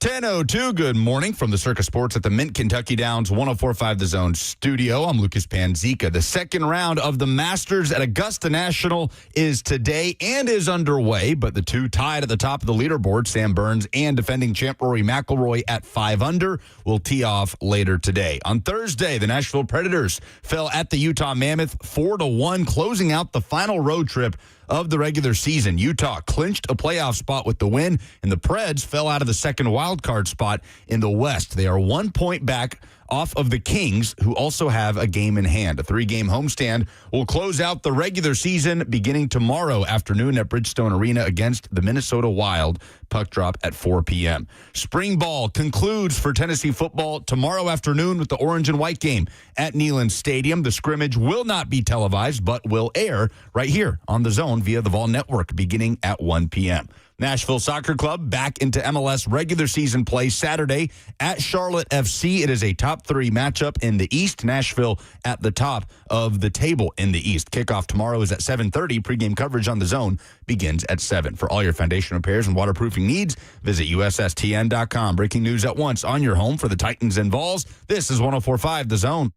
10:02, good morning from the Circus Sports at the Mint Kentucky Downs 104.5 The Zone studio. I'm Lucas Panzica. The second round of the Masters at Augusta National is today and is underway, but the two tied at the top of the leaderboard, Sam Burns and defending champ Rory McIlroy at 5 under, will tee off later today. On Thursday, the Nashville Predators fell at the Utah Mammoth 4-1, closing out the final road trip of the regular season. Utah clinched a playoff spot with the win, and the Preds fell out of the second wild card spot in the West. They are 1 point back off of the Kings, who also have a game in hand. A 3-game homestand will close out the regular season beginning tomorrow afternoon at Bridgestone Arena against the Minnesota Wild. Puck drop at 4 p.m. Spring ball concludes for Tennessee football tomorrow afternoon with the orange and white game at Neyland Stadium. The scrimmage will not be televised, but will air right here on The Zone via the Vol Network beginning at 1 p.m. Nashville Soccer Club back into MLS regular season play Saturday at Charlotte FC. It is a top 3 matchup in the East. Nashville at the top of the table in the East. Kickoff tomorrow is at 7:30. Pregame coverage on The Zone begins at 7. For all your foundation repairs and waterproofing needs, visit USSTN.com. Breaking news at once on your home for the Titans and Vols. This is 104.5 The Zone.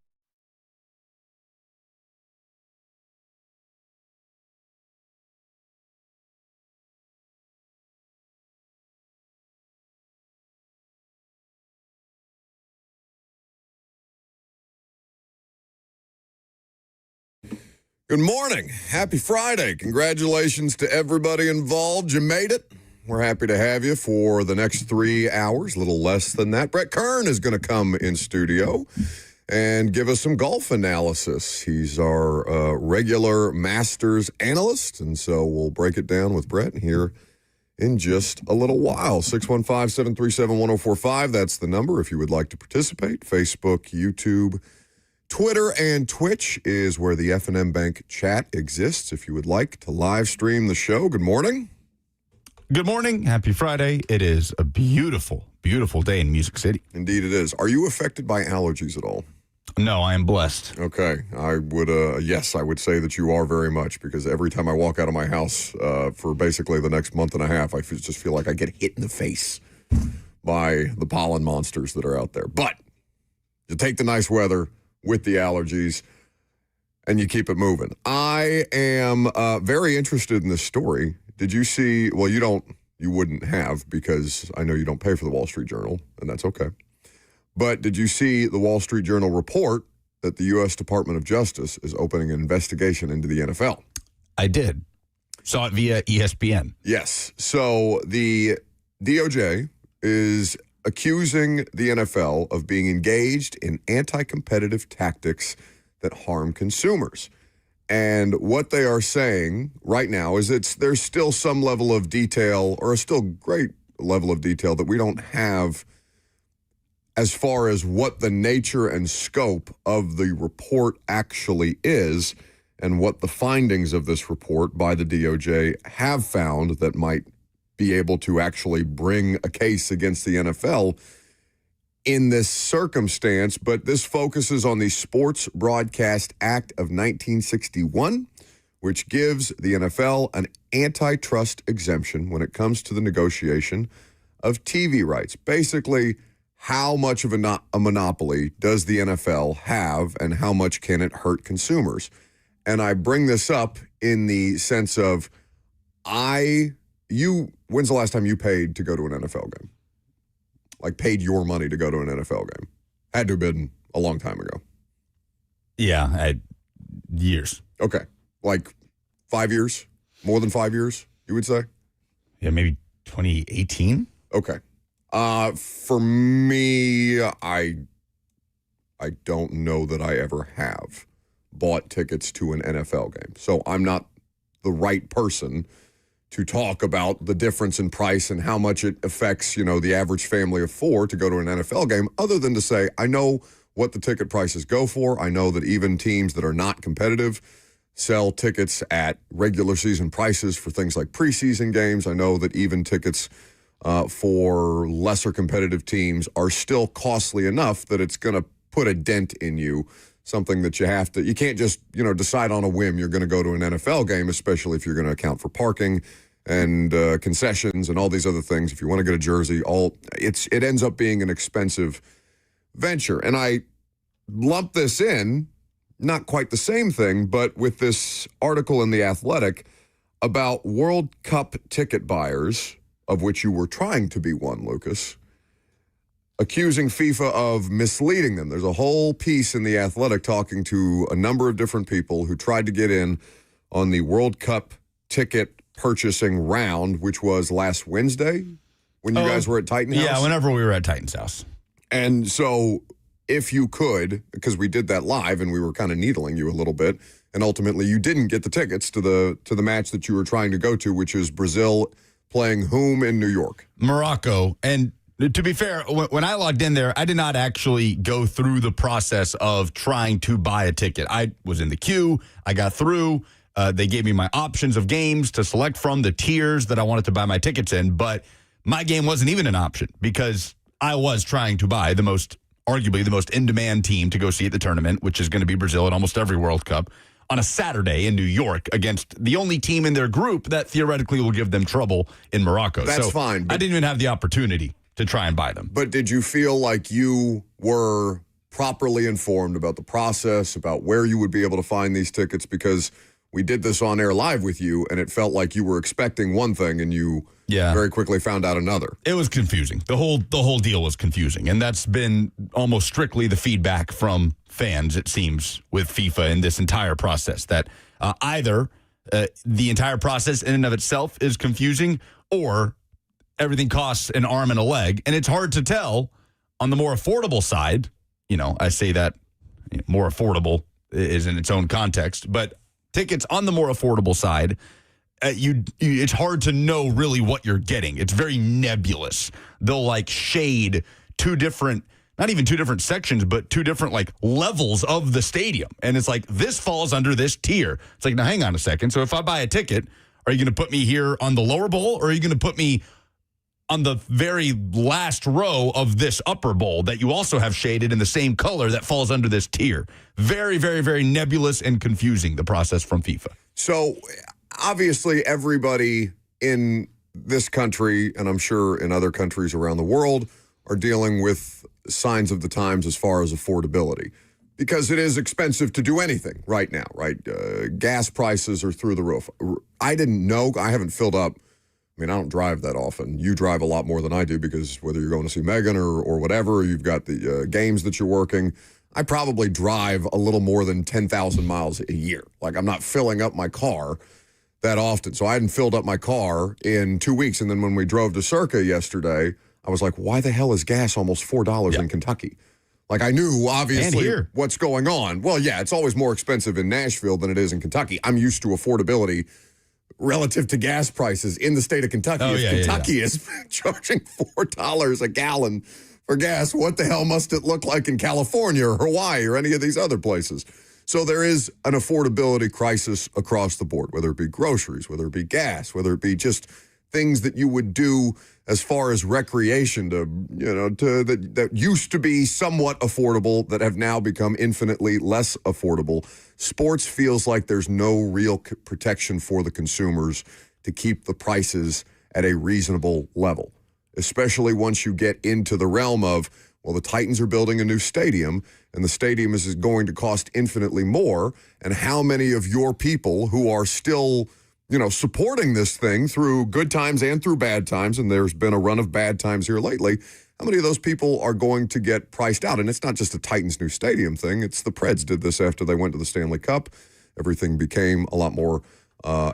Good morning. Happy Friday. Congratulations to everybody involved. You made it. We're happy to have you for the next 3 hours, a little less than that. Brett Kern is going to come in studio and give us some golf analysis. He's our regular Masters analyst, and so we'll break it down with Brett here in just a little while. 615-737-1045. That's the number if you would like to participate. Facebook, YouTube, Twitter and Twitch is where the F&M Bank chat exists if you would like to live stream the show. Good morning. Good morning. Happy Friday. It is a beautiful, beautiful day in Music City. Indeed it is. Are you affected by allergies at all? No, I am blessed. Okay. I would, yes, I would say that you are very much, because every time I walk out of my house for basically the next month and a half, I just feel like I get hit in the face by the pollen monsters that are out there. But you take the nice weather with the allergies, and you keep it moving. I am very interested in this story. Did you see, well, you wouldn't have, because I know you don't pay for the Wall Street Journal, and that's okay. But did you see the Wall Street Journal report that the U.S. Department of Justice is opening an investigation into the NFL? I did. Saw it via ESPN. Yes. So the DOJ is accusing the NFL of being engaged in anti-competitive tactics that harm consumers. And what they are saying right now is there's still some level of detail, or a still great level of detail, that we don't have as far as what the nature and scope of the report actually is, and what the findings of this report by the DOJ have found that might be able to actually bring a case against the NFL in this circumstance. But this focuses on the Sports Broadcast Act of 1961, which gives the NFL an antitrust exemption when it comes to the negotiation of TV rights. Basically, how much of a monopoly does the NFL have, and how much can it hurt consumers? And I bring this up in the sense of, when's the last time you paid to go to an NFL game? Like, paid your money to go to an NFL game? Had to have been a long time ago. Yeah, years. Okay. Like 5 years? More than 5 years, you would say? Yeah, maybe 2018. Okay. For me, I don't know that I ever have bought tickets to an NFL game. So I'm not the right person to talk about the difference in price and how much it affects, the average family of 4 to go to an NFL game, other than to say, I know what the ticket prices go for. I know that even teams that are not competitive sell tickets at regular season prices for things like preseason games. I know that even tickets for lesser competitive teams are still costly enough that it's going to put a dent in you, something that you can't just, decide on a whim you're going to go to an NFL game, especially if you're going to account for parking and concessions and all these other things. If you want to get a jersey, it ends up being an expensive venture. And I lump this in, not quite the same thing, but with this article in The Athletic about World Cup ticket buyers, of which you were trying to be one, Lucas, accusing FIFA of misleading them. There's a whole piece in The Athletic talking to a number of different people who tried to get in on the World Cup ticket purchasing round, which was last Wednesday when you guys were at Titan House. Yeah, whenever we were at Titan's house. And so if you could, because we did that live and we were kind of needling you a little bit, and ultimately you didn't get the tickets to the match that you were trying to go to, which is Brazil playing whom in New York? Morocco. And to be fair, when I logged in there, I did not actually go through the process of trying to buy a ticket. I was in the queue. I got through. They gave me my options of games to select from, the tiers that I wanted to buy my tickets in. But my game wasn't even an option because I was trying to buy arguably the most in-demand team to go see at the tournament, which is going to be Brazil at almost every World Cup, on a Saturday in New York against the only team in their group that theoretically will give them trouble in Morocco. That's fine. I didn't even have the opportunity to try and buy them. But did you feel like you were properly informed about the process, about where you would be able to find these tickets? Because we did this on air live with you, and it felt like you were expecting one thing, and you very quickly found out another. It was confusing. The whole deal was confusing, and that's been almost strictly the feedback from fans, it seems, with FIFA in this entire process, that either the entire process in and of itself is confusing, or everything costs an arm and a leg, and it's hard to tell on the more affordable side. I say that more affordable is in its own context, but tickets on the more affordable side, it's hard to know really what you're getting. It's very nebulous. They'll shade not even two different sections, but two different levels of the stadium. And it's this falls under this tier. It's now hang on a second. So if I buy a ticket, are you going to put me here on the lower bowl, or are you going to put me on the very last row of this upper bowl that you also have shaded in the same color that falls under this tier? Very, very, very nebulous and confusing, the process from FIFA. So obviously everybody in this country, and I'm sure in other countries around the world, are dealing with signs of the times as far as affordability, because it is expensive to do anything right now, right? Gas prices are through the roof. I didn't know. I haven't filled up. I don't drive that often. You drive a lot more than I do, because whether you're going to see Megan or whatever, you've got the games that you're working. I probably drive a little more than 10,000 miles a year. I'm not filling up my car that often. So I hadn't filled up my car in 2 weeks. And then when we drove to Circa yesterday, I was like, why the hell is gas almost $4 in Kentucky? I knew, obviously, what's going on. Well, yeah, it's always more expensive in Nashville than it is in Kentucky. I'm used to affordability relative to gas prices in the state of Kentucky. Kentucky is charging $4 a gallon for gas, what the hell must it look like in California or Hawaii or any of these other places? So there is an affordability crisis across the board, whether it be groceries, whether it be gas, whether it be just things that you would do as far as recreation that used to be somewhat affordable that have now become infinitely less affordable. Sports feels like there's no real protection for the consumers to keep the prices at a reasonable level, especially once you get into the realm of, well, the Titans are building a new stadium, and the stadium is going to cost infinitely more, and how many of your people who are still supporting this thing through good times and through bad times, and there's been a run of bad times here lately, how many of those people are going to get priced out? And it's not just a Titans new stadium thing. It's the Preds did this after they went to the Stanley Cup. Everything became a lot more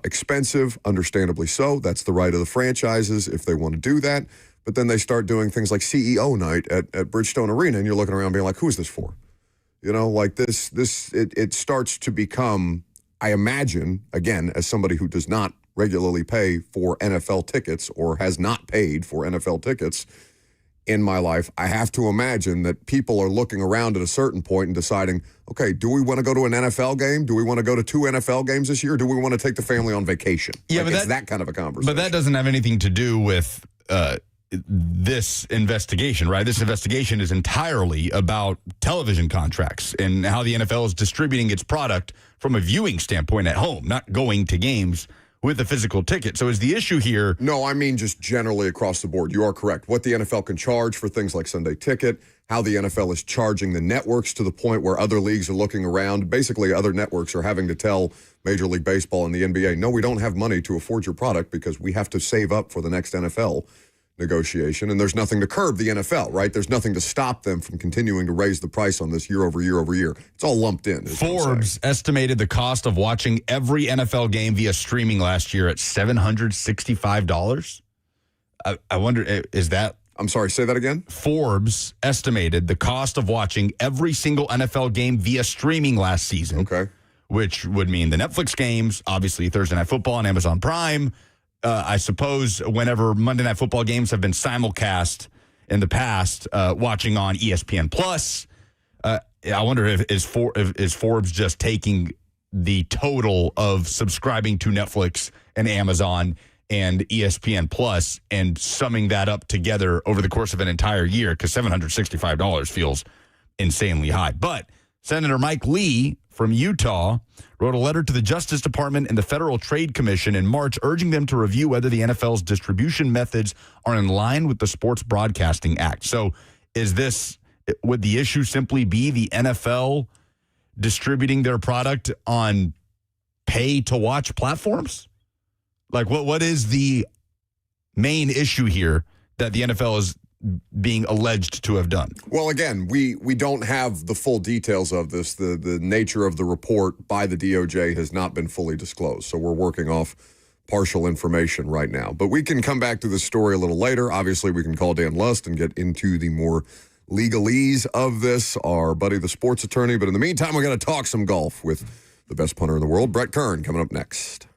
expensive, understandably so. That's the right of the franchises if they want to do that. But then they start doing things like CEO night at Bridgestone Arena, and you're looking around being like, who is this for? It starts to become, I imagine, again, as somebody who does not regularly pay for NFL tickets or has not paid for NFL tickets in my life, I have to imagine that people are looking around at a certain point and deciding, okay, do we want to go to an NFL game? Do we want to go to 2 NFL games this year? Do we want to take the family on vacation? Yeah, but it's that kind of a conversation. But that doesn't have anything to do with this investigation, right? This investigation is entirely about television contracts and how the NFL is distributing its product from a viewing standpoint at home, not going to games with a physical ticket. So is the issue here? No, I mean just generally across the board. You are correct. What the NFL can charge for things like Sunday Ticket, how the NFL is charging the networks to the point where other leagues are looking around. Basically, other networks are having to tell Major League Baseball and the NBA, no, we don't have money to afford your product because we have to save up for the next NFL negotiation. And there's nothing to curb the NFL, right? There's nothing to stop them from continuing to raise the price on this year over year over year. It's all lumped in. Forbes estimated the cost of watching every NFL game via streaming last year at $765. I wonder, is that... I'm sorry, say that again? Forbes estimated the cost of watching every single NFL game via streaming last season. Okay. Which would mean the Netflix games, obviously Thursday Night Football on Amazon Prime. I suppose whenever Monday Night Football games have been simulcast in the past, watching on ESPN Plus. I wonder if is Forbes just taking the total of subscribing to Netflix and Amazon and ESPN Plus and summing that up together over the course of an entire year, because $765 feels insanely high. But Senator Mike Lee from Utah wrote a letter to the Justice Department and the Federal Trade Commission in March urging them to review whether the NFL's distribution methods are in line with the Sports Broadcasting Act. So would the issue simply be the NFL distributing their product on pay-to-watch platforms? Like, what is the main issue here that the NFL is being alleged to have done? Well, again, we don't have the full details of this. The nature of the report by the DOJ has not been fully disclosed, so we're working off partial information right now. But we can come back to this story a little later. Obviously, we can call Dan Lust and get into the more legalese of this, our buddy the sports attorney. But in the meantime, we're going to talk some golf with the best punter in the world, Brett Kern, coming up next.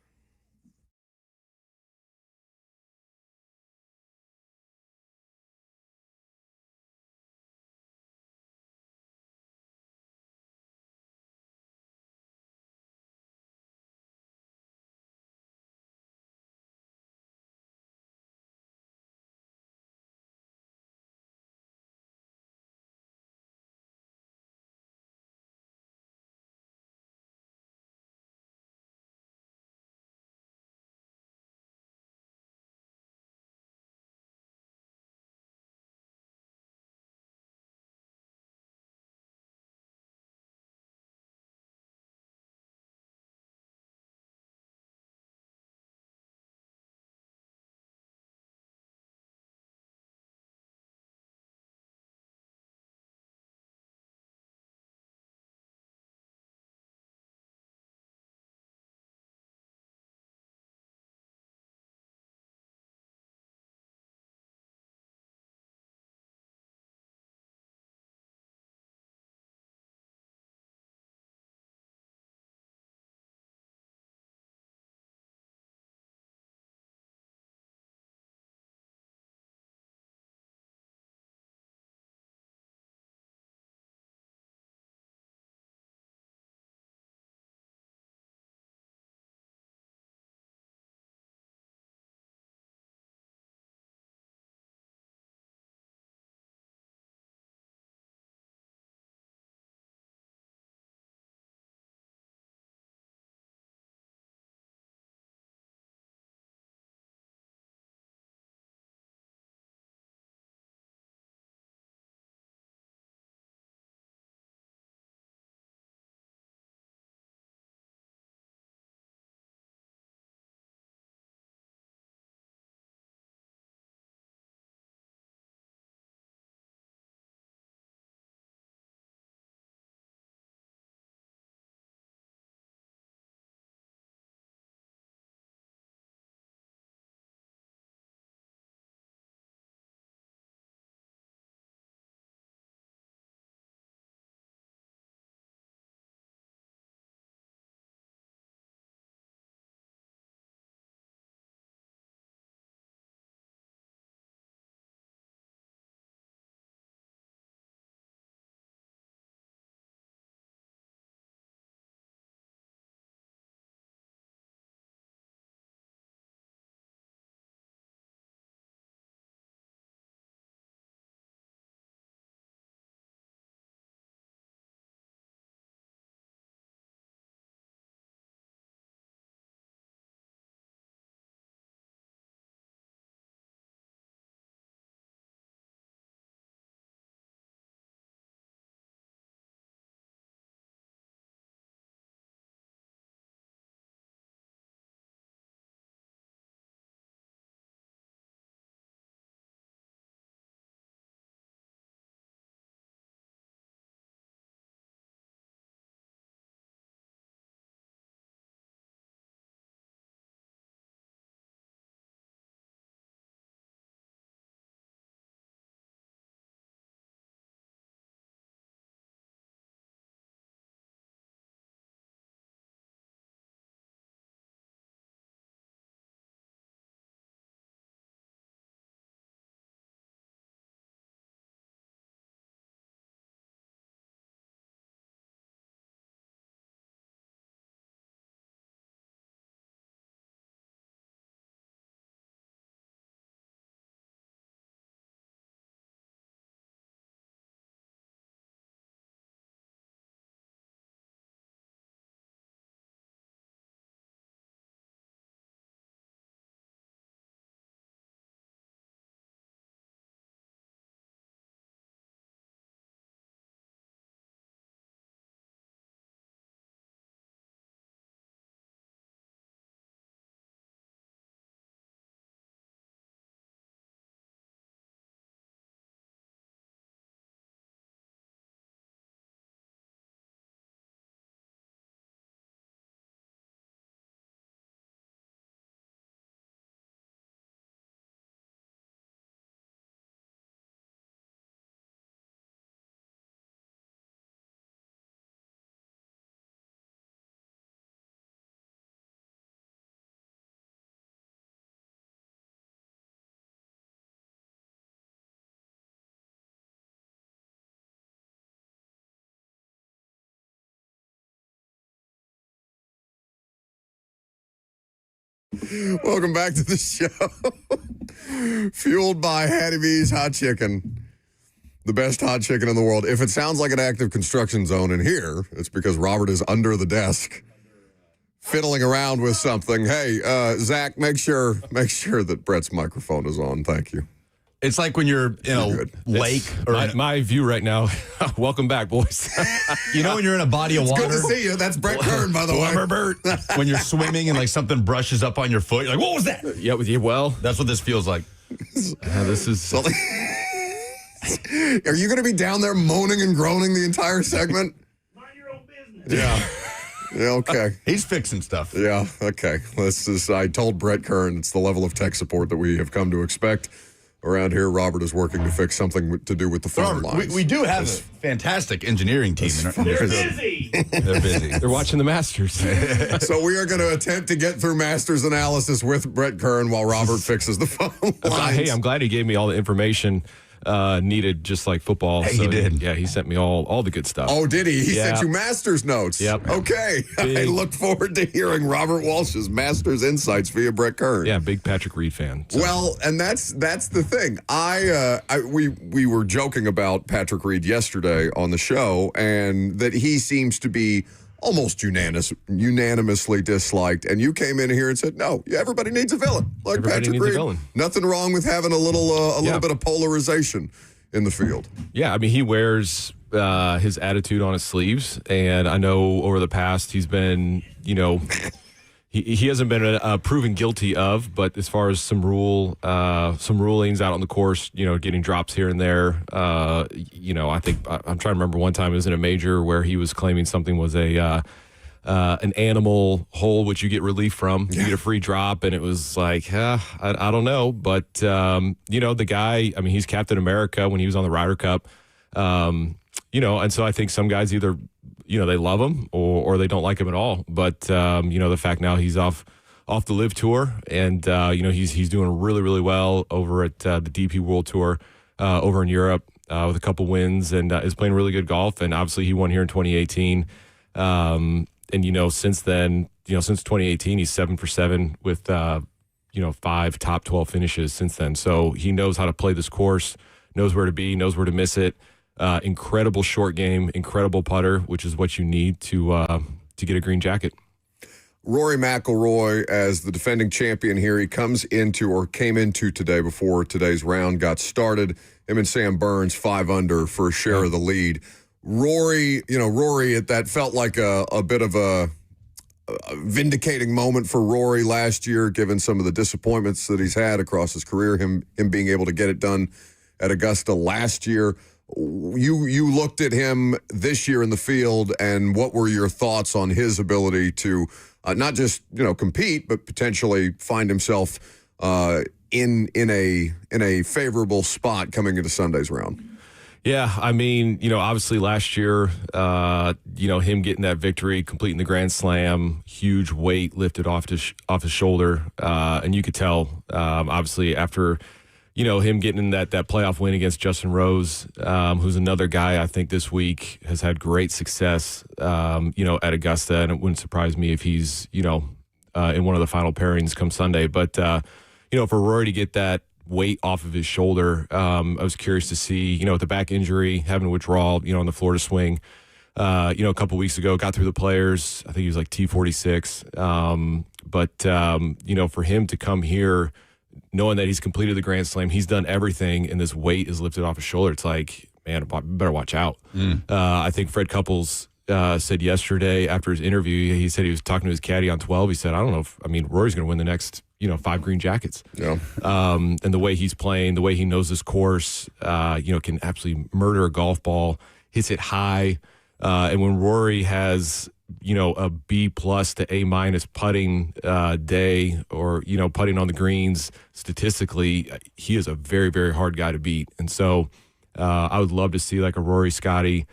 Welcome back to the show. Fueled by Hattie B's Hot Chicken. The best hot chicken in the world. If it sounds like an active construction zone in here, it's because Robert is under the desk fiddling around with something. Hey, Zach, make sure that Brett's microphone is on. Thank you. It's like when you're in a lake. Or my view right now, welcome back, boys. You know when you're in a body of water? Good to see you. That's Brett Kern, by the way. When you're swimming and like something brushes up on your foot, you're like, what was that? Yeah, with you. Well, that's what this feels like. This is... Are you going to be down there moaning and groaning the entire segment? Mind your own business. Yeah, okay. He's fixing stuff. Yeah, okay. I told Brett Kern it's the level of tech support that we have come to expect. Around here, Robert is working to fix something to do with the phone lines. We do have a fantastic engineering team. They're busy. They're busy. They're watching the Masters. So we are going to attempt to get through Masters analysis with Brett Kern while Robert fixes the phone lines. Hey, I'm glad he gave me all the information needed, just like football. Hey, he did. Yeah, he sent me all the good stuff. Oh, did he? He sent you Masters notes. Yep. Okay. I look forward to hearing Robert Walsh's Masters insights via Brett Kern. Yeah, big Patrick Reed fan. So. Well, and that's the thing. We were joking about Patrick Reed yesterday on the show, and that he seems to be almost unanimously disliked. And you came in here and said, no, everybody needs a villain. Like Everybody Patrick needs Reed. a villain. Nothing wrong with having a little bit of polarization in the field. Yeah, I mean, he wears his attitude on his sleeves, and I know over the past he's been, he hasn't been proven guilty of, but as far as some rulings out on the course, getting drops here and there, I think I'm trying to remember one time it was in a major where he was claiming something was an animal hole which you get relief from. You get a free drop, and it was like, I don't know, but the guy, I mean, he's Captain America when he was on the Ryder Cup, and so I think some guys either they love him or they don't like him at all. But the fact now he's off the Live Tour, and he's doing really, really well over at the DP World Tour over in Europe with a couple wins, and is playing really good golf. And obviously he won here in 2018. And since then, since 2018, he's 7 for 7 with 5 top 12 finishes since then. So he knows how to play this course, knows where to be, knows where to miss it. Incredible short game, incredible putter, which is what you need to get a green jacket. Rory McIlroy, as the defending champion here, he came into today before today's round got started. Him and Sam Burns 5 under for a share of the lead. Rory, that felt like a bit of a vindicating moment for Rory last year, given some of the disappointments that he's had across his career. Him being able to get it done at Augusta last year. You looked at him this year in the field, and what were your thoughts on his ability to not just compete, but potentially find himself in a favorable spot coming into Sunday's round? Yeah, I mean, obviously last year, him getting that victory, completing the Grand Slam, huge weight lifted off his shoulder, and you could tell, obviously after. Him getting that playoff win against Justin Rose, who's another guy I think this week has had great success, at Augusta, and it wouldn't surprise me if he's, in one of the final pairings come Sunday. But, for Rory to get that weight off of his shoulder, I was curious to see, with the back injury, having to withdraw, on the Florida swing, a couple weeks ago, got through the Players. I think he was like T46. But for him to come here, knowing that he's completed the Grand Slam, he's done everything, and this weight is lifted off his shoulder. It's like, man, better watch out. I think Fred Couples said yesterday after his interview, he said he was talking to his caddy on 12. He said, I don't know Rory's going to win the next, 5 green jackets. Yeah. And the way he's playing, the way he knows this course, can absolutely murder a golf ball, hits it high. And when Rory has a B+ to A- putting day, or putting on the greens, statistically he is a very, very hard guy to beat. And so I would love to see like a Rory Scotty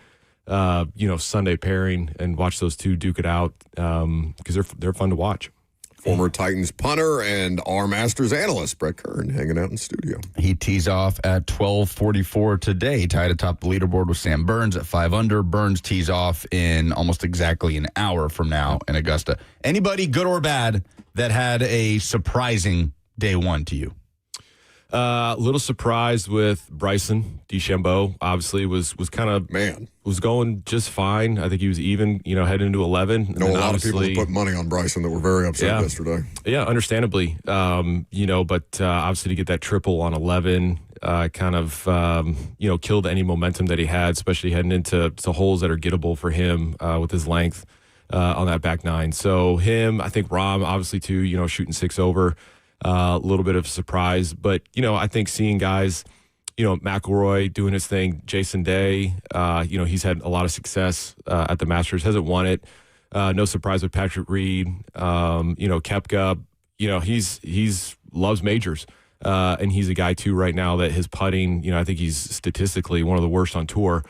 Sunday pairing and watch those two duke it out, because they're fun to watch. Former Titans punter and our Masters analyst, Brett Kern, hanging out in studio. He tees off at 12:44 today, tied atop the leaderboard with Sam Burns at 5 under. Burns tees off in almost exactly an hour from now in Augusta. Anybody, good or bad, that had a surprising day one to you? A little surprised with Bryson DeChambeau. Obviously, was kind of was going just fine. I think he was even, heading into 11. A lot of people that put money on Bryson that were very upset yesterday. Yeah, understandably. But obviously to get that triple on 11, killed any momentum that he had, especially heading into holes that are gettable for him with his length on that back nine. So him, I think Rahm, obviously too, shooting 6 over. A little bit of a surprise, but I think seeing guys, McIlroy doing his thing, Jason Day, he's had a lot of success at the Masters, hasn't won it. No surprise with Patrick Reed, Koepka, he's loves majors, and he's a guy too right now that his putting, I think he's statistically one of the worst on tour,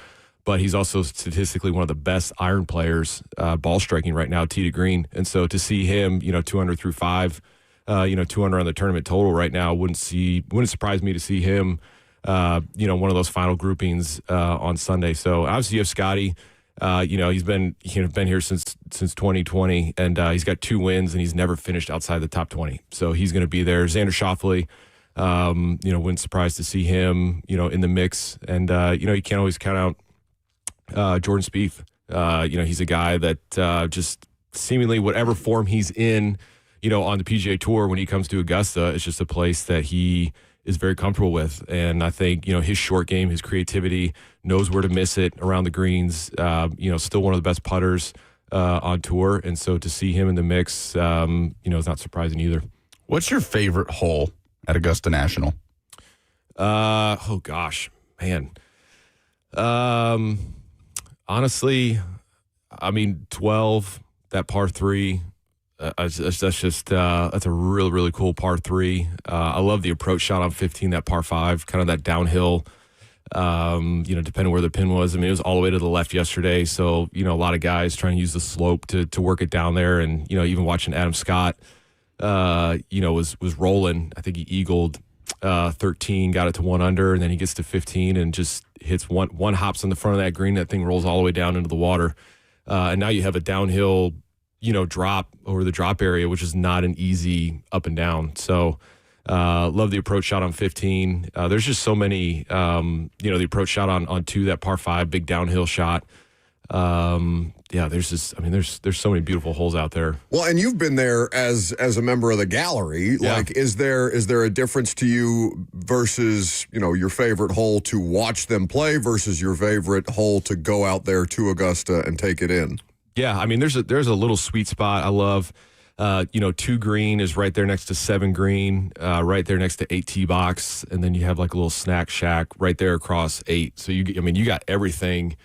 but he's also statistically one of the best iron players, ball striking right now, tee to green, and so to see him, 200 through 5. 200 on the tournament total right now. Wouldn't surprise me to see him, one of those final groupings on Sunday. So obviously you have Scotty. He's been here since 2020, and he's got 2 wins, and he's never finished outside the top 20. So he's going to be there. Xander Schauffele, wouldn't surprise to see him, in the mix. And you can't always count out Jordan Spieth. He's a guy that just seemingly whatever form he's in, on the PGA Tour, when he comes to Augusta, it's just a place that he is very comfortable with. And I think, his short game, his creativity, knows where to miss it around the greens, still one of the best putters on tour. And so to see him in the mix, is not surprising either. What's your favorite hole at Augusta National? Oh, gosh, man. Honestly, 12, that par 3. That's a really, really cool par 3. I love the approach shot on 15, that par 5, kind of that downhill, depending where the pin was. It was all the way to the left yesterday. So, a lot of guys trying to use the slope to work it down there. And, even watching Adam Scott, was rolling. I think he eagled 13, got it to 1 under, and then he gets to 15 and just hits one hops on the front of that green. That thing rolls all the way down into the water. And now you have a downhill drop over the drop area, which is not an easy up and down. So love the approach shot on 15. There's just so many, the approach shot on 2, that par 5, big downhill shot. There's so many beautiful holes out there. Well, and you've been there as a member of the gallery. Yeah. Like, is there a difference to you versus, your favorite hole to watch them play versus your favorite hole to go out there to Augusta and take it in? Yeah, there's a little sweet spot I love. 2 green is right there next to 7 green, right there next to 8 tee box, and then you have like a little snack shack right there across 8. So you got everything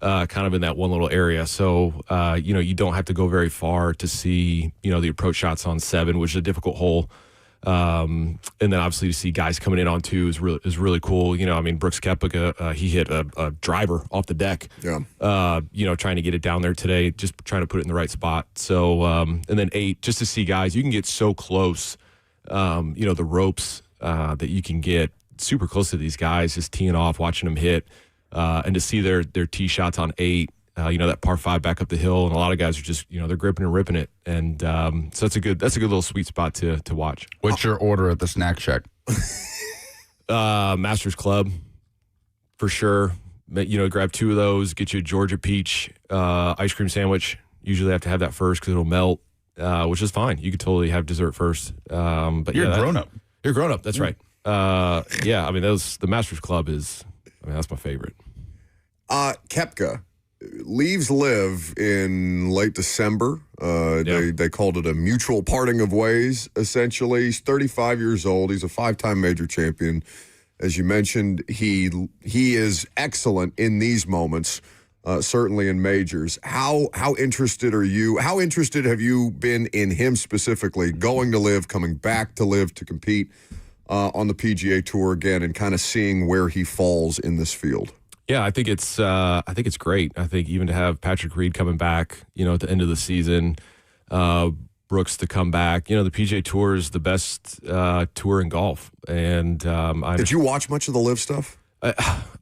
kind of in that one little area. So you don't have to go very far to see the approach shots on 7, which is a difficult hole. And then obviously to see guys coming in on 2 is really cool. Brooks Koepka, he hit a driver off the deck. Yeah. Trying to get it down there today, just trying to put it in the right spot. So, and then 8, just to see guys, you can get so close, the ropes that you can get super close to these guys, just teeing off, watching them hit, and to see their tee shots on 8. That par 5 back up the hill, and a lot of guys are just, they're gripping and ripping it, and so that's a good little sweet spot to watch. What's your order at the snack shack? Masters Club, for sure. Grab 2 of those, get you a Georgia peach ice cream sandwich. Usually have to have that first because it'll melt, which is fine. You could totally have dessert first. But you're a grown up. You're a grown up. That's right. The Masters Club is. That's my favorite. Koepka leaves Live in late December. They called it a mutual parting of ways, essentially. He's 35 years old. He's a 5-time major champion. As you mentioned, he is excellent in these moments, certainly in majors. How interested are you? How interested have you been in him specifically, going to Live, coming back to Live to compete on the PGA Tour again, and kind of seeing where he falls in this field? Yeah, I think it's great. I think even to have Patrick Reed coming back, at the end of the season, Brooks to come back. The PGA Tour is the best tour in golf. And did you watch much of the Live stuff?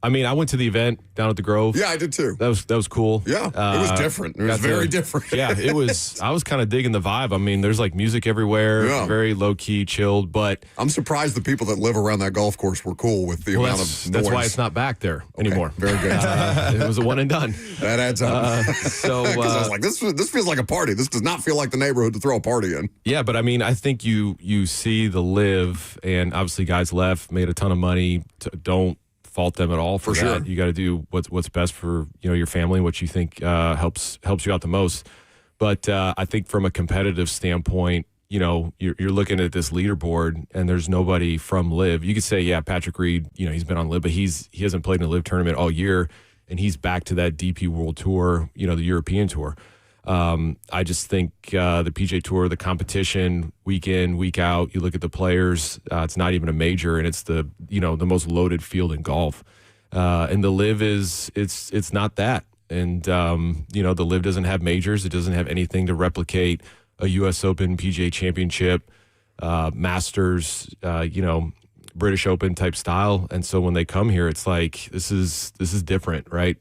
I mean, I went to the event down at the Grove. Yeah, I did too. That was cool. Yeah, it was different. It was very different. Yeah, it was. I was kind of digging the vibe. I mean, there's like music everywhere, very low key, chilled. But I'm surprised the people that live around that golf course were cool with the amount of noise. That's why it's not back there anymore. Very good. It was a one and done. That adds up. So I was like, this feels like a party. This does not feel like the neighborhood to throw a party in. Yeah, but I mean, I think you see the live, and obviously guys left, made a ton of money. Don't fault them at all for that. Sure. You got to do what's best for your family, what you think helps you out the most. But I think from a competitive standpoint, you're looking at this leaderboard, and there's nobody from live. You could say, yeah, Patrick Reed, he's been on live, but he hasn't played in a live tournament all year, and he's back to that DP World Tour, the European Tour. I just think the PGA Tour, the competition, week in, week out, you look at the players, it's not even a major, and it's the most loaded field in golf. And the live it's not that. And, the live doesn't have majors. It doesn't have anything to replicate a U.S. Open, PGA Championship, Masters, British Open type style. And so when they come here, it's like, this is different, right?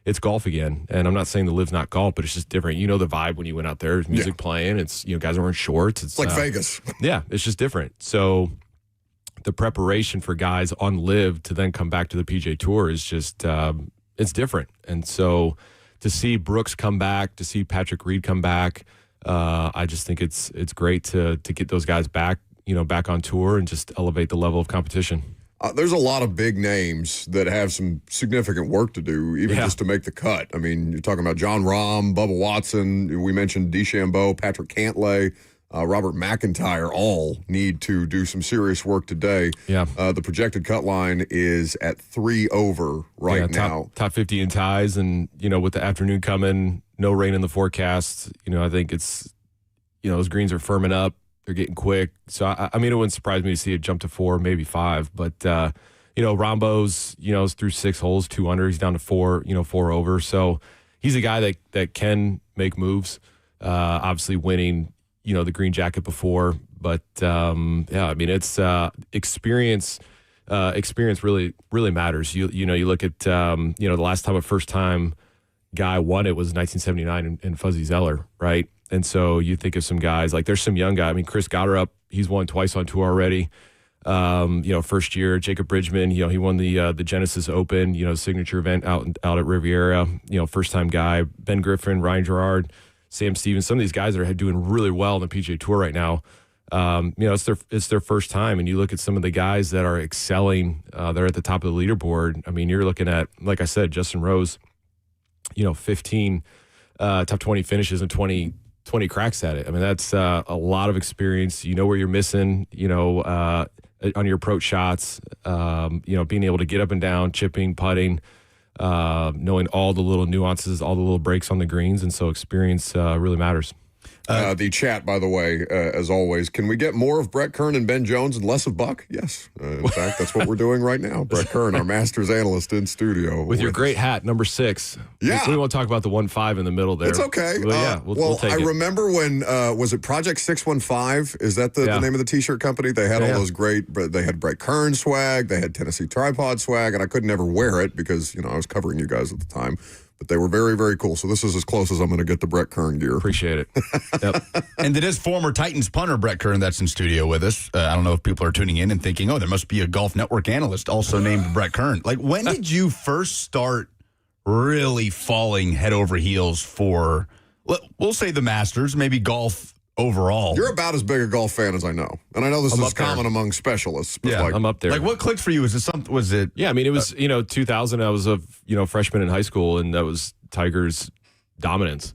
It's golf again. And I'm not saying the live's not golf, but it's just different. The vibe when you went out there. There's music playing. It's, guys are wearing shorts. It's like Vegas. Yeah, it's just different. So the preparation for guys on live to then come back to the PGA Tour is just, it's different. And so to see Brooks come back, to see Patrick Reed come back, I just think it's great to get those guys back, back on tour and just elevate the level of competition. There's a lot of big names that have some significant work to do, even just to make the cut. I mean, you're talking about John Rahm, Bubba Watson. We mentioned DeChambeau, Patrick Cantlay, Robert McIntyre. All need to do some serious work today. Yeah. The projected cut line is at 3 over now. Top 50 in ties, and with the afternoon coming, no rain in the forecast. I think it's those greens are firming up. They're getting quick. So, I mean, it wouldn't surprise me to see it jump to 4, maybe 5. But, Rombo's, is through 6 holes, 2 under. He's down to 4, 4 over. So he's a guy that can make moves. Obviously winning, the green jacket before. But, I mean, it's experience. Experience really, really matters. You look at, the last time a first-time guy won it was 1979 in Fuzzy Zeller, right? And so you think of some guys, like there's some young guy. I mean, Chris Gotterup, he's won twice on tour already. First year, Jacob Bridgman, he won the Genesis Open, signature event out at Riviera, first time guy. Ben Griffin, Ryan Gerard, Sam Stevens, some of these guys are doing really well on the PGA Tour right now. It's their first time, and you look at some of the guys that are excelling, they're at the top of the leaderboard. I mean, you're looking at, like I said, Justin Rose, 15 top 20 finishes and 20 cracks at it. I mean, that's a lot of experience. You know where you're missing, on your approach shots, being able to get up and down, chipping, putting, knowing all the little nuances, all the little breaks on the greens. And so experience really matters. The chat, by the way, as always, can we get more of Brett Kern and Ben Jones and less of Buck? Yes. In fact, that's what we're doing right now. Brett Kern, our Masters analyst in studio. With your great hat, number 6. Yeah. We won't talk about the 1-5 in the middle there. It's okay. But we'll take it. I remember when, was it Project 615? Is that the name of the T-shirt company? They had all those great, they had Brett Kern swag, they had Tennessee Tripod swag, and I could never wear it because, I was covering you guys at the time. But they were very, very cool. So this is as close as I'm going to get to Brett Kern gear. Appreciate it. Yep. And it is former Titans punter Brett Kern that's in studio with us. I don't know if people are tuning in and thinking, there must be a Golf Network analyst also named Brett Kern. Like, when did you first start really falling head over heels for, we'll say the Masters, maybe golf overall? You're about as big a golf fan as I know. And I know this is common among specialists. But I'm up there. Like, what clicked for you? Was it? Yeah, I mean, it was, 2000, I was a, freshman in high school, and that was Tiger's dominance.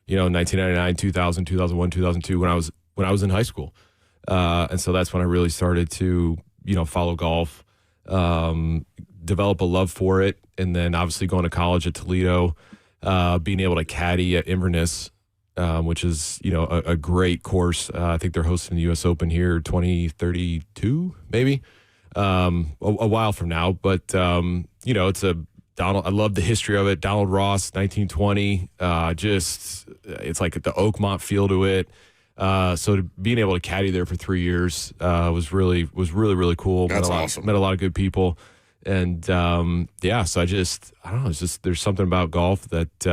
1999, 2000, 2001, 2002, when I was in high school. And so that's when I really started to, follow golf, develop a love for it. And then obviously going to college at Toledo, being able to caddy at Inverness, which is, a great course. I think they're hosting the U.S. Open here 2032, maybe, a while from now. But, it's I love the history of it. Donald Ross, 1920, it's like the Oakmont feel to it. So being able to caddy there for 3 years was really, really cool. That's awesome. Met a lot of good people. And yeah, so I don't know. It's just there's something about golf that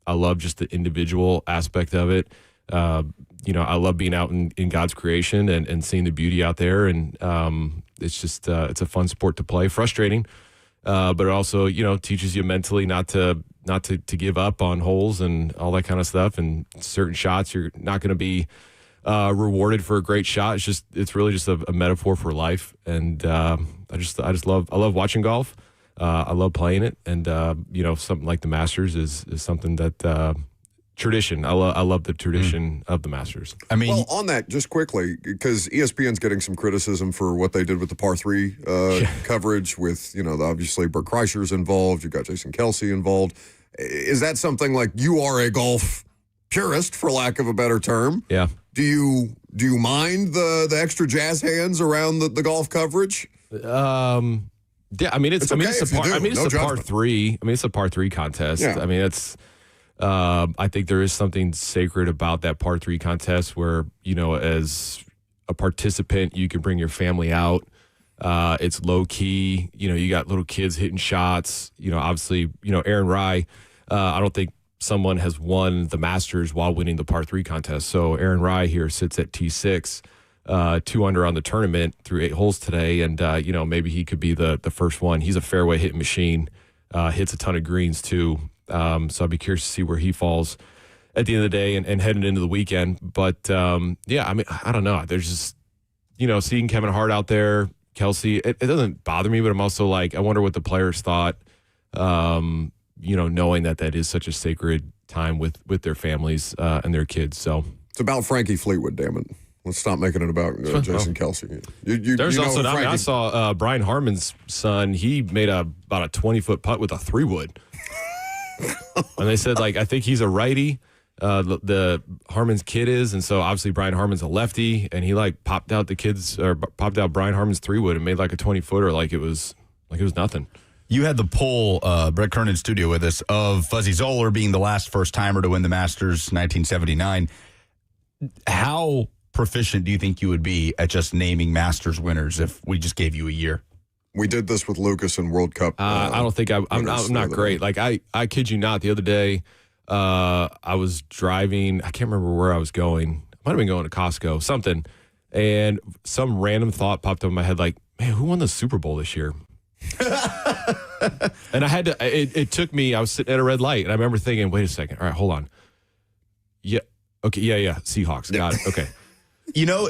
I love, just the individual aspect of it. I love being out in God's creation and seeing the beauty out there. And it's just it's a fun sport to play. Frustrating, but it also teaches you mentally not to give up on holes and all that kind of stuff. And certain shots you're not going to be rewarded for a great shot. It's really just a metaphor for life. And I love watching golf. I love playing it. And something like the Masters is something that tradition. I love the tradition of the Masters. I mean, well, on that, just quickly, because ESPN's getting some criticism for what they did with the par 3 coverage with, obviously Bert Kreischer's involved. You got Jason Kelsey involved. Is that something like you are a golf purist, for lack of a better term? Yeah. Do you mind the extra jazz hands around the golf coverage? Yeah, I mean it's a par 3. I mean it's a par 3 contest. Yeah. I mean it's I think there is something sacred about that par 3 contest where, as a participant, you can bring your family out. It's low key. You got little kids hitting shots. Obviously, Aaron Rai. I don't think someone has won the Masters while winning the par 3 contest. So Aaron Rai here sits at T6, 2 under on the tournament through 8 holes today. And, maybe he could be the first one. He's a fairway hitting machine, hits a ton of greens too. So I'd be curious to see where he falls at the end of the day and heading into the weekend. But, yeah, I mean, I don't know. There's just, seeing Kevin Hart out there, Kelsey, it doesn't bother me, but I'm also like, I wonder what the players thought, knowing that is such a sacred time with their families and their kids. So it's about Frankie Fleetwood, damn it. Let's stop making it about Jason Kelsey. There's also, I saw Brian Harmon's son. He made about a 20-foot putt with a 3-wood. And they said, I think he's a righty. The Harmon's kid is, and so obviously Brian Harmon's a lefty, and he popped out Brian Harmon's 3-wood and made a 20-footer like it was nothing. you had the poll, Brett Kern in studio with us, of Fuzzy Zoeller being the last first-timer to win the Masters 1979. How proficient do you think you would be at just naming Masters winners if we just gave you a year? We did this with Lucas in World Cup. I don't think I'm not great. I kid you not, the other day I was driving. I can't remember where I was going. I might have been going to Costco, something. And some random thought popped up in my head man, who won the Super Bowl this year? And I had to, it took me, I was sitting at a red light and I remember thinking, wait a second. All right, hold on. Yeah. Okay. Yeah. Seahawks. Got it. Okay.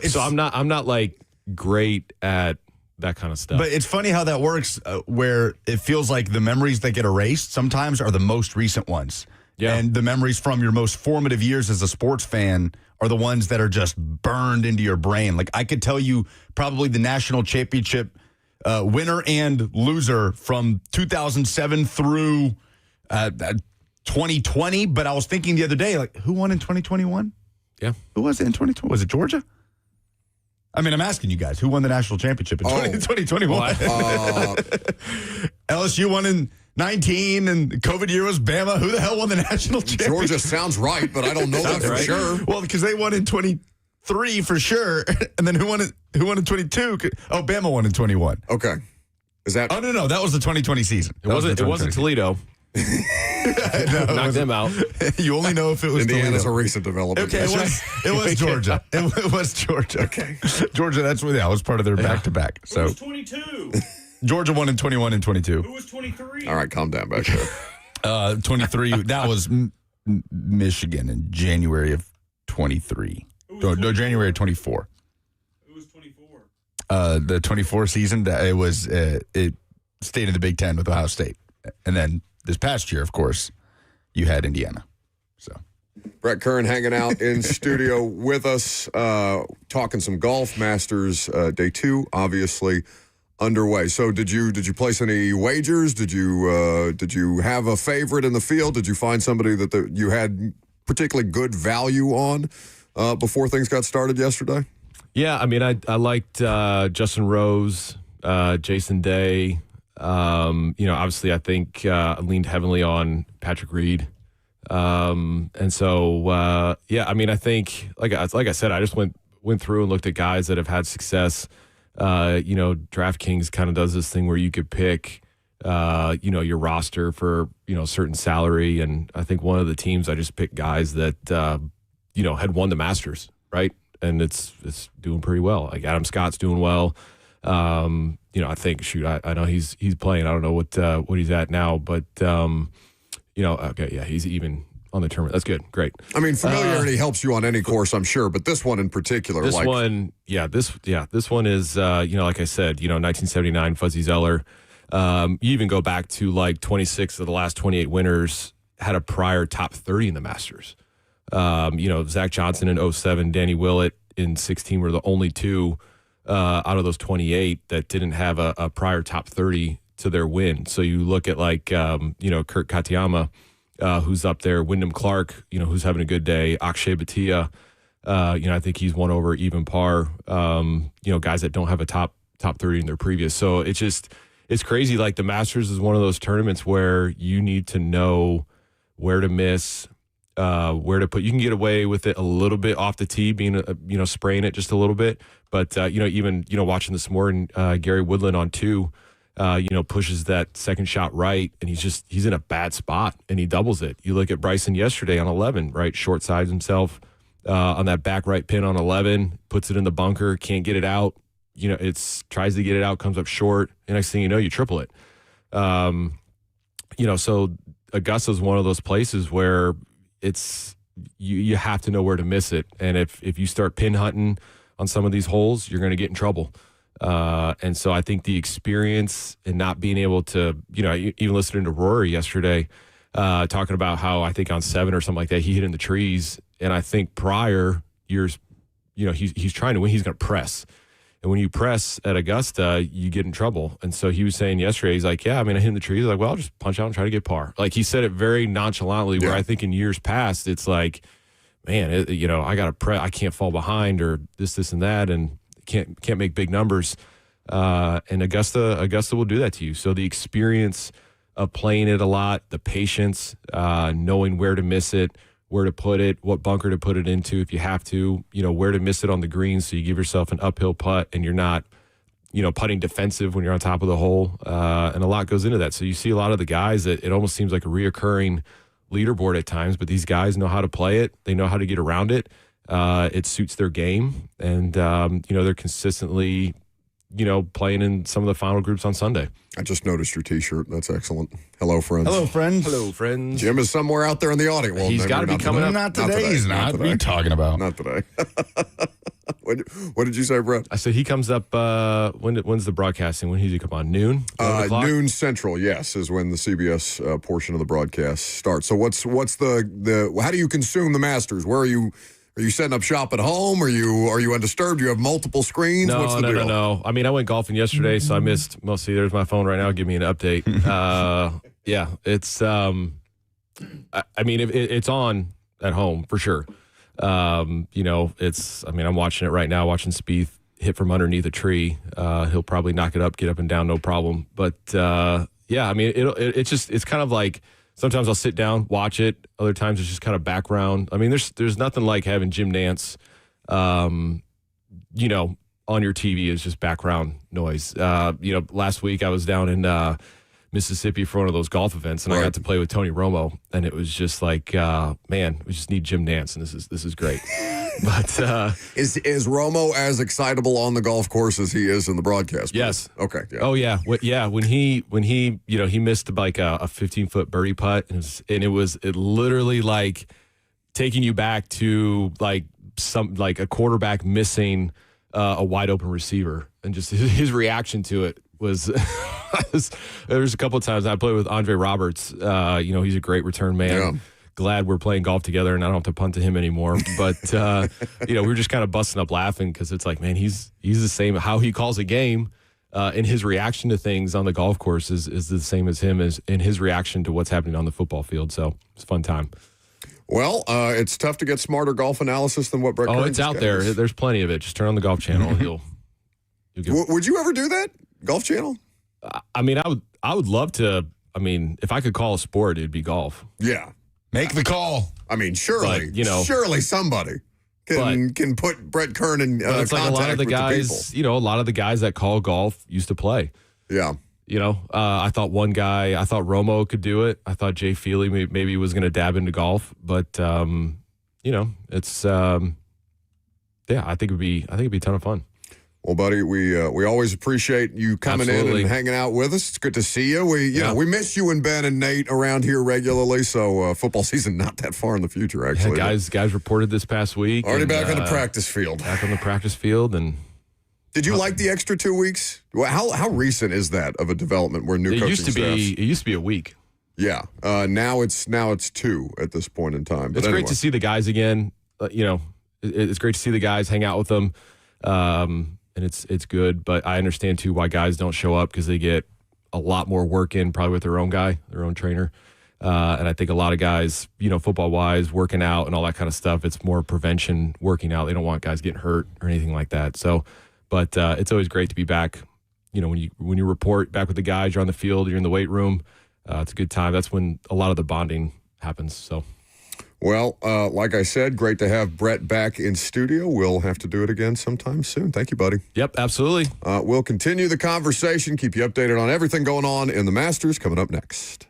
So I'm not great at that kind of stuff. But it's funny how that works, where it feels like the memories that get erased sometimes are the most recent ones. Yeah. And the memories from your most formative years as a sports fan are the ones that are just burned into your brain. I could tell you probably the national championship winner and loser from 2007 through 2020. But I was thinking the other day, who won in 2021? Yeah. Who was it in 2020? Was it Georgia? I mean, I'm asking you guys, who won the national championship in 2021? LSU won in 19, and the COVID year was Bama. Who the hell won the national championship? Georgia sounds right, but I don't know that for sure. Well, because they won in 23 for sure, and then who won in 22? Oh, Bama won in 21. Okay, is that? Oh no, that was the 2020 season. It wasn't Toledo. Knock them out. You only know if it was Indiana's Toledo. a recent development. Okay, it was Georgia. It was Georgia. Okay, Georgia. That's what. Yeah, it was part of their back-to-back. So Who was 22? Georgia won in 21 and 22. Who was 23? all right, calm down back there. 23. That was Michigan in January of 23. No, January of 24. Who was 24? The 24 season. It stayed in the Big Ten with Ohio State, and then this past year, of course, you had Indiana. So Brett Kern hanging out in studio with us, talking some golf. Masters day 2, obviously underway. So did you place any wagers? Did you have a favorite in the field? Did you find somebody that you had particularly good value on before things got started yesterday? Yeah, I mean, I liked Justin Rose, Jason Day. Obviously, I think I leaned heavily on Patrick Reed. And so, yeah, I mean, I think, like I said, I just went through and looked at guys that have had success DraftKings kind of does this thing where you could pick, your roster for, certain salary. And I think one of the teams I just picked guys that, had won the Masters, right? And it's doing pretty well. Like Adam Scott's doing well. I think, I know he's playing. I don't know what he's at now, but, okay, yeah, he's even on the tournament. That's good. Great. I mean, familiarity helps you on any course, I'm sure, but this one in particular. This one is, like I said, 1979 Fuzzy Zeller. You even go back to like 26 of the last 28 winners had a prior top 30 in the Masters. Zach Johnson in 07, Danny Willett in 16 were the only two out of those 28 that didn't have a prior top 30 to their win. So you look at like, Kurt Katayama, who's up there, Wyndham Clark, who's having a good day, Akshay Bhatia, I think he's won over even par, guys that don't have a top 30 in their previous. So it's crazy. Like the Masters is one of those tournaments where you need to know where to miss, where to put. You can get away with it a little bit off the tee, being spraying it just a little bit. But even watching this morning, Gary Woodland on 2, pushes that second shot right, and he's in a bad spot, and he doubles it. You look at Bryson yesterday on 11, right, short sides himself on that back right pin on 11, puts it in the bunker, can't get it out. Tries to get it out, comes up short, and next thing you know, you triple it. So Augusta's one of those places where it's you have to know where to miss it, and if you start pin hunting on some of these holes, you're going to get in trouble. And so I think the experience and not being able to, even listening to Rory yesterday, talking about how I think on 7 or something like that, he hit in the trees. And I think prior years, he's trying to win, he's going to press. And when you press at Augusta, you get in trouble. And so he was saying yesterday, he's like, I hit in the trees. Like, well, I'll just punch out and try to get par. Like he said it very nonchalantly, where I think in years past, it's like, man, I got to press, I can't fall behind or this and that. And can't make big numbers, and Augusta will do that to you. So the experience of playing it a lot, the patience, knowing where to miss it, where to put it, what bunker to put it into if you have to, where to miss it on the green, so you give yourself an uphill putt and you're not, putting defensive when you're on top of the hole, and a lot goes into that. So you see a lot of the guys that it almost seems like a reoccurring leaderboard at times, but these guys know how to play it, they know how to get around it. It suits their game, and they're consistently, playing in some of the final groups on Sunday. I just noticed your T-shirt. That's excellent. Hello, friends. Hello, friends. Hello, friends. Jim is somewhere out there in the audience. Well, he's got to be coming up. Not today. He's not. What are you talking about? Not today. What did you say, Brett? I said he comes up. When's the broadcasting? When does he come on? Noon. Noon Central. Yes, is when the CBS portion of the broadcast starts. So what's the how do you consume the Masters? Where are you? Are you setting up shop at home? Are you undisturbed? Do you have multiple screens? What's the deal? No. I mean, I went golfing yesterday, so I missed mostly. There's my phone right now. Give me an update. Yeah, it's. It's on at home for sure. It's. I'm watching it right now. Watching Spieth hit from underneath a tree. He'll probably knock it up, get up and down, no problem. But it's kind of like. Sometimes I'll sit down, watch it. Other times it's just kind of background. I mean, there's nothing like having Jim Nance, on your TV is just background noise. Last week I was down in Mississippi for one of those golf events, and I got to play with Tony Romo, and it was just like, man, we just need Jim Nance, and this is great. But is Romo as excitable on the golf course as he is in the broadcast? Yes. Okay. Yeah. Oh yeah. When he he missed like a 15-foot birdie putt, and it was literally like taking you back to like a quarterback missing a wide open receiver, and just his reaction to it was. There's a couple of times I played with Andre Roberts. He's a great return man. Yeah. Glad we're playing golf together and I don't have to punt to him anymore. But, we were just kind of busting up laughing because it's like, man, he's the same. How he calls a game and his reaction to things on the golf course is the same as him as in his reaction to what's happening on the football field. So it's a fun time. Well, it's tough to get smarter golf analysis than what Brett Kearns it's out there. There's plenty of it. Just turn on the Golf Channel and you'll get. Would you ever do that? Golf Channel? I would love to. I mean, if I could call a sport, it'd be golf. Yeah. Make the call. I mean, surely, But, surely somebody. can put Brett Kern in it's like a lot of the guys, people. a lot of the guys that call golf used to play. Yeah. I thought Romo could do it. I thought Jay Feely maybe was going to dab into golf, but it's I think it'd be a ton of fun. Well, buddy, we always appreciate you coming Absolutely. in and hanging out with us. It's good to see you. We miss you and Ben and Nate around here regularly. So football season not that far in the future, actually. Yeah, guys reported this past week. Already back on the practice field. Back on the practice field, and did you like the extra 2 weeks? Well, how recent is that of a development where new it coaching used to be staffs? it used to be a week. Yeah. Now it's 2 at this point in time. But It's great to see the guys again. It's great to see the guys, hang out with them, and it's good. But I understand too why guys don't show up, because they get a lot more work in probably with their own guy, their own trainer. And I think a lot of guys, football wise, working out and all that kind of stuff, it's more prevention working out. They don't want guys getting hurt or anything like that. So, but it's always great to be back. When you report back with the guys, you're on the field, you're in the weight room. It's a good time. That's when a lot of the bonding happens. So. Well, like I said, great to have Brett back in studio. We'll have to do it again sometime soon. Thank you, buddy. Yep, absolutely. We'll continue the conversation, keep you updated on everything going on in the Masters coming up next.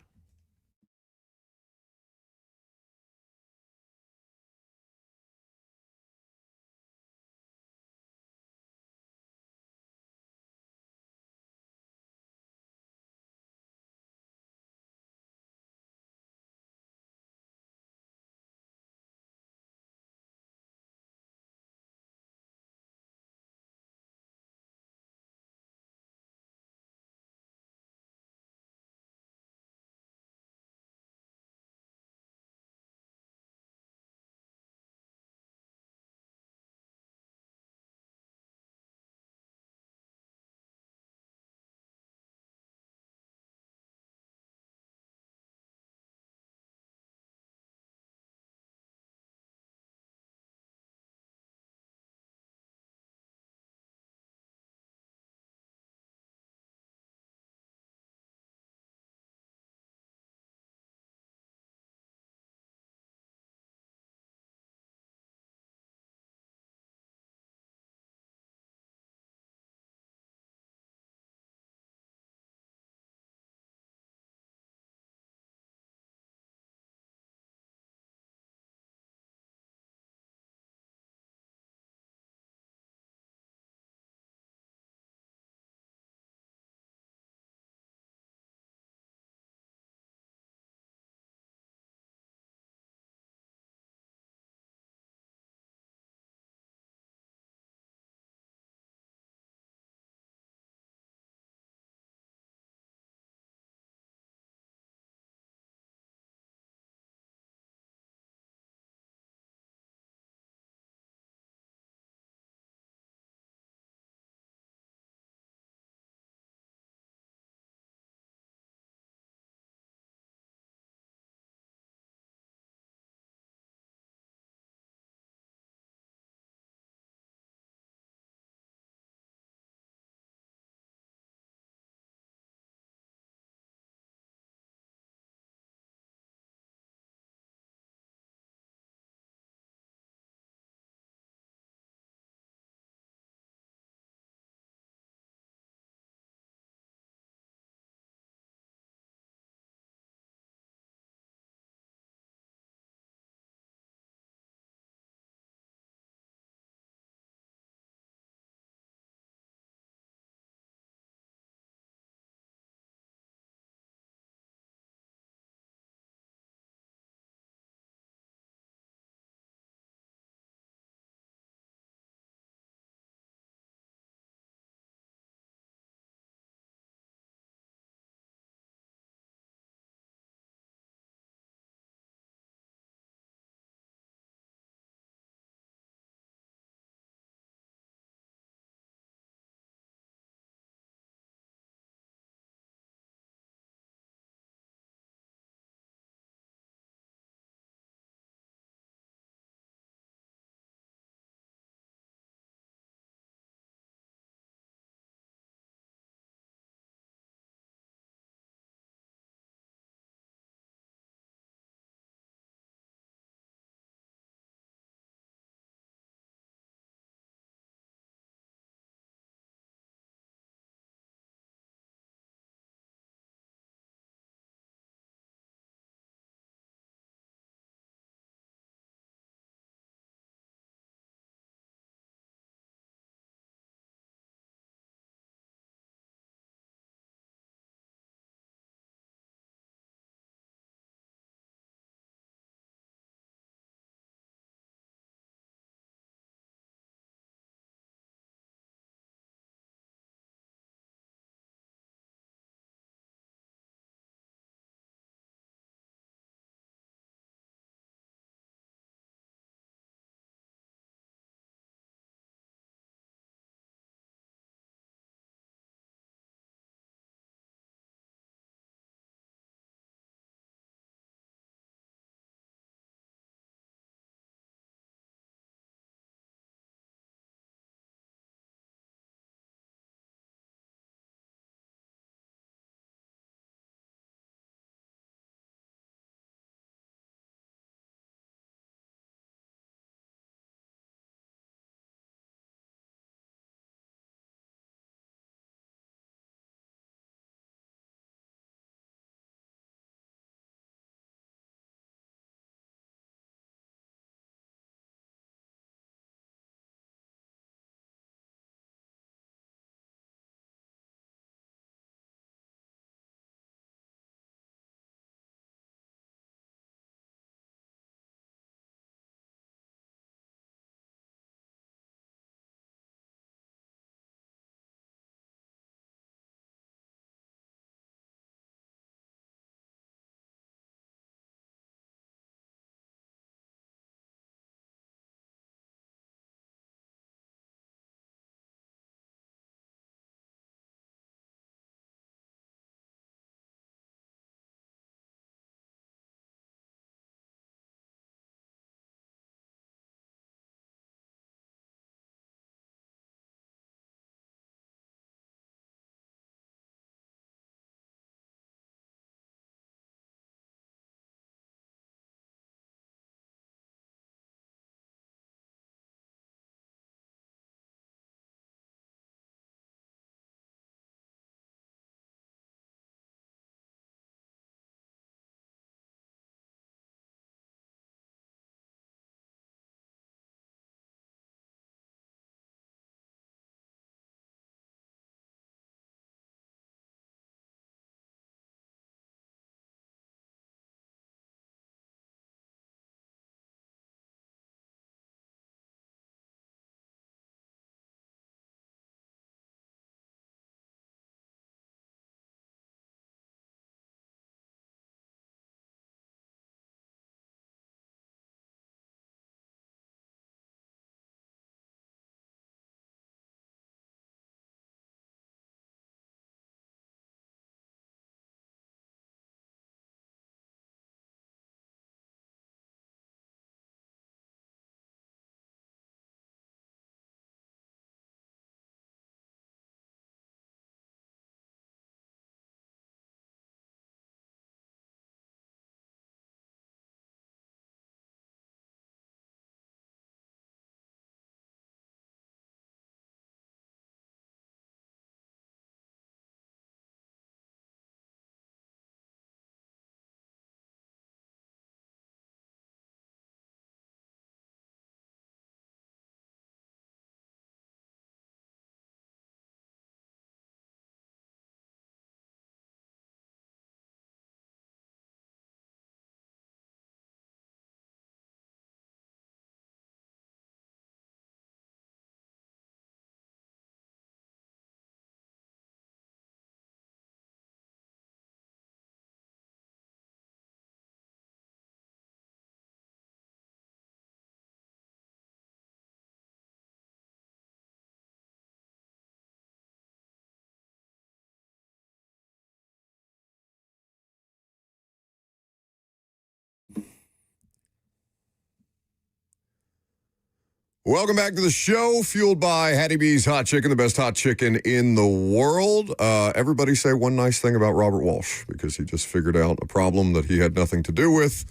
Welcome back to the show, fueled by Hattie B's Hot Chicken, the best hot chicken in the world. Everybody say one nice thing about Robert Walsh, because he just figured out a problem that he had nothing to do with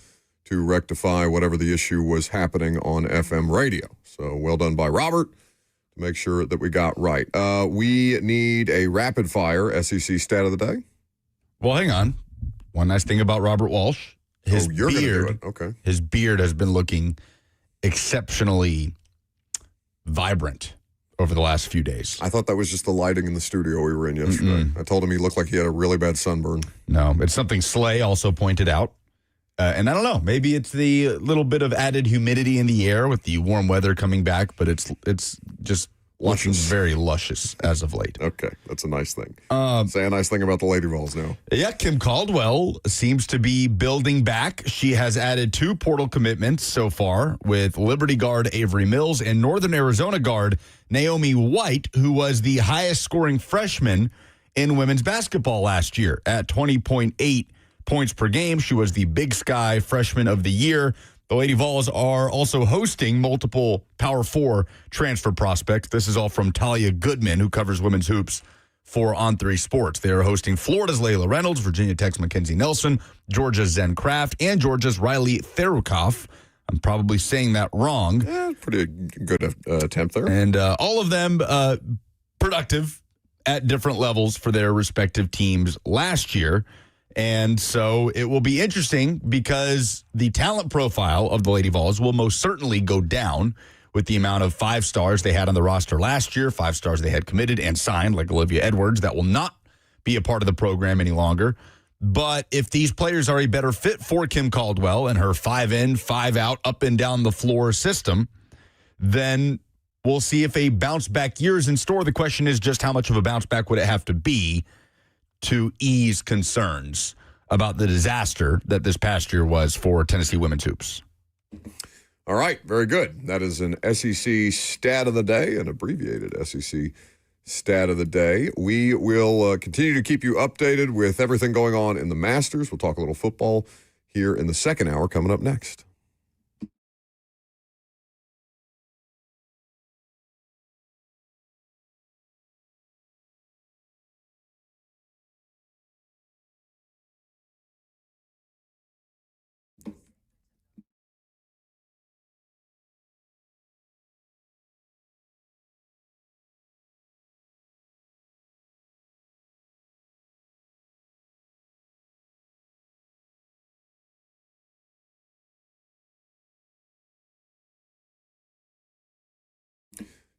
to rectify whatever the issue was happening on FM radio. So well done by Robert to make sure that we got right. We need a rapid fire SEC stat of the day. Well, hang on. One nice thing about Robert Walsh. His You're going to do beard, it. Okay. his beard has been looking exceptionally vibrant over the last few days. I thought that was just the lighting in the studio we were in yesterday. I told him he looked like he had a really bad sunburn. No, it's something Slay also pointed out. And I don't know, maybe it's the little bit of added humidity in the air with the warm weather coming back, but it's just looking Luscious. very luscious as of late. Okay, that's a nice thing. Say a nice thing about the Lady Vols now. Yeah, Kim Caldwell seems to be building back. She has added 2 portal commitments so far with Liberty guard Avery Mills and Northern Arizona guard Naomi White, who was the highest scoring freshman in women's basketball last year at 20.8 points per game. She was the Big Sky Freshman of the Year. The Lady Vols are also hosting multiple Power 4 transfer prospects. This is all from Talia Goodman, who covers women's hoops for On3 Sports. They are hosting Florida's Layla Reynolds, Virginia Tech's Mackenzie Nelson, Georgia's Zen Kraft, and Georgia's Riley Therukoff. I'm probably saying that wrong. Yeah, pretty good attempt there. And all of them productive at different levels for their respective teams last year. And so it will be interesting because the talent profile of the Lady Vols will most certainly go down with the amount of 5 stars they had on the roster last year, 5 stars they had committed and signed, like Olivia Edwards, that will not be a part of the program any longer. But if these players are a better fit for Kim Caldwell and her 5 in, 5 out, up and down the floor system, then we'll see if a bounce back year is in store. The question is just how much of a bounce back would it have to be to ease concerns about the disaster that this past year was for Tennessee women's hoops. All right, very good. That is an SEC stat of the day, an abbreviated SEC stat of the day. We will continue to keep you updated with everything going on in the Masters. We'll talk a little football here in the second hour coming up next.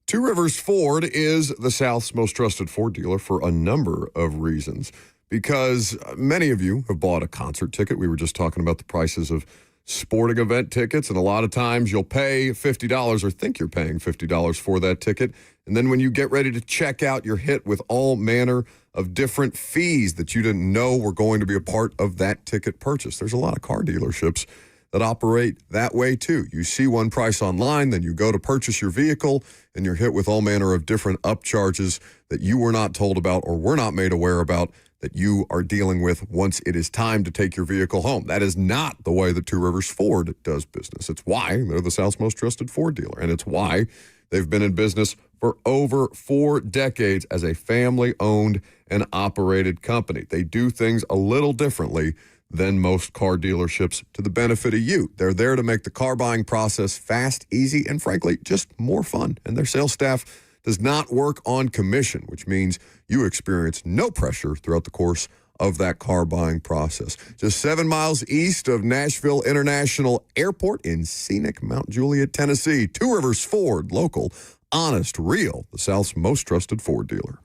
Two Rivers Ford is the South's most trusted Ford dealer for a number of reasons. Because many of you have bought a concert ticket. We were just talking about the prices of sporting event tickets, and a lot of times you'll pay $50 or think you're paying $50 for that ticket. And then when you get ready to check out, you're hit with all manner of different fees that you didn't know were going to be a part of that ticket purchase. There's a lot of car dealerships that operate that way too. You see one price online, then you go to purchase your vehicle, and you're hit with all manner of different upcharges that you were not told about or were not made aware about that you are dealing with once it is time to take your vehicle home. That is not the way that Two Rivers Ford does business. It's why they're the South's most trusted Ford dealer, and it's why they've been in business for over 4 decades as a family-owned and operated company. They do things a little differently than most car dealerships to the benefit of you. They're there to make the car buying process fast, easy, and frankly, just more fun. And their sales staff does not work on commission, which means you experience no pressure throughout the course of that car buying process. Just 7 miles east of Nashville International Airport in scenic Mount Juliet, Tennessee. Two Rivers Ford, local, honest, real, the South's most trusted Ford dealer.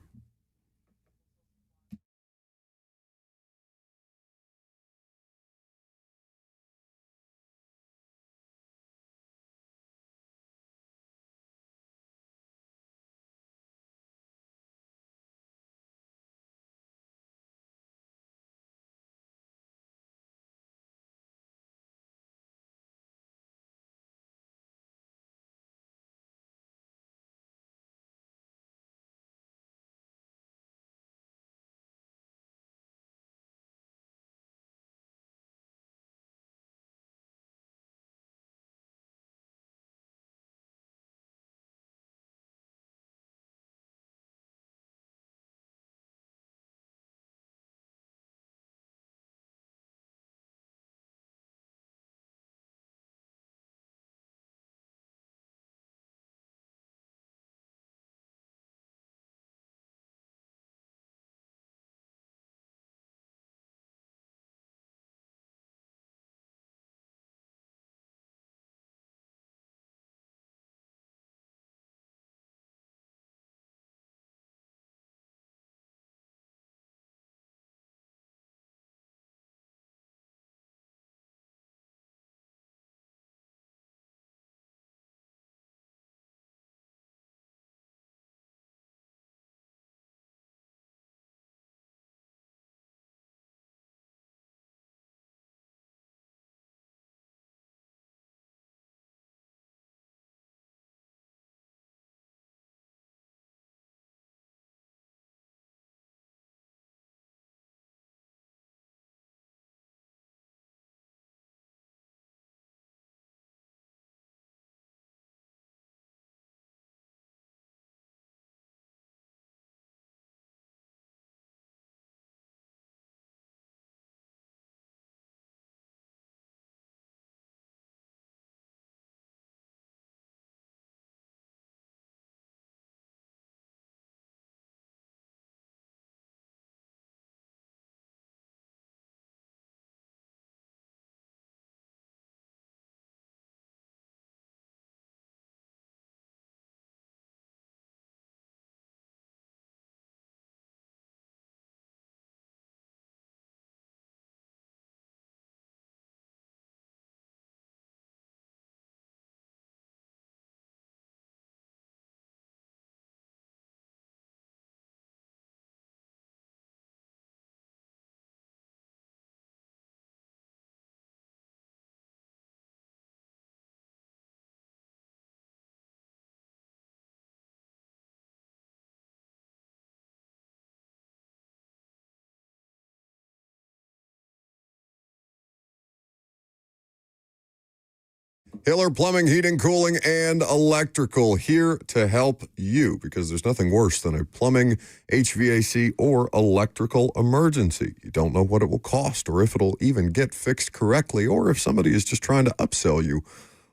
Hiller Plumbing, Heating, Cooling, and Electrical, here to help you, because there's nothing worse than a plumbing, HVAC, or electrical emergency. You don't know what it will cost or if it'll even get fixed correctly or if somebody is just trying to upsell you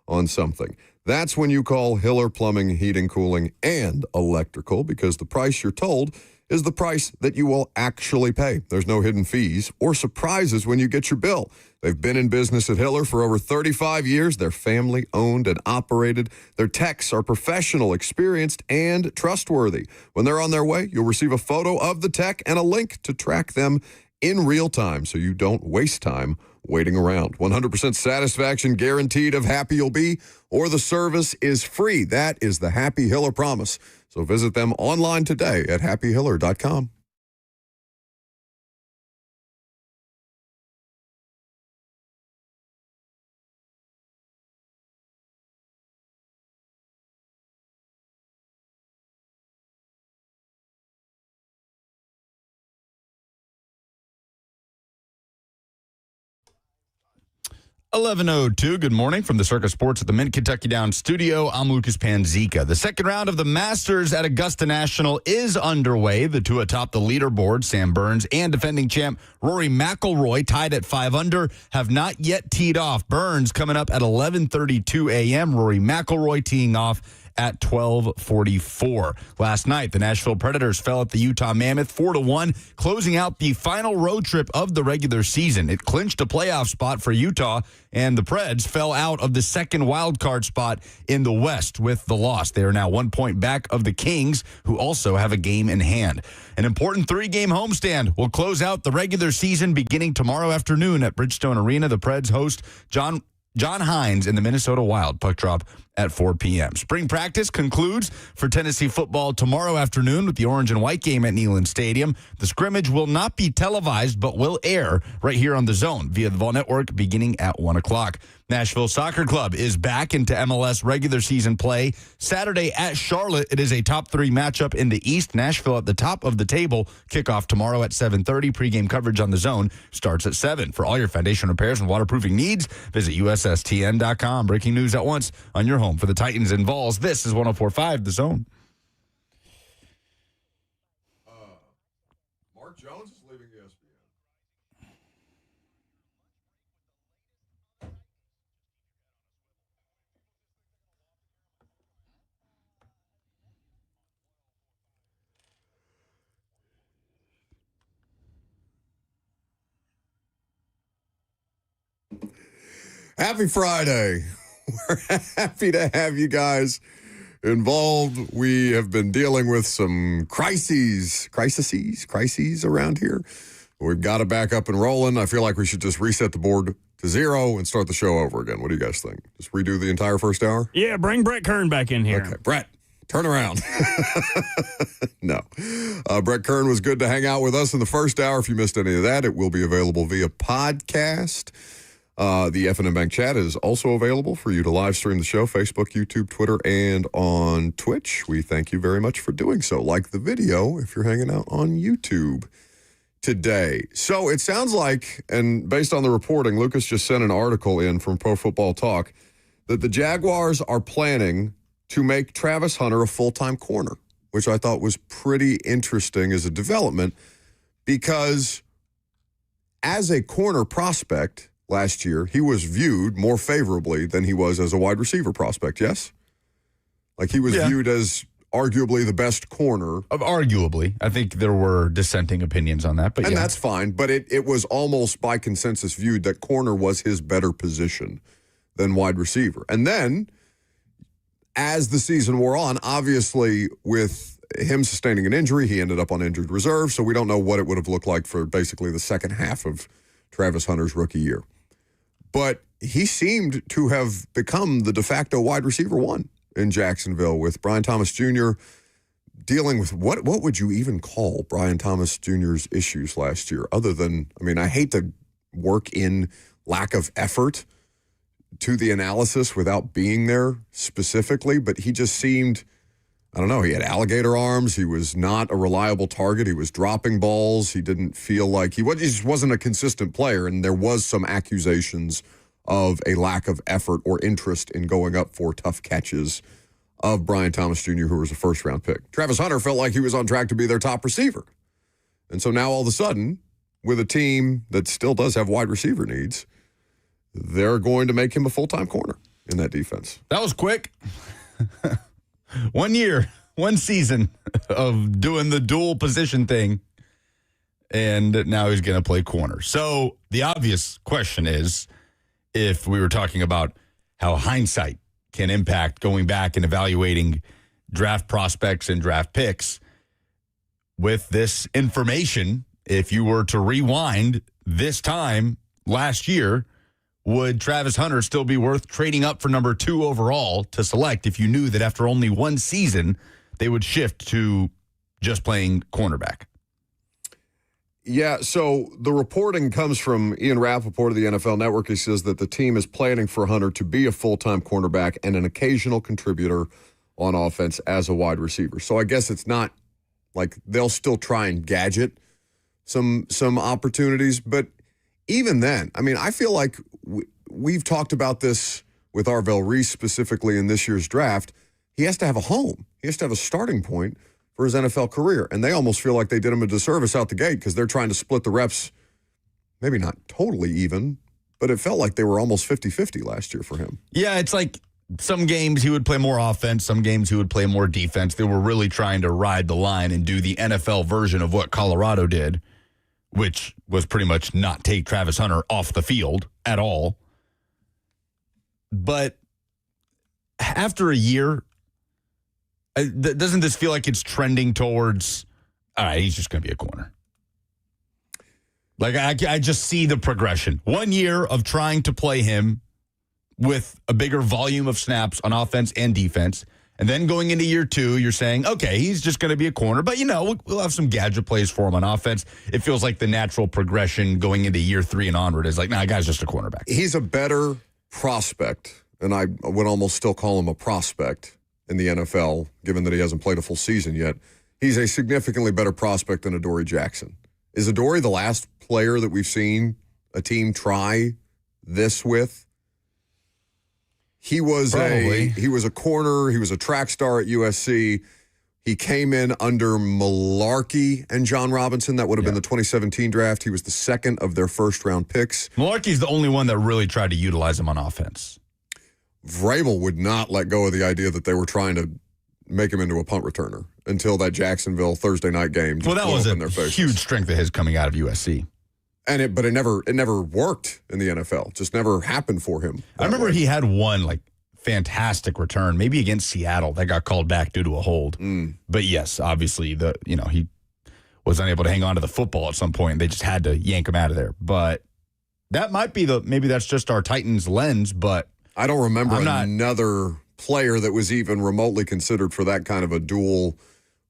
on something. That's when you call Hiller Plumbing, Heating, Cooling, and Electrical, because the price you're told is the price that you will actually pay. There's no hidden fees or surprises when you get your bill. They've been in business at Hiller for over 35 years. They're family-owned and operated. Their techs are professional, experienced, and trustworthy. When they're on their way, you'll receive a photo of the tech and a link to track them in real time so you don't waste time waiting around. 100% satisfaction guaranteed of happy you'll be, or the service is free. That is the Happy Hiller promise. So visit them online today at happyhiller.com. $11:02. Good morning from the Circus Sports at the Mint Kentucky Downs studio. I'm Lucas Panzica. The second round of the Masters at Augusta National is underway. The two atop the leaderboard, Sam Burns and defending champ Rory McIlroy, tied at 5 under, have not yet teed off. Burns coming up at 11:32 a.m. Rory McIlroy teeing off at 12:44. Last night, the Nashville Predators fell at the Utah Mammoth 4-1, closing out the final road trip of the regular season. It clinched a playoff spot for Utah, and the Preds fell out of the second wild card spot in the West with the loss. They are now 1 point back of the Kings, who also have a game in hand. An important 3-game homestand will close out the regular season beginning tomorrow afternoon at Bridgestone Arena. The Preds host John Hines and the Minnesota Wild. Puck drop at 4 p.m. Spring practice concludes for Tennessee football tomorrow afternoon with the orange and white game at Neyland Stadium. The scrimmage will not be televised, but will air right here on The Zone via the Vol Network beginning at 1 o'clock. Nashville Soccer Club is back into MLS regular season play Saturday at Charlotte. It is a top 3 matchup in the East. Nashville at the top of the table. Kickoff tomorrow at 7:30. Pregame coverage on The Zone starts at 7. For all your foundation repairs and waterproofing needs, visit USSTN.com. Breaking news at once on your home for the Titans and Vols. This is 104.5 The Zone. Mark Jones is leaving ESPN. Happy Friday. We're happy to have you guys involved. We have been dealing with some crises around here. We've got it back up and rolling. I feel like we should just reset the board to 0 and start the show over again. What do you guys think? Just redo the entire first hour? Yeah, bring Brett Kern back in here. Okay, Brett, turn around. No. Brett Kern was good to hang out with us in the first hour. If you missed any of that, it will be available via podcast. The F&M Bank chat is also available for you to live stream the show, Facebook, YouTube, Twitter, and on Twitch. We thank you very much for doing so. Like the video if you're hanging out on YouTube today. So it sounds like, and based on the reporting, Lucas just sent an article in from Pro Football Talk, that the Jaguars are planning to make Travis Hunter a full-time corner, which I thought was pretty interesting as a development, because as a corner prospect last year, he was viewed more favorably than he was as a wide receiver prospect, yes? Like he was viewed as arguably the best corner. Arguably. I think there were dissenting opinions on that. And that's fine, but it was almost by consensus viewed that corner was his better position than wide receiver. And then, as the season wore on, obviously with him sustaining an injury, he ended up on injured reserve, so we don't know what it would have looked like for basically the second half of Travis Hunter's rookie year. But he seemed to have become the de facto wide receiver 1 in Jacksonville, with Brian Thomas Jr. dealing with what would you even call Brian Thomas Jr.'s issues last year, other than, I mean, I hate to work in lack of effort to the analysis without being there specifically, but he just seemed, I don't know, he had alligator arms. He was not a reliable target. He was dropping balls. He didn't feel like he just wasn't a consistent player, and there was some accusations of a lack of effort or interest in going up for tough catches of Brian Thomas Jr., who was a first-round pick. Travis Hunter felt like he was on track to be their top receiver. And so now all of a sudden, with a team that still does have wide receiver needs, they're going to make him a full-time corner in that defense. That was quick. 1 year, 1 season of doing the dual position thing. And now he's going to play corner. So the obvious question is, if we were talking about how hindsight can impact going back and evaluating draft prospects and draft picks, with this information, if you were to rewind this time last year, would Travis Hunter still be worth trading up for number 2 overall to select if you knew that after only 1 season, they would shift to just playing cornerback? Yeah, so the reporting comes from Ian Rappaport of the NFL Network. He says that the team is planning for Hunter to be a full-time cornerback and an occasional contributor on offense as a wide receiver. So I guess it's not like they'll still try and gadget some opportunities. But even then, I mean, I feel like we've talked about this with Arvell Reese specifically in this year's draft. He has to have a home. He has to have a starting point for his NFL career. And they almost feel like they did him a disservice out the gate because they're trying to split the reps, maybe not totally even, but it felt like they were almost 50-50 last year for him. Yeah, it's like some games he would play more offense, some games he would play more defense. They were really trying to ride the line and do the NFL version of what Colorado did, which was pretty much not take Travis Hunter off the field at all. But after a year, doesn't this feel like it's trending towards, all right, he's just going to be a corner? Like, I just see the progression. 1 year of trying to play him with a bigger volume of snaps on offense and defense. And then going into year 2, you're saying, okay, he's just going to be a corner. But, we'll have some gadget plays for him on offense. It feels like the natural progression going into year 3 and onward is like, nah, guy's just a cornerback. He's a better prospect, and I would almost still call him a prospect in the NFL, given that he hasn't played a full season yet. He's a significantly better prospect than Adoree Jackson. Is Adoree the last player that we've seen a team try this with? He was a corner. He was a track star at USC. He came in under Malarkey and John Robinson. That would have been the 2017 draft. He was the second of their first-round picks. Malarkey's the only one that really tried to utilize him on offense. Vrabel would not let go of the idea that they were trying to make him into a punt returner until that Jacksonville Thursday night game. Well, that was a huge strength of his coming out of USC. But it never worked in the NFL. Just never happened for him. I remember he had one fantastic return, maybe against Seattle, that got called back due to a hold. But yes, obviously he was unable to hang on to the football at some point. They just had to yank him out of there. But that might be maybe that's just our Titans lens, but I don't remember another player that was even remotely considered for that kind of a dual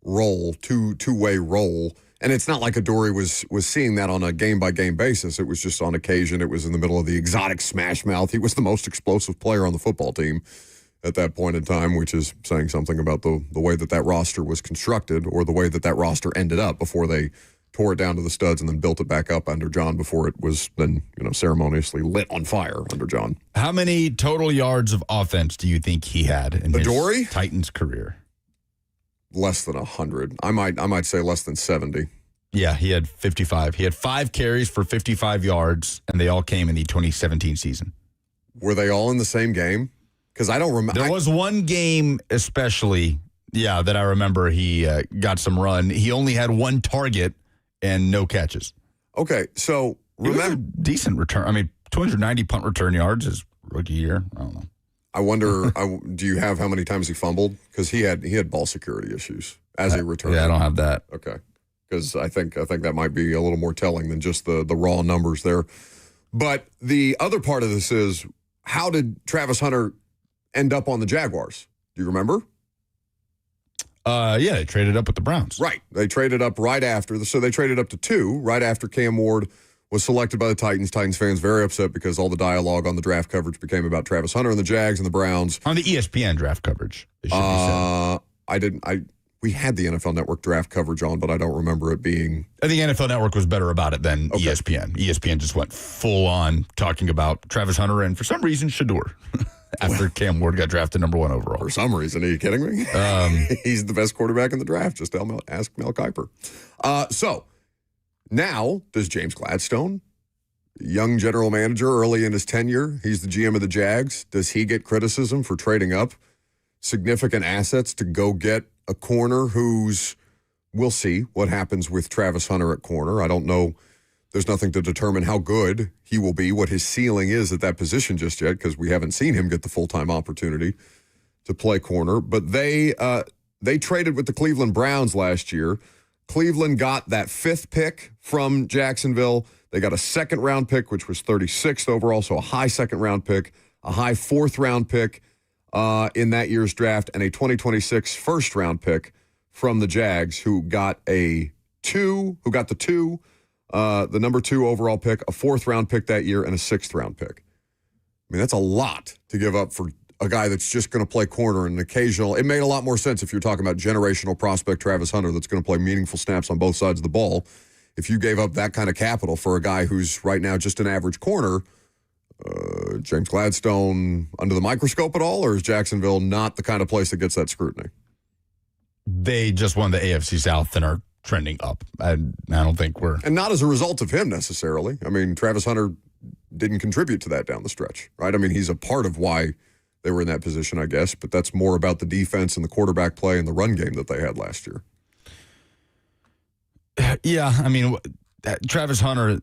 role, two-way role. And it's not like Adoree was seeing that on a game-by-game basis. It was just on occasion. It was in the middle of the exotic smash mouth. He was the most explosive player on the football team at that point in time, which is saying something about the way that roster was constructed or the way that roster ended up before they tore it down to the studs and then built it back up under John before it was then, ceremoniously lit on fire under John. How many total yards of offense do you think he had in Adoree? his Titans career? Less than 100. I might say less than 70. Yeah, he had 55. He had 5 carries for 55 yards, and they all came in the 2017 season. Were they all in the same game? Because I don't remember. There was one game especially, that I remember he got some run. He only had 1 target and no catches. Okay, so remember, decent return. I mean, 290 punt return yards his rookie year. I don't know. I wonder, do you have how many times he fumbled? Because he had ball security issues as a returner. Yeah, I don't have that. Okay, because I think that might be a little more telling than just the raw numbers there. But the other part of this is, how did Travis Hunter end up on the Jaguars? Do you remember? They traded up with the Browns. Right. They traded up right after. So they traded up to 2 right after Cam Ward was selected by the Titans. Titans fans very upset because all the dialogue on the draft coverage became about Travis Hunter and the Jags and the Browns. On the ESPN draft coverage, it should be said. We We had the NFL Network draft coverage on, but I don't remember it being. I think NFL Network was better about it than ESPN. ESPN just went full on talking about Travis Hunter and, for some reason, Shador after Cam Ward got drafted number 1 overall. For some reason. Are you kidding me? He's the best quarterback in the draft. Just ask Mel Kiper. So now, does James Gladstone, young general manager early in his tenure, he's the GM of the Jags, does he get criticism for trading up significant assets to go get a corner who's, we'll see what happens with Travis Hunter at corner. I don't know. There's nothing to determine how good he will be, what his ceiling is at that position just yet, because we haven't seen him get the full-time opportunity to play corner. But they traded with the Cleveland Browns last year. Cleveland got that 5th pick from Jacksonville. They got a 2nd-round pick, which was 36th overall, so a high 2nd-round pick, a high 4th-round pick in that year's draft, and a 2026 first-round pick from the Jags, who got the number 2 overall pick, a 4th-round pick that year, and a 6th-round pick. I mean, that's a lot to give up for a guy that's just going to play corner and an occasional. It made a lot more sense if you're talking about generational prospect Travis Hunter that's going to play meaningful snaps on both sides of the ball. If you gave up that kind of capital for a guy who's right now just an average corner, James Gladstone under the microscope at all, or is Jacksonville not the kind of place that gets that scrutiny? They just won the AFC South and are trending up. I don't think we're... And not as a result of him necessarily. I mean, Travis Hunter didn't contribute to that down the stretch, right? I mean, he's a part of why they were in that position, I guess, but that's more about the defense and the quarterback play and the run game that they had last year. Yeah, I mean, Travis Hunter,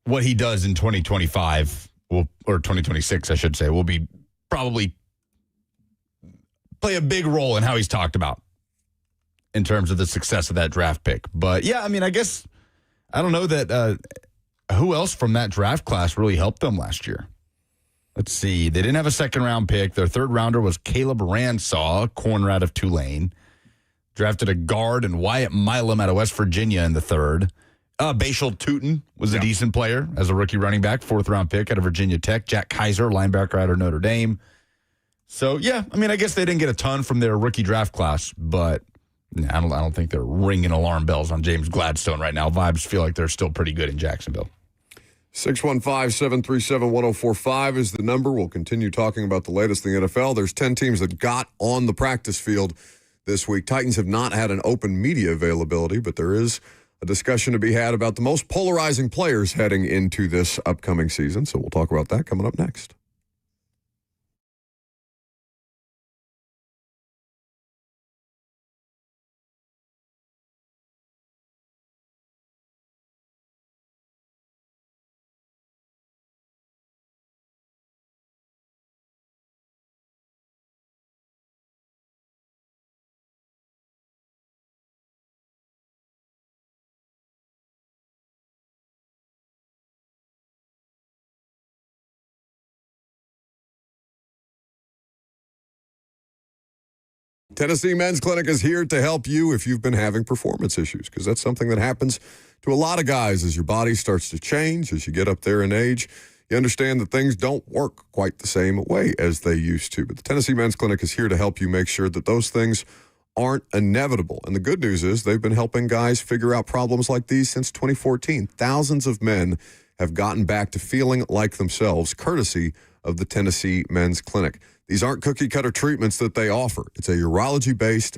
what he does in 2025, or 2026, I should say, will be probably play a big role in how he's talked about in terms of the success of that draft pick. But yeah, I mean, I guess, I don't know that who else from that draft class really helped them last year. Let's see. They didn't have a 2nd-round pick. Their 3rd rounder was Caleb Ransaw, corner out of Tulane. Drafted a guard and Wyatt Milam out of West Virginia in the 3rd. Bashal Tutin was a decent player as a rookie running back, 4th-round pick out of Virginia Tech. Jack Kaiser, linebacker out of Notre Dame. So, yeah, I mean, I guess they didn't get a ton from their rookie draft class, but I don't think they're ringing alarm bells on James Gladstone right now. Vibes feel like they're still pretty good in Jacksonville. 615-737-1045 is the number. We'll continue talking about the latest in the NFL. There's 10 teams that got on the practice field this week. Titans have not had an open media availability, but there is a discussion to be had about the most polarizing players heading into this upcoming season. So we'll talk about that coming up next. Tennessee Men's Clinic is here to help you if you've been having performance issues, because that's something that happens to a lot of guys as your body starts to change, as you get up there in age. You understand that things don't work quite the same way as they used to. But the Tennessee Men's Clinic is here to help you make sure that those things aren't inevitable. And the good news is they've been helping guys figure out problems like these since 2014. Thousands of men have gotten back to feeling like themselves, courtesy of the Tennessee Men's Clinic. These aren't cookie-cutter treatments that they offer. It's a urology-based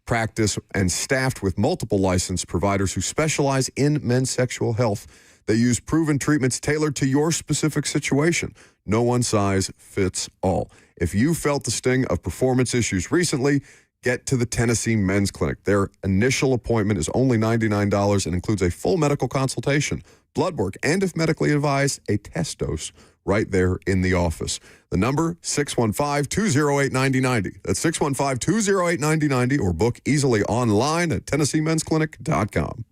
practice and staffed with multiple licensed providers who specialize in men's sexual health. They use proven treatments tailored to your specific situation. No one size fits all. If you felt the sting of performance issues recently, get to the Tennessee Men's Clinic. Their initial appointment is only $99 and includes a full medical consultation, blood work, and if medically advised, a test dose right there in the office. The number, 615-208-9090. That's 615-208-9090, or book easily online at TennesseeMen'sClinic.com.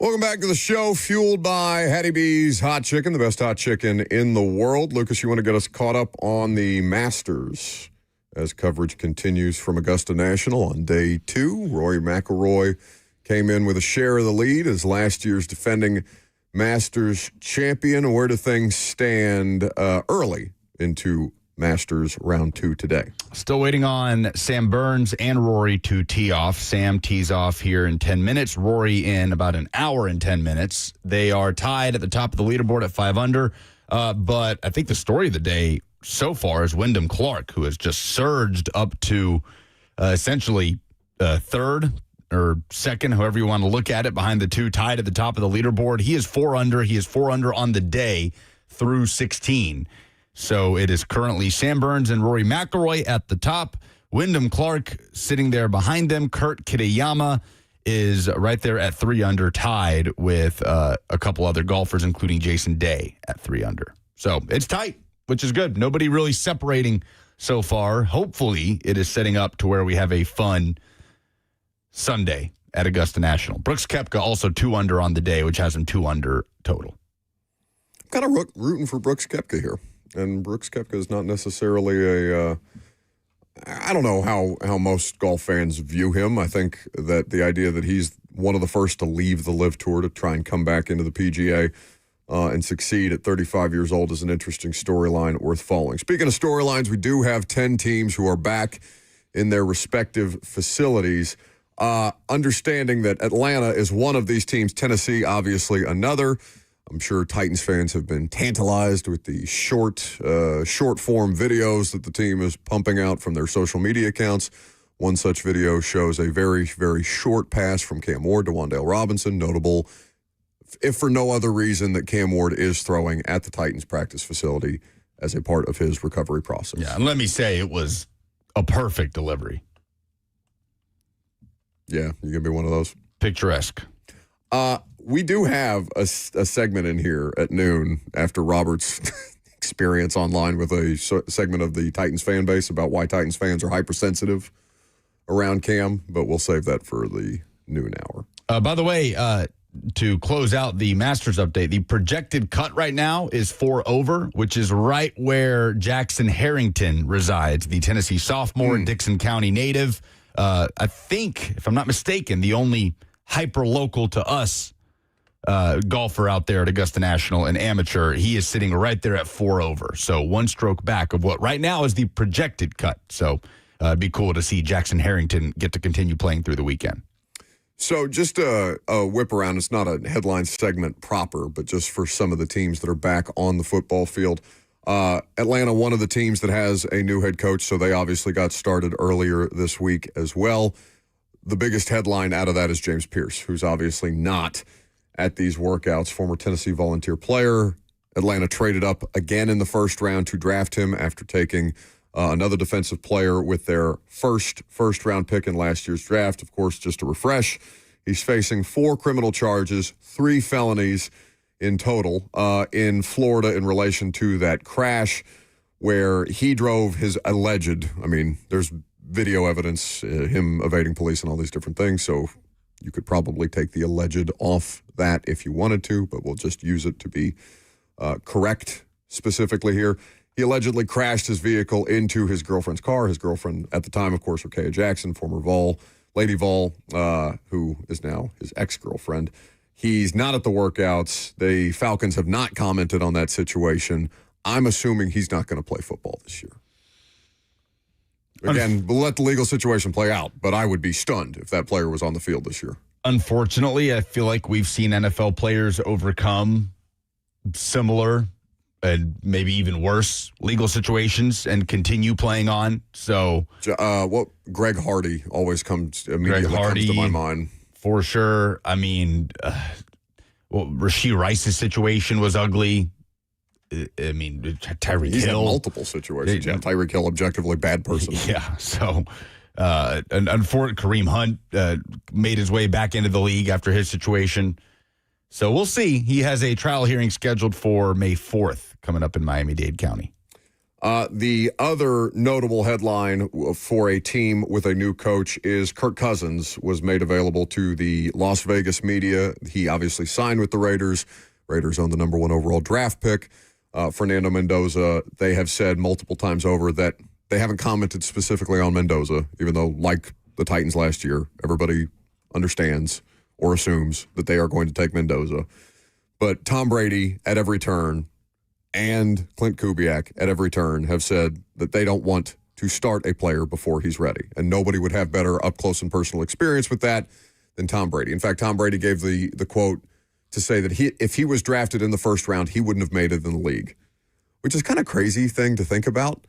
Welcome back to the show, fueled by Hattie B's Hot Chicken, the best hot chicken in the world. Lucas, you want to get us caught up on the Masters as coverage continues from Augusta National on day 2. Rory McIlroy came in with a share of the lead as last year's defending Masters champion. Where do things stand early into Masters round 2 today? Still waiting on Sam Burns and Rory to tee off. Sam tees off here in 10 minutes. Rory in about an hour and 10 minutes. They are tied at the top of the leaderboard at 5 under. But I think the story of the day so far is Wyndham Clark, who has just surged up to essentially third or second, however you want to look at it, behind the two, tied at the top of the leaderboard. He is 4 under. He is 4 under on the day through 16. So it is currently Sam Burns and Rory McIlroy at the top. Wyndham Clark sitting there behind them. Kurt Kitayama is right there at 3 under, tied with a couple other golfers, including Jason Day at 3 under. So it's tight, which is good. Nobody really separating so far. Hopefully it is setting up to where we have a fun Sunday at Augusta National. Brooks Koepka also 2 under on the day, which has him 2 under total. Kind of rooting for Brooks Koepka here. And Brooks Koepka is not necessarily I don't know how most golf fans view him. I think that the idea that he's one of the first to leave the LIV Tour to try and come back into the PGA and succeed at 35 years old is an interesting storyline worth following. Speaking of storylines, we do have 10 teams who are back in their respective facilities. Understanding that Atlanta is one of these teams, Tennessee obviously another. I'm sure Titans fans have been tantalized with the short form videos that the team is pumping out from their social media accounts. One such video shows a very, very short pass from Cam Ward to Wan'Dale Robinson, notable, if for no other reason, that Cam Ward is throwing at the Titans practice facility as a part of his recovery process. Yeah, and let me say it was a perfect delivery. Yeah, you gonna be one of those? Picturesque. We do have a segment in here at noon after Robert's experience online with a segment of the Titans fan base about why Titans fans are hypersensitive around Cam, but we'll save that for the noon hour. By the way, to close out the Masters update, the projected cut right now is 4 over, which is right where Jackson Harrington resides, the Tennessee sophomore, Dixon County native. I think, if I'm not mistaken, the only hyper-local to us golfer out there at Augusta National, an amateur. He is sitting right there at 4 over. So 1 stroke back of what right now is the projected cut. So it'd be cool to see Jackson Harrington get to continue playing through the weekend. So just a whip around. It's not a headline segment proper, but just for some of the teams that are back on the football field. Atlanta, one of the teams that has a new head coach, so they obviously got started earlier this week as well. The biggest headline out of that is James Pierce, who's obviously not at these workouts. Former Tennessee Volunteer player. Atlanta traded up again in the first round to draft him after taking another defensive player with their first round pick in last year's draft. Of course, just to refresh, he's facing 4 criminal charges, 3 felonies in total in Florida in relation to that crash where he drove his alleged, there's video evidence, him evading police and all these different things, so you could probably take the alleged off that if you wanted to, but we'll just use it to be correct specifically here. He allegedly crashed his vehicle into his girlfriend's car. His girlfriend at the time, of course, Rakea Jackson, former Lady Vols, who is now his ex-girlfriend. He's not at the workouts. The Falcons have not commented on that situation. I'm assuming he's not going to play football this year. Again, we'll let the legal situation play out, but I would be stunned if that player was on the field this year. Unfortunately, I feel like we've seen NFL players overcome similar and maybe even worse legal situations and continue playing on. So, Greg Hardy always comes to my mind. For sure. Rashee Rice's situation was ugly. Tyreek He's Hill. in multiple situations. Tyreek Hill, objectively bad person. Yeah, so unfortunately, Kareem Hunt made his way back into the league after his situation. So we'll see. He has a trial hearing scheduled for May 4th coming up in Miami-Dade County. The other notable headline for a team with a new coach is Kirk Cousins was made available to the Las Vegas media. He obviously signed with the Raiders. Raiders own the number 1 overall draft pick. Fernando Mendoza, they have said multiple times over that they haven't commented specifically on Mendoza, even though, like the Titans last year, everybody understands or assumes that they are going to take Mendoza. But Tom Brady at every turn and Clint Kubiak at every turn have said that they don't want to start a player before he's ready. And nobody would have better up-close and personal experience with that than Tom Brady. In fact, Tom Brady gave the quote to say that if he was drafted in the first round, he wouldn't have made it in the league, which is kind of crazy thing to think about,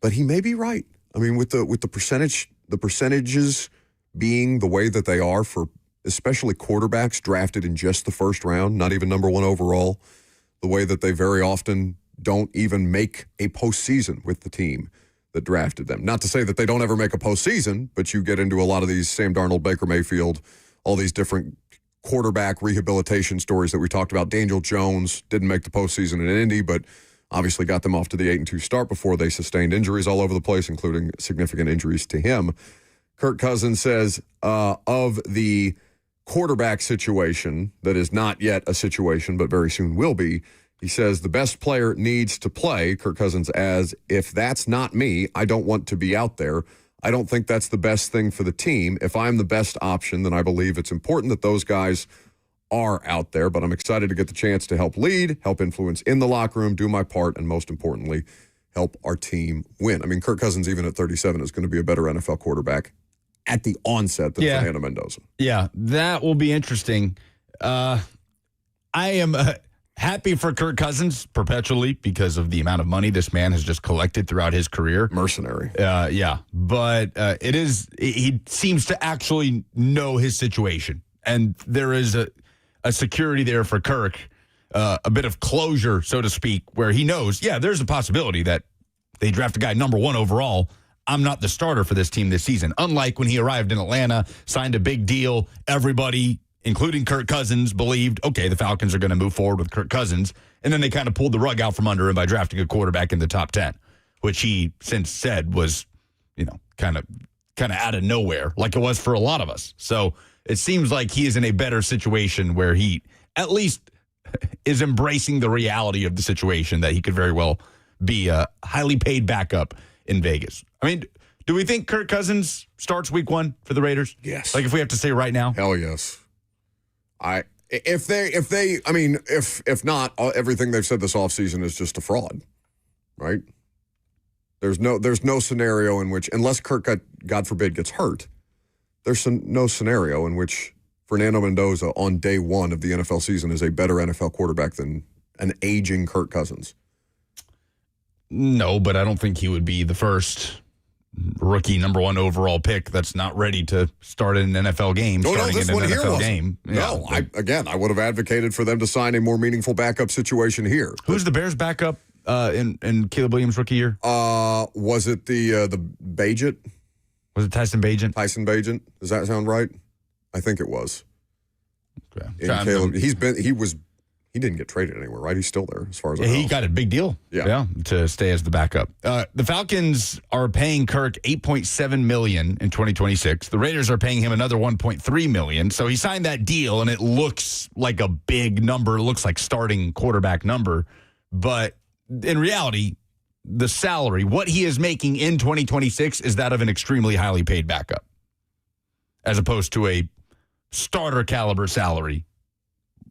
but he may be right. I mean, with the percentages being the way that they are for especially quarterbacks drafted in just the first round, not even number 1 overall, the way that they very often don't even make a postseason with the team that drafted them. Not to say that they don't ever make a postseason, but you get into a lot of these Sam Darnold, Baker Mayfield, all these different quarterback rehabilitation stories that we talked about. Daniel Jones didn't make the postseason in Indy, but obviously got them off to the 8-2 start before they sustained injuries all over the place, including significant injuries to him. Kirk Cousins says of the quarterback situation that is not yet a situation, but very soon will be, he says the best player needs to play, Kirk Cousins, as if that's not me, I don't want to be out there. I don't think that's the best thing for the team. If I'm the best option, then I believe it's important that those guys are out there, but I'm excited to get the chance to help lead, help influence in the locker room, do my part, and most importantly, help our team win. I mean, Kirk Cousins, even at 37, is going to be a better NFL quarterback at the onset than Fernando Mendoza. Yeah, that will be interesting. I am happy for Kirk Cousins perpetually because of the amount of money this man has just collected throughout his career. Mercenary. Yeah, but he seems to actually know his situation. And there is a security there for Kirk, a bit of closure, so to speak, where he knows, there's a possibility that they draft a guy number 1 overall. I'm not the starter for this team this season. Unlike when he arrived in Atlanta, signed a big deal, everybody, including Kirk Cousins, believed, okay, the Falcons are going to move forward with Kirk Cousins. And then they kind of pulled the rug out from under him by drafting a quarterback in the top 10, which he since said was, kind of out of nowhere, like it was for a lot of us. So it seems like he is in a better situation where he at least is embracing the reality of the situation that he could very well be a highly paid backup in Vegas. I mean, do we think Kirk Cousins starts week 1 for the Raiders? Yes. Like if we have to say right now? Hell yes. If not, everything they've said this offseason is just a fraud, right? There's no scenario in which, unless Kirk, God forbid, gets hurt, there's no scenario in which Fernando Mendoza on day 1 of the NFL season is a better NFL quarterback than an aging Kirk Cousins. No, but I don't think he would be the first rookie number 1 overall pick that's not ready to start in an NFL game. Starting in an NFL game. No, I would have advocated for them to sign a more meaningful backup situation here. Who's the Bears' backup in Caleb Williams' rookie year? Was it the Bagent? Was it Tyson Bagent? Tyson Bagent. Does that sound right? I think it was. Okay. Caleb, he didn't get traded anywhere, right? He's still there, as far as I know. He got a big deal, to stay as the backup. The Falcons are paying Kirk $8.7 million in 2026. The Raiders are paying him another $1.3 million. So he signed that deal, and it looks like a big number. It looks like starting quarterback number. But in reality, the salary, what he is making in 2026 is that of an extremely highly paid backup, as opposed to a starter caliber salary,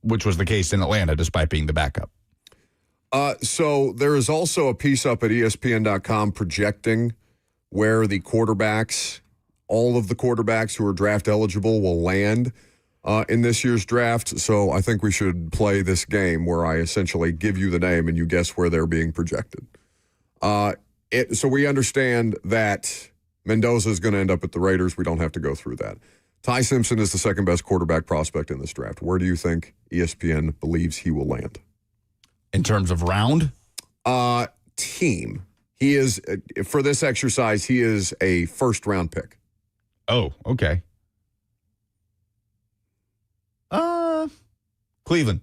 which was the case in Atlanta, despite being the backup. So there is also a piece up at ESPN.com projecting where all of the quarterbacks who are draft eligible will land in this year's draft. So I think we should play this game where I essentially give you the name and you guess where they're being projected. So we understand that Mendoza is going to end up at the Raiders. We don't have to go through that. Ty Simpson is the second best quarterback prospect in this draft. Where do you think ESPN believes he will land? In terms of round? Team. He is, for this exercise, he is a first-round pick. Oh, okay. Cleveland.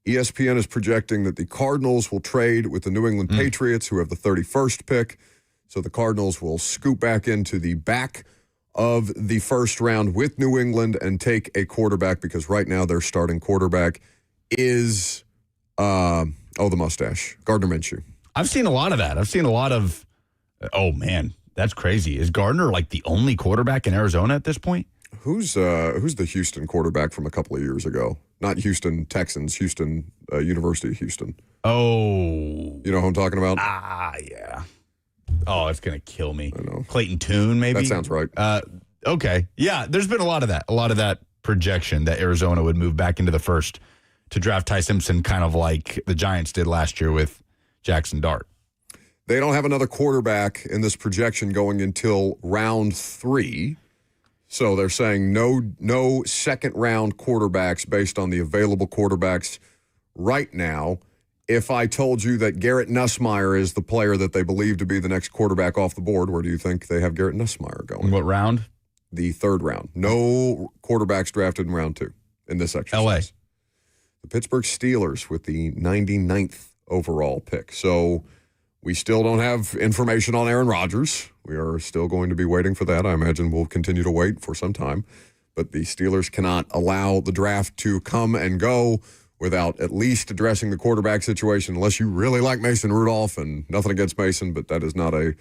ESPN is projecting that the Cardinals will trade with the New England Patriots, who have the 31st pick. So the Cardinals will scoop back into the back of the first round with New England and take a quarterback, because right now their starting quarterback is, the mustache, Gardner Minshew. I've seen a lot of that. I've seen a lot of, oh, man, that's crazy. Is Gardner like the only quarterback in Arizona at this point? Who's the Houston quarterback from a couple of years ago? Not Houston Texans, Houston, University of Houston. Oh. You know who I'm talking about? Yeah. Oh, it's going to kill me. I know. Clayton Tune, maybe? That sounds right. Okay. Yeah, there's been a lot of that projection that Arizona would move back into the first to draft Ty Simpson, kind of like the Giants did last year with Jackson Dart. They don't have another quarterback in this projection going until round 3. So they're saying no second-round quarterbacks based on the available quarterbacks right now. If I told you that Garrett Nussmeier is the player that they believe to be the next quarterback off the board, where do you think they have Garrett Nussmeier going? What round? The 3rd round. No quarterbacks drafted in round 2 in this exercise. LA. The Pittsburgh Steelers with the 99th overall pick. So we still don't have information on Aaron Rodgers. We are still going to be waiting for that. I imagine we'll continue to wait for some time. But the Steelers cannot allow the draft to come and go without at least addressing the quarterback situation, unless you really like Mason Rudolph, and nothing against Mason, but that is not a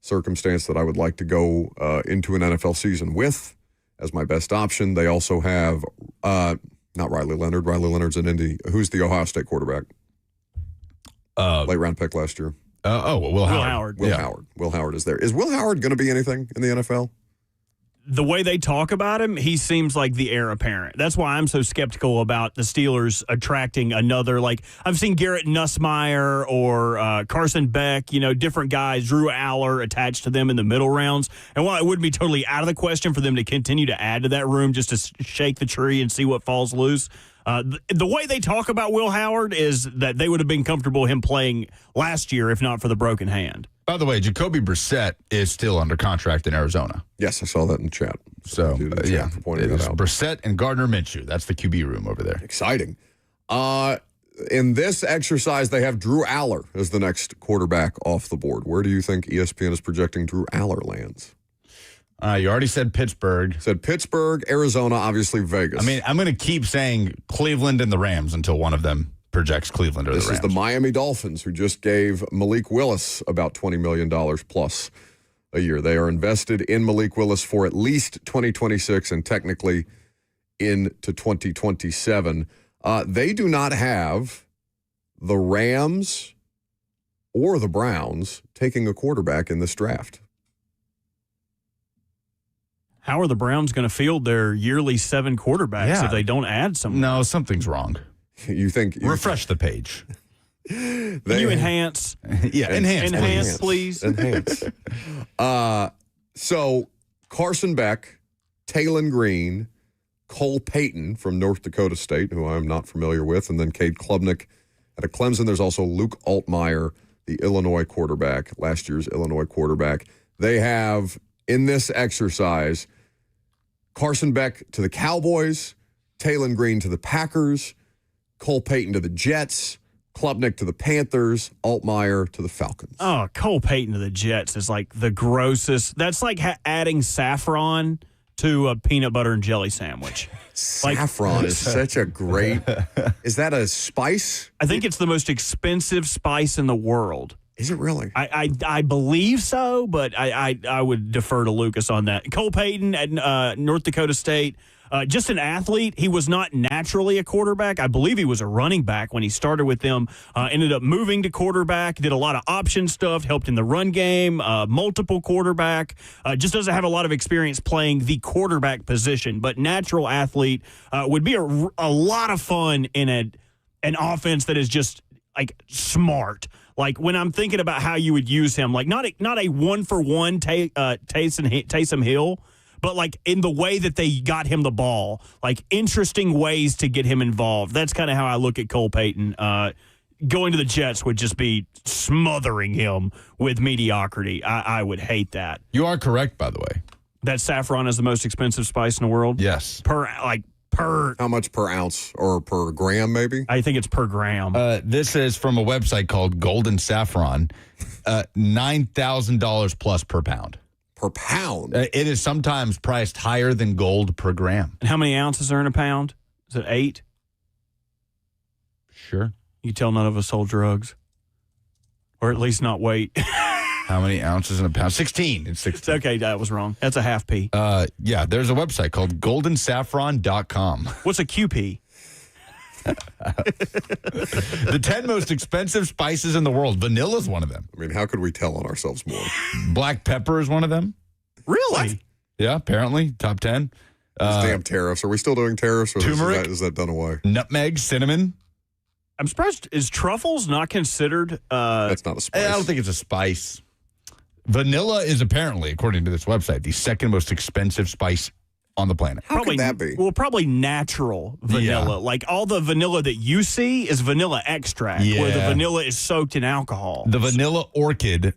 circumstance that I would like to go into an NFL season with as my best option. They also have not Riley Leonard. Riley Leonard's in Indy. Who's the Ohio State quarterback? Late round pick last year. Will Howard. Will Howard is there. Is Will Howard going to be anything in the NFL? The way they talk about him, he seems like the heir apparent. That's why I'm so skeptical about the Steelers attracting another. Like, I've seen Garrett Nussmeier or Carson Beck, different guys, Drew Aller attached to them in the middle rounds. And while it wouldn't be totally out of the question for them to continue to add to that room just to shake the tree and see what falls loose, the way they talk about Will Howard is that they would have been comfortable him playing last year if not for the broken hand. By the way, Jacoby Brissett is still under contract in Arizona. Yes, I saw that in the chat. So, For pointing that out. Brissett and Gardner Minshew. That's the QB room over there. Exciting. In this exercise, they have Drew Aller as the next quarterback off the board. Where do you think ESPN is projecting Drew Aller lands? You already said Pittsburgh. Said Pittsburgh, Arizona, obviously Vegas. I mean, I'm going to keep saying Cleveland and the Rams until one of them projects Cleveland or the Rams. This is the Miami Dolphins, who just gave Malik Willis about $20 million plus a year. They are invested in Malik Willis for at least 2026 and technically into 2027. They do not have the Rams or the Browns taking a quarterback in this draft. How are the Browns going to field their yearly 7 quarterbacks if they don't add someone? No, something's wrong. You think refresh the page? Can you enhance? Enhance, please. Enhance. So Carson Beck, Taylon Green, Cole Payton from North Dakota State, who I'm not familiar with, and then Cade Klubnik out of Clemson. There's also Luke Altmaier, the Illinois quarterback, last year's Illinois quarterback. They have, in this exercise, Carson Beck to the Cowboys, Taylon Green to the Packers, Cole Payton to the Jets, Klubnik to the Panthers, Altmaier to the Falcons. Oh, Cole Payton to the Jets is like the grossest. That's like adding saffron to a peanut butter and jelly sandwich. Saffron is such a great... Is that a spice? I think it's the most expensive spice in the world. Is it really? I believe so, but I would defer to Lucas on that. Cole Payton at North Dakota State, just an athlete. He was not naturally a quarterback. I believe he was a running back when he started with them. Ended up moving to quarterback, did a lot of option stuff, helped in the run game, multiple quarterback. Just doesn't have a lot of experience playing the quarterback position, but natural athlete would be a lot of fun in an offense that is just like smart. Like when I'm thinking about how you would use him, like not a 1-for-1 Taysom Hill, but like in the way that they got him the ball, like interesting ways to get him involved. That's kind of how I look at Cole Payton. Going to the Jets would just be smothering him with mediocrity. I would hate that. You are correct, by the way. That saffron is the most expensive spice in the world? Yes. How much per ounce or per gram, maybe? I think it's per gram. This is from a website called Golden Saffron. $9,000 plus per pound. Per pound? It is sometimes priced higher than gold per gram. And how many ounces are in a pound? Is it 8? Sure. You tell none of us sold drugs. Or at least not weight. How many ounces in a pound? 16. It's 16. Okay, that was wrong. That's a half P. Yeah, there's a website called goldensaffron.com. What's a QP? The 10 most expensive spices in the world. Vanilla is one of them. I mean, how could we tell on ourselves more? Black pepper is one of them. Really? What? Yeah, apparently. Top 10. These damn tariffs. Are we still doing tariffs? Or Turmeric. Is that done away? Nutmeg, cinnamon. I'm surprised. Is truffles not considered? That's not a spice. I don't think it's a spice. Vanilla is apparently, according to this website, the second most expensive spice on the planet. How could that be? Well, probably natural vanilla. Yeah. Like all the vanilla that you see is vanilla extract, where the Yeah. vanilla is soaked in alcohol. The vanilla orchid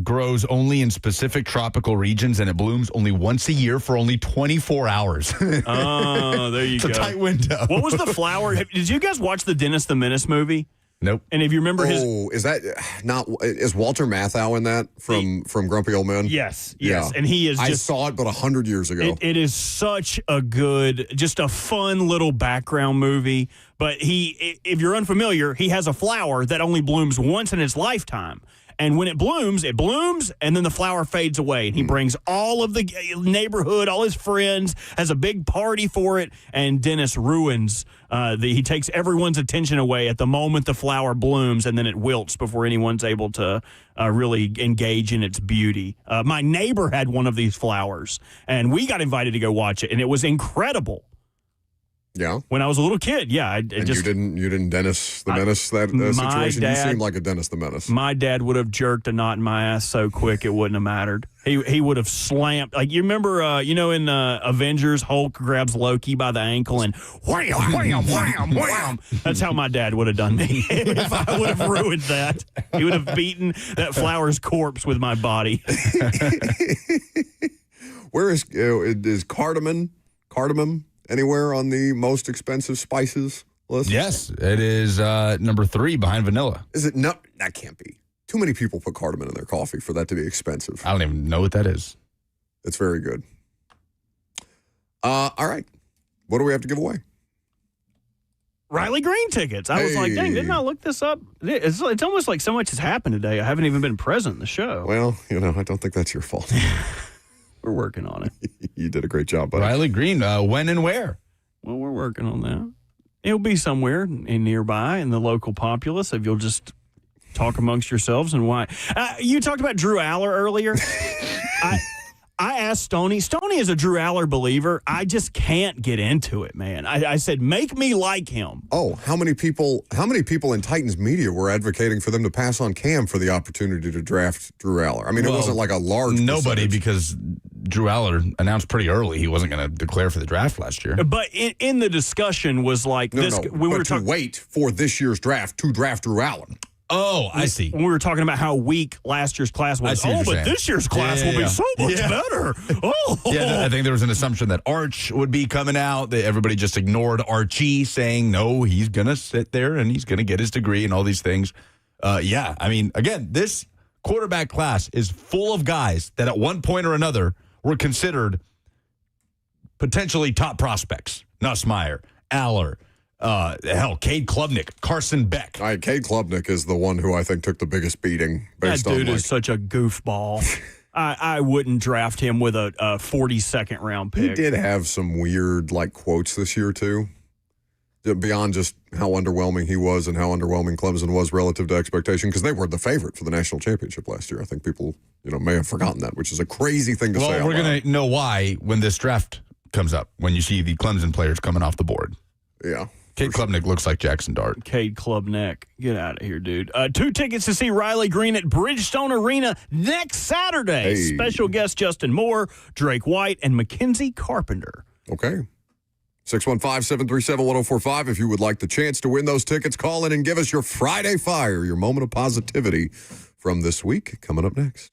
grows only in specific tropical regions, and it blooms only once a year for only 24 hours. Oh, there you It's go. a tight window. What was the flower? Did you guys watch the Dennis the Menace movie? Nope. And if you remember his. Is that not? Is Walter Matthau in that from Grumpy Old Men? Yes. Yeah. And he is I just. saw it, but 100 years ago. It is such a good, just a fun little background movie. But if you're unfamiliar, he has a flower that only blooms once in its lifetime. And when it blooms, and then the flower fades away. And he brings all of the neighborhood, all his friends, has a big party for it. And Dennis ruins, he takes everyone's attention away at the moment the flower blooms, and then it wilts before anyone's able to really engage in its beauty. My neighbor had one of these flowers, and we got invited to go watch it, and it was incredible. Yeah. When I was a little kid, yeah. And you didn't Dennis the Menace that situation? Dad, you seemed like a Dennis the Menace. My dad would have jerked a knot in my ass so quick it wouldn't have mattered. He would have slammed. Like, you remember, in Avengers, Hulk grabs Loki by the ankle and wham, wham, wham, wham. That's how my dad would have done me if I would have ruined that. He would have beaten that flower's corpse with my body. Where is cardamom anywhere on the most expensive spices list? Yes, it is number 3 behind vanilla. Is it? No, that can't be. Too many people put cardamom in their coffee for that to be expensive. I don't even know what that is. It's very good. All right. What do we have to give away? Riley Green tickets. I was like, dang, didn't I look this up? It's almost like so much has happened today. I haven't even been present in the show. Well, I don't think that's your fault. We're working on it. You did a great job, buddy. Riley Green, when and where? Well, we're working on that. It'll be somewhere in nearby in the local populace if you'll just talk amongst yourselves and why. You talked about Drew Aller earlier. I asked Stoney. Stoney is a Drew Aller believer. I just can't get into it, man. I said, make me like him. Oh, how many people in Titans media were advocating for them to pass on Cam for the opportunity to draft Drew Aller? I mean, it wasn't like a large nobody, percentage. because Drew Aller announced pretty early he wasn't going to declare for the draft last year. But in the discussion was like No, this. no, When we but were to wait for this year's draft to draft Drew Aller. Oh, I see. When we were talking about how weak last year's class was. I see what Oh, you're but saying. this year's class Yeah, will yeah, be so much yeah. better. Oh, Yeah, I think there was an assumption that Arch would be coming out. That everybody just ignored Archie, saying, no, he's going to sit there and he's going to get his degree and all these things. Yeah, I mean, again, this quarterback class is full of guys that at one point or another were considered potentially top prospects. Nussmeier, Aller, Cade Klubnik, Carson Beck. All right, Cade Klubnik is the one who I think took the biggest beating that based dude on is such a goofball. I wouldn't draft him with a 42nd round He pick. did have some weird quotes this year too. Beyond just how underwhelming he was and how underwhelming Clemson was relative to expectation, because they were the favorite for the national championship last year. I think people, may have forgotten that, which is a crazy thing to say. Well, we're going to know why when this draft comes up, when you see the Clemson players coming off the board. Yeah. Cade Klubnik looks like Jackson Dart. Cade Klubnik. Get out of here, dude. 2 tickets to see Riley Green at Bridgestone Arena next Saturday. Hey. Special guest Justin Moore, Drake White, and Mackenzie Carpenter. Okay. 615-737-1045. If you would like the chance to win those tickets, call in and give us your Friday Fire, your moment of positivity from this week. Coming up next.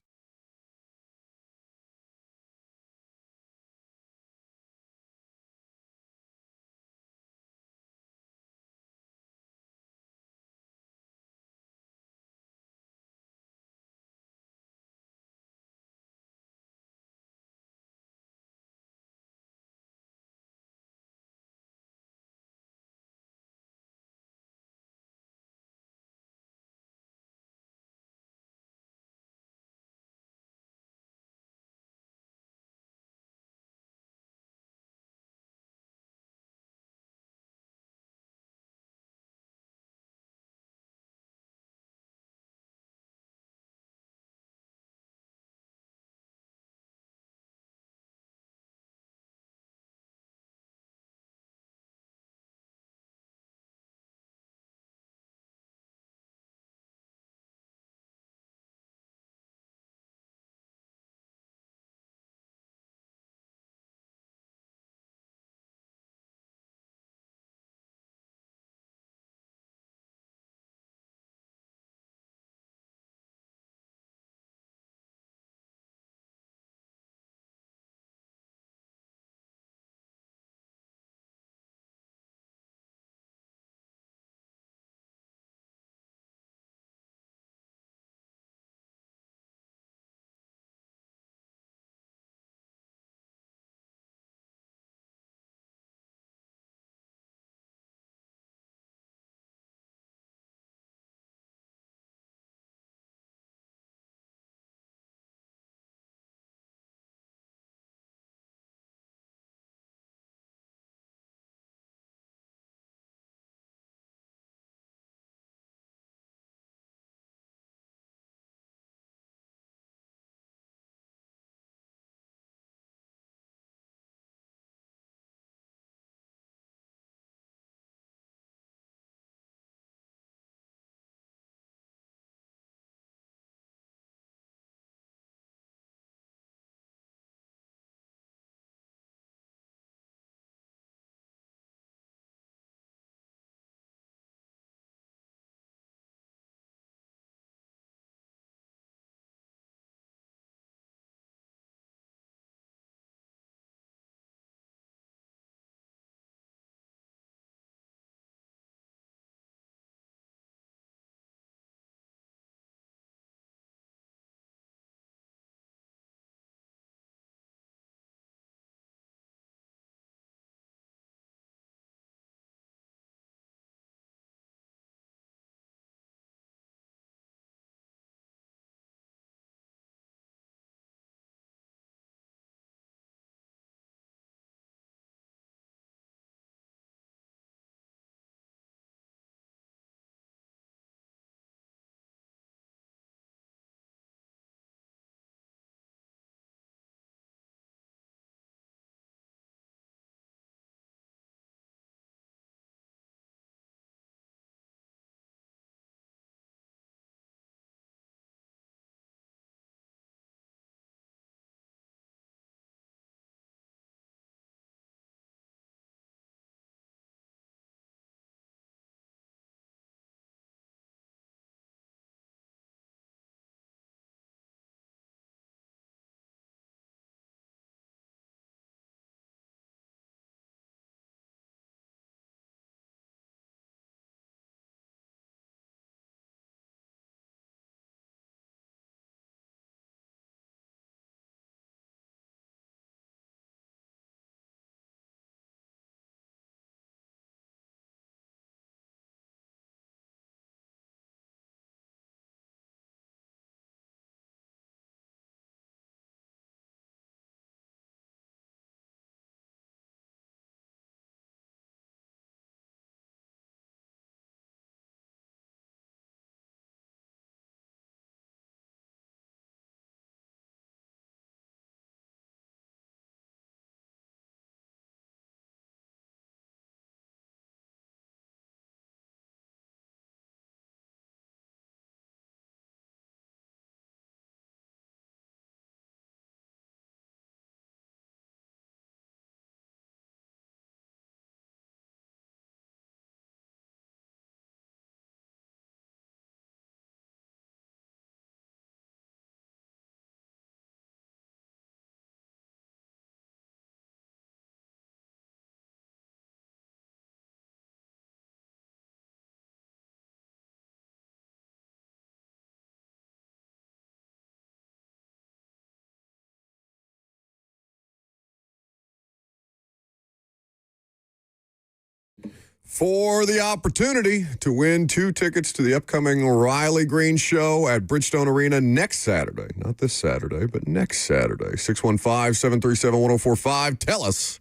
For the opportunity to win 2 tickets to the upcoming Riley Green Show at Bridgestone Arena next Saturday. Not this Saturday, but next Saturday. 615-737-1045. Tell us,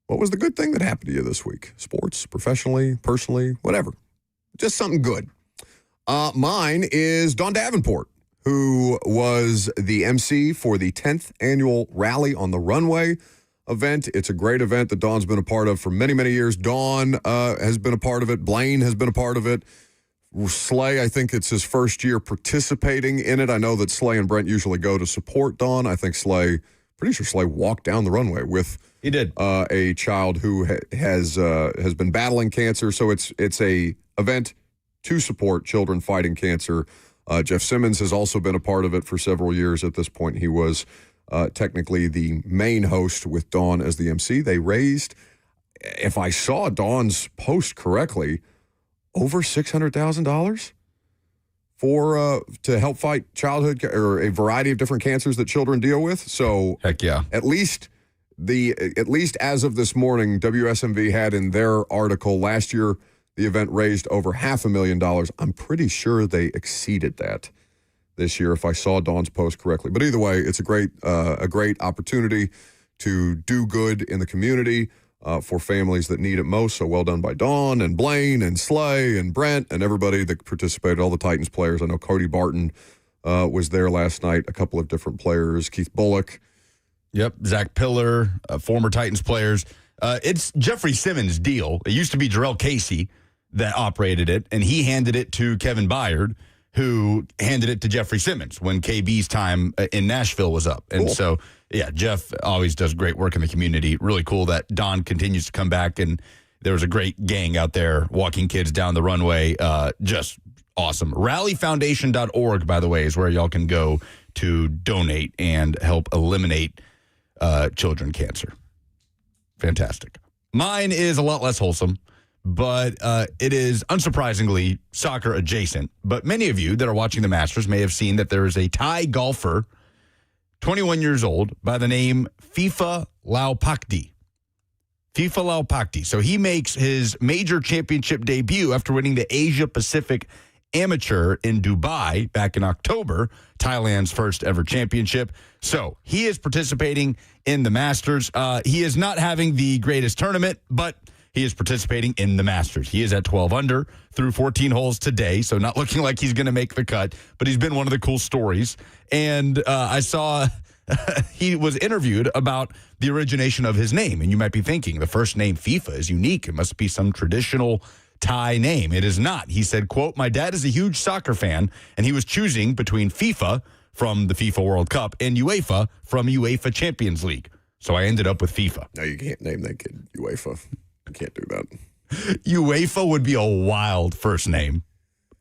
what was the good thing that happened to you this week? Sports, professionally, personally, whatever. Just something good. Mine is Dawn Davenport, who was the MC for the 10th annual Rally on the Runway event. It's a great event that Dawn's been a part of for many, many years. Dawn has been a part of it. Blaine has been a part of it. Slay, I think it's his first year participating in it. I know that Slay and Brent usually go to support Dawn. I think pretty sure Slay walked down the runway with He did. A child who has been battling cancer. So it's a event to support children fighting cancer. Jeff Simmons has also been a part of it for several years. At this point, he was technically the main host with Dawn as the MC. They raised, if I saw Dawn's post correctly, over $600,000 to help fight childhood or a variety of different cancers that children deal with. So Heck yeah. at least as of this morning, WSMV had in their article last year, the event raised over $500,000. I'm pretty sure they exceeded that this year, if I saw Dawn's post correctly. But either way, it's a great opportunity to do good in the community for families that need it most. So well done by Dawn and Blaine and Slay and Brent and everybody that participated, all the Titans players. I know Cody Barton was there last night, a couple of different players, Keith Bullock. Yep, Zach Pillar, former Titans players. It's Jeffrey Simmons' deal. It used to be Jarrell Casey that operated it, and he handed it to Kevin Byard, who handed it to Jeffrey Simmons when KB's time in Nashville was up. And Cool. so, yeah, Jeff always does great work in the community. Really cool that Don continues to come back, and there was a great gang out there walking kids down the runway. Just awesome. Rallyfoundation.org, by the way, is where y'all can go to donate and help eliminate children cancer. Fantastic. Mine is a lot less wholesome, but it is unsurprisingly soccer adjacent. But many of you that are watching the Masters may have seen that there is a Thai golfer, 21 years old, by the name FIFA Laupakdi. FIFA Laupakdi. So he makes his major championship debut after winning the Asia Pacific Amateur in Dubai back in October, Thailand's first ever championship. So he is participating in the Masters. He is not having the greatest tournament, but he is participating in the Masters. He is at 12 under through 14 holes today, so not looking like he's going to make the cut, but he's been one of the cool stories. And I saw he was interviewed about the origination of his name, and you might be thinking the first name FIFA is unique. It must be some traditional Thai name. It is not. He said, quote, "My dad is a huge soccer fan, and he was choosing between FIFA from the FIFA World Cup and UEFA from UEFA Champions League. So I ended up with FIFA." No, you can't name that kid UEFA. You can't do that. UEFA would be a wild first name.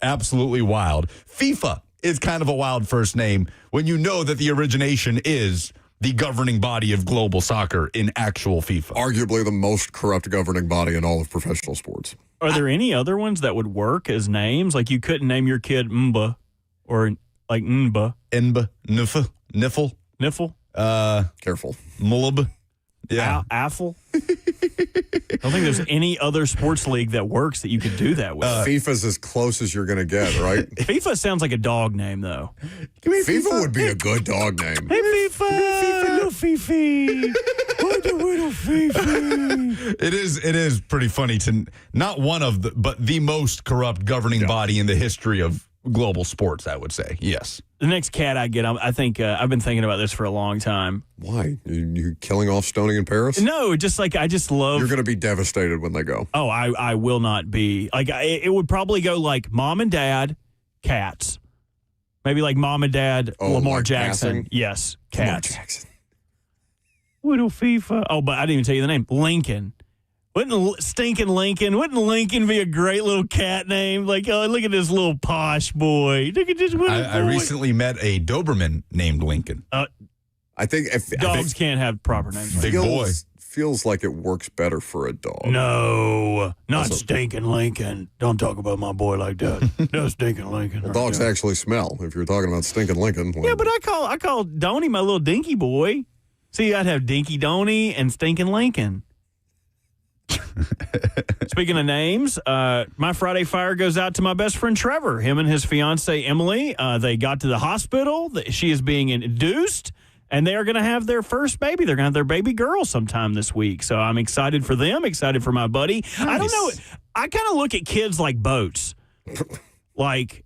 Absolutely wild. FIFA is kind of a wild first name when you know that the origination is the governing body of global soccer in actual FIFA. Arguably the most corrupt governing body in all of professional sports. Are there any other ones that would work as names? Like you couldn't name your kid Mba or like Nba. Enba, Niffle, Niffle? Careful. Mulub. Yeah. Affle? I don't think there's any other sports league that works that you could do that with. FIFA's as close as you're going to get, right? FIFA sounds like a dog name, though. FIFA would be a good dog name. Hey, FIFA! Little Fifi! Little Fifi! It is pretty funny to not one of the, but the most corrupt governing body in the history of global sports, I would say. Yes. The next cat I get, I think I've been thinking about this for a long time. Why? You killing off Stoney in Paris? No, just like I just love. You're going to be devastated when they go. Oh, I will not be. Like it would probably go like mom and dad, cats. Maybe like mom and dad, Lamar like Jackson. passing? Yes, Lamar cats. Jackson. Little FIFA. Oh, but I didn't even tell you the name. Lincoln. Stinking Lincoln. Wouldn't Lincoln be a great little cat name? Like, oh, look at this little posh boy. Look at this little boy. I recently met a Doberman named Lincoln. I think if Dogs can't have proper names. Big boy. feels like it works better for a dog. No, not stinking Lincoln. Don't talk about my boy like that. No stinking Lincoln. Well, dogs actually smell. If you're talking about stinking Lincoln. Yeah, but I call Donnie my little dinky boy. See, I'd have Dinky Donnie and Stinking Lincoln. Speaking of names, my Friday Fire goes out to my best friend Trevor. Him and his fiancee Emily, they got to the hospital. She is being induced, and they are going to have their first baby. They're going to have their baby girl sometime this week. So I'm excited for them, excited for my buddy. Nice. I don't know. I kind of look at kids like boats. Like,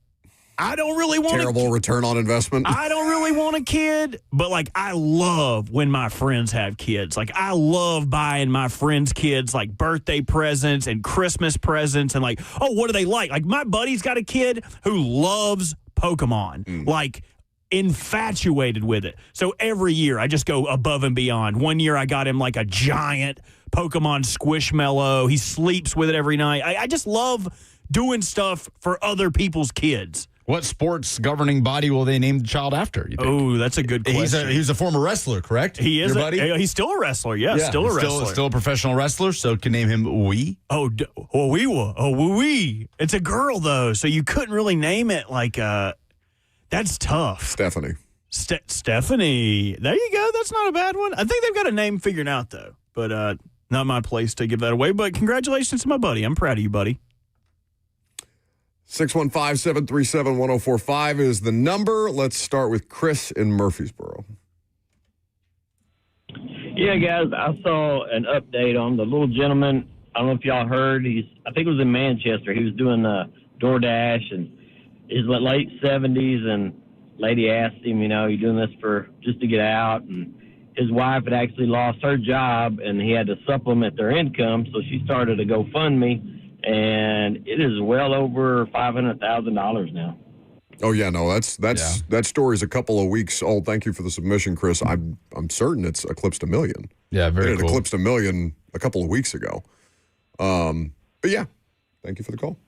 I don't really want Terrible return on investment. I don't really want a kid, but like I love when my friends have kids. Like I love buying my friends' kids like birthday presents and Christmas presents and like, oh, what do they like? Like my buddy's got a kid who loves Pokemon. Like infatuated with it. So every year I just go above and beyond. One year I got him like a giant Pokemon Squishmallow. He sleeps with it every night. I just love doing stuff for other people's kids. What sports governing body will they name the child after? You think? Oh, that's a good question. He's a former wrestler, correct? He is. Your buddy? He's still a wrestler. Yeah, still a wrestler. Still a professional wrestler, so can name him Wee. Wee. It's a girl, though, so you couldn't really name it like, that's tough. Stephanie. Stephanie. There you go. That's not a bad one. I think they've got a name figured out, though, but not my place to give that away. But congratulations to my buddy. I'm proud of you, buddy. 615-737-1045 is the number. Let's start with Chris in Murfreesboro. Yeah, guys, I saw an update on the little gentleman. I don't know if y'all heard. I think it was in Manchester. He was doing DoorDash, and he's late 70s, and lady asked him, you doing this for just to get out? And his wife had actually lost her job, and he had to supplement their income, so she started a GoFundMe. And it is well over $500,000 now. Oh yeah, no, that story's a couple of weeks old. Thank you for the submission, Chris. I'm certain it's eclipsed 1 million. Yeah, very it cool. eclipsed 1 million a couple of weeks ago. But yeah, thank you for the call.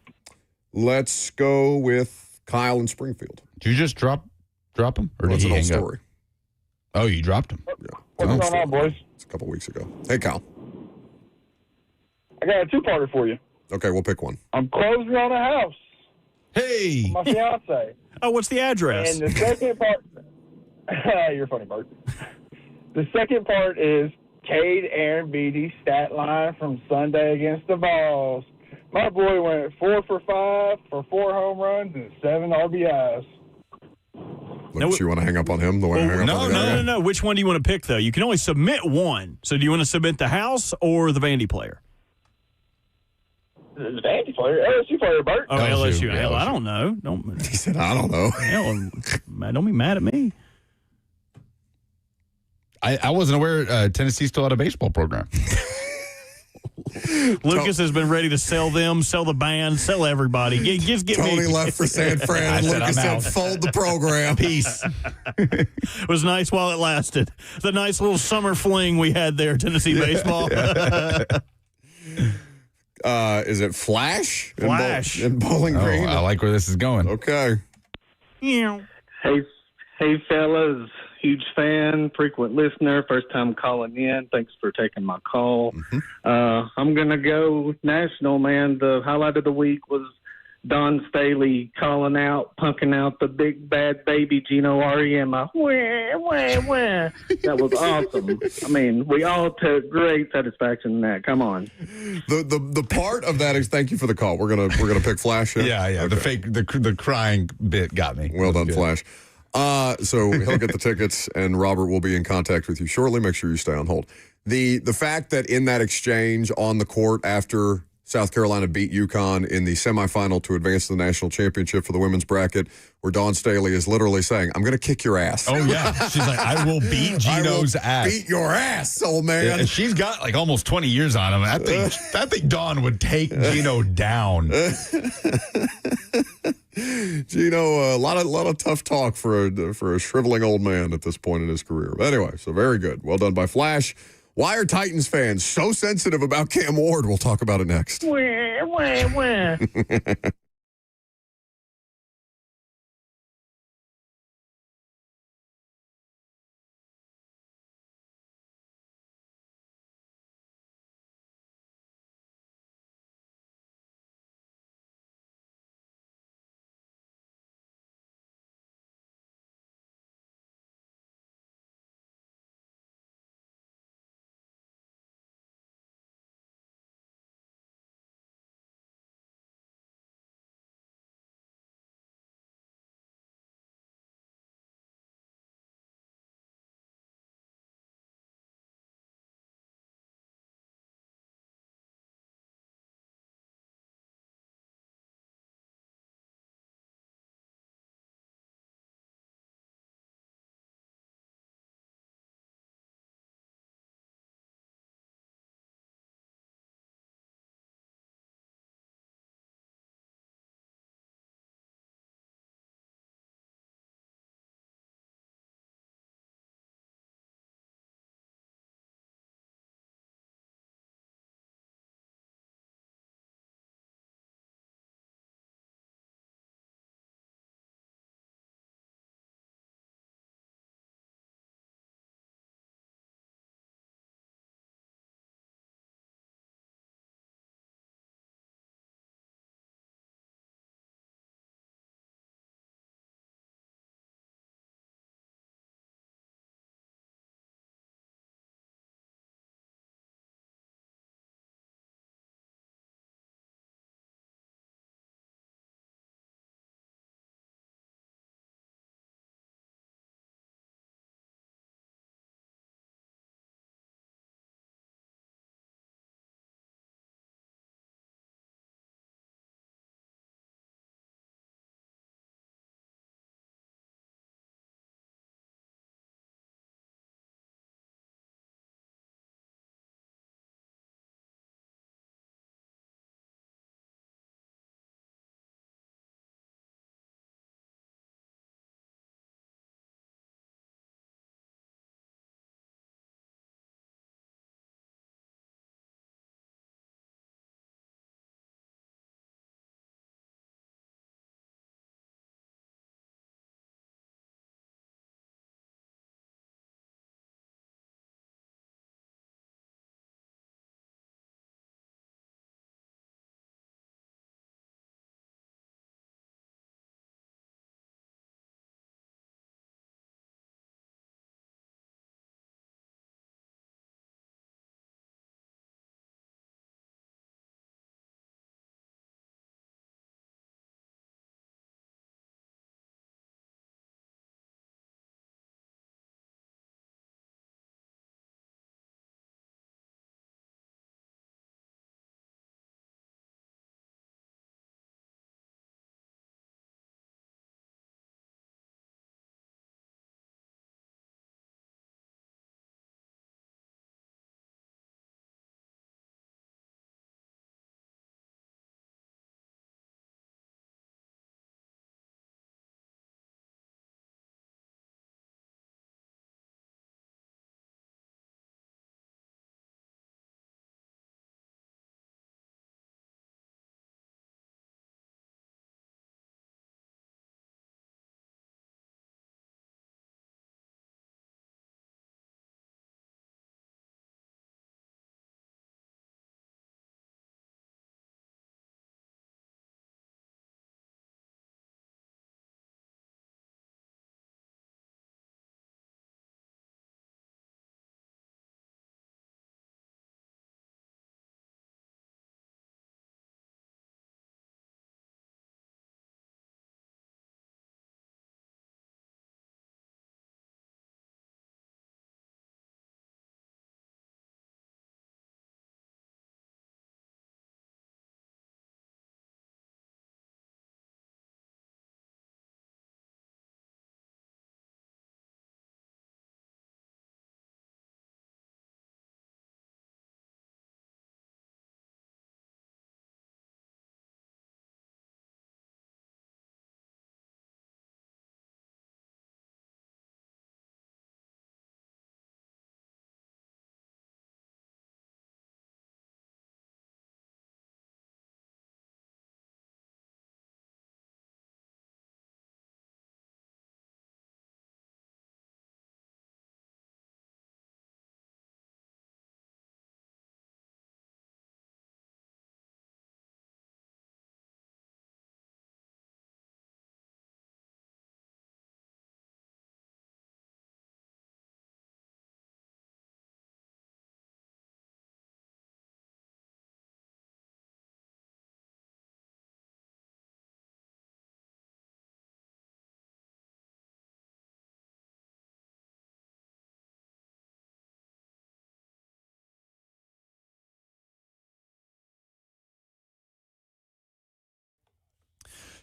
Let's go with Kyle in Springfield. Did you just drop him, or That's did an he old hang up? story. Oh, you dropped him. Yeah, What's going on, boys? It's a couple of weeks ago. Hey, Kyle. I got a two-parter for you. Okay, we'll pick one. I'm closing on a house Hey, for my fiance. Oh, what's the address? And the second part, you're funny, Bert. The second part is Cade Aaron Beatty's stat line from Sunday against the Vols. My boy went 4 for 5 for 4 home runs and 7 RBIs. You want to hang up on him? The way I hang up on the guy? No. Which one do you want to pick, though? You can only submit one. So do you want to submit the house or the Vandy player? The Vandy player, LSU player, Bert. Oh, LSU. Yeah, Hell, I LSU. don't know. He said, I don't know. Hell, don't be mad at me. I wasn't aware Tennessee still had a baseball program. Lucas has been ready to sell them, sell the band, sell everybody. Just get Tony me. left for San Fran, and I said, Lucas I'm said, out. fold the program. Peace. It was nice while it lasted. The nice little summer fling we had there, Tennessee baseball. Is it Flash? Flash. In Bowling Oh, Green? I like where this is going. Okay. Yeah. Hey, fellas. Huge fan, frequent listener, first time calling in. Thanks for taking my call. I'm going to go national, man. The highlight of the week was Don Staley calling out, punking out the big bad baby Gino Auriemma. Wah. That was awesome. I mean, we all took great satisfaction in that. Come on. The part of that is thank you for the call. We're gonna pick Flash. Yeah. Okay. The crying bit got me. Well done, Good. Flash. So he'll get the tickets, and Robert will be in contact with you shortly. Make sure you stay on hold. The fact that in that exchange on the court after South Carolina beat UConn in the semifinal to advance to the national championship for the women's bracket, where Dawn Staley is literally saying, I'm going to kick your ass. Oh, yeah. She's like, I will beat Gino's ass. Beat your ass, old man. Yeah, and she's got like almost 20 years on him. I think Dawn would take Gino down. Gino, a lot of tough talk for a shriveling old man at this point in his career. But anyway, so very good. Well done by Flash. Why are Titans fans so sensitive about Cam Ward? We'll talk about it next.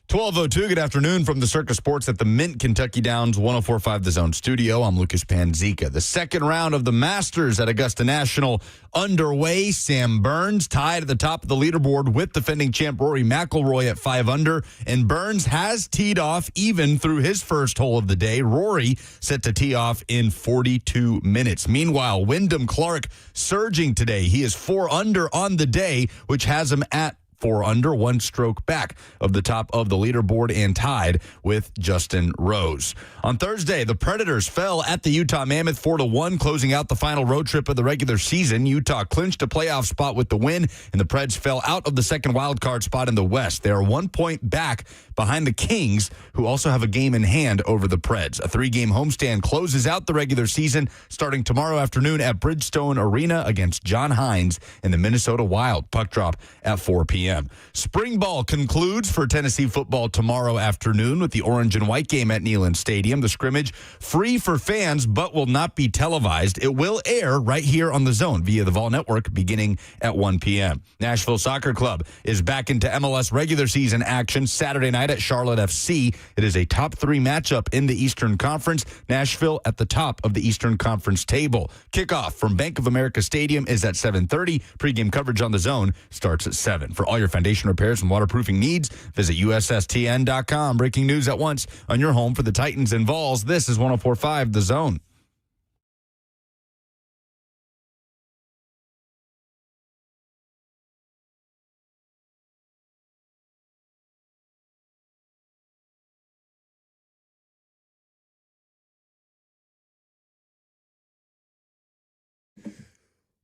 12:02, good afternoon from the Circus Sports at the Mint Kentucky Downs 104.5 The Zone studio. I'm Lucas Panzica. The second round of the Masters at Augusta National underway. Sam Burns tied at the top of the leaderboard with defending champ Rory McIlroy at 5 under. And Burns has teed off even through his first hole of the day. Rory set to tee off in 42 minutes. Meanwhile, Wyndham Clark surging today. He is 4 under on the day, which has him at 4 under, 1 stroke back of the top of the leaderboard and tied with Justin Rose. On Thursday, the Predators fell at the Utah Mammoth 4-1, closing out the final road trip of the regular season. Utah clinched a playoff spot with the win, and the Preds fell out of the second wildcard spot in the West. They are 1 point back behind the Kings, who also have a game in hand over the Preds. A 3-game homestand closes out the regular season starting tomorrow afternoon at Bridgestone Arena against John Hines and the Minnesota Wild. Puck drop at 4 p.m. Spring ball concludes for Tennessee football tomorrow afternoon with the orange and white game at Neyland Stadium. The scrimmage free for fans but will not be televised. It will air right here on the Zone via the Vol Network beginning at 1 p.m. Nashville Soccer Club is back into MLS regular season action Saturday night at Charlotte FC. It is a top 3 matchup in the Eastern Conference. Nashville at the top of the Eastern Conference table. Kickoff from Bank of America Stadium is at 7:30. Pregame coverage on the Zone starts at 7. For all your foundation repairs and waterproofing needs, visit USSTN.com. Breaking news at once on your home for the Titans and Vols. This is 104.5 The Zone.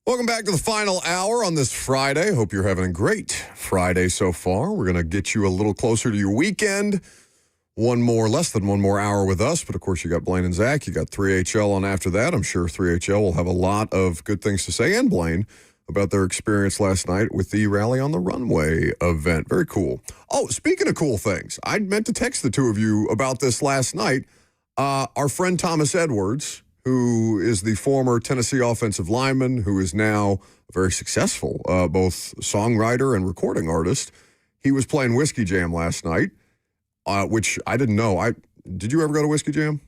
Welcome back to the final hour on this Friday. Hope you're having a great Friday so far. We're going to get you a little closer to your weekend. Less than one more hour with us. But, of course, you got Blaine and Zach. You got 3HL on after that. I'm sure 3HL will have a lot of good things to say, and Blaine, about their experience last night with the Rally on the Runway event. Very cool. Oh, speaking of cool things, I meant to text the two of you about this last night. Our friend Thomas Edwards, who is the former Tennessee offensive lineman, who is now a very successful both songwriter and recording artist. He was playing Whiskey Jam last night, which I didn't know. Did you ever go to Whiskey Jam?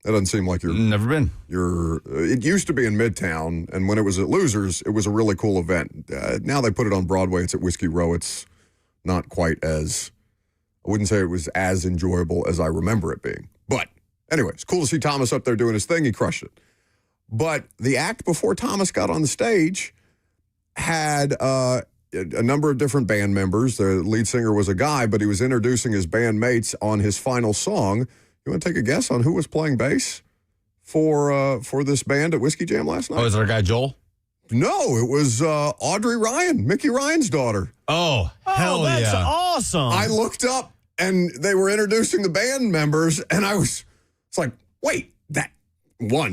That doesn't seem like you're... Never been. It used to be in Midtown, and when it was at Losers, it was a really cool event. Now they put it on Broadway. It's at Whiskey Row. It's not quite as... I wouldn't say it was as enjoyable as I remember it being. But anyway, it's cool to see Thomas up there doing his thing. He crushed it. But the act before Thomas got on the stage had a number of different band members. The lead singer was a guy, but he was introducing his bandmates on his final song. You want to take a guess on who was playing bass for this band at Whiskey Jam last night? Oh, is it our guy Joel? No, it was Audrey Ryan, Mickey Ryan's daughter. Oh, hell yeah. That's awesome. I looked up, and they were introducing the band members, and it's like, wait,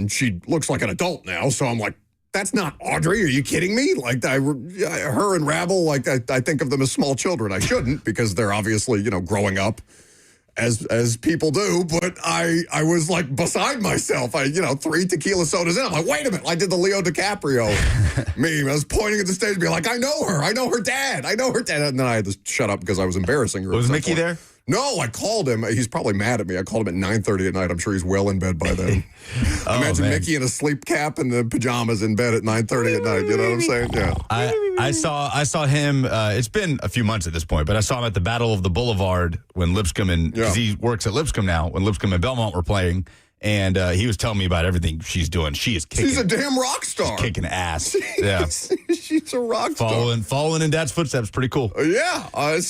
she looks like an adult now, so I'm like, that's not Audrey. Are you kidding me? Like, her and Rabble, I think of them as small children. I shouldn't, because they're obviously, growing up as people do. But I was like beside myself. 3 tequila sodas in. I'm like, wait a minute. I did the Leo DiCaprio meme. I was pointing at the stage, being like, I know her. I know her dad. And then I had to shut up because I was embarrassing her. Was Mickey there? No, I called him. He's probably mad at me. I called him at 9:30 at night. I'm sure he's well in bed by then. Imagine Mickey in a sleep cap and the pajamas in bed at 9:30 at night. You know what I'm saying? Yeah. I saw him. It's been a few months at this point, but I saw him at the Battle of the Boulevard when Lipscomb because he works at Lipscomb now. When Lipscomb and Belmont were playing. And he was telling me about everything she's doing. She's a damn rock star. She's kicking ass. Yeah. She's a rock star. Following in Dad's footsteps. Pretty cool. So that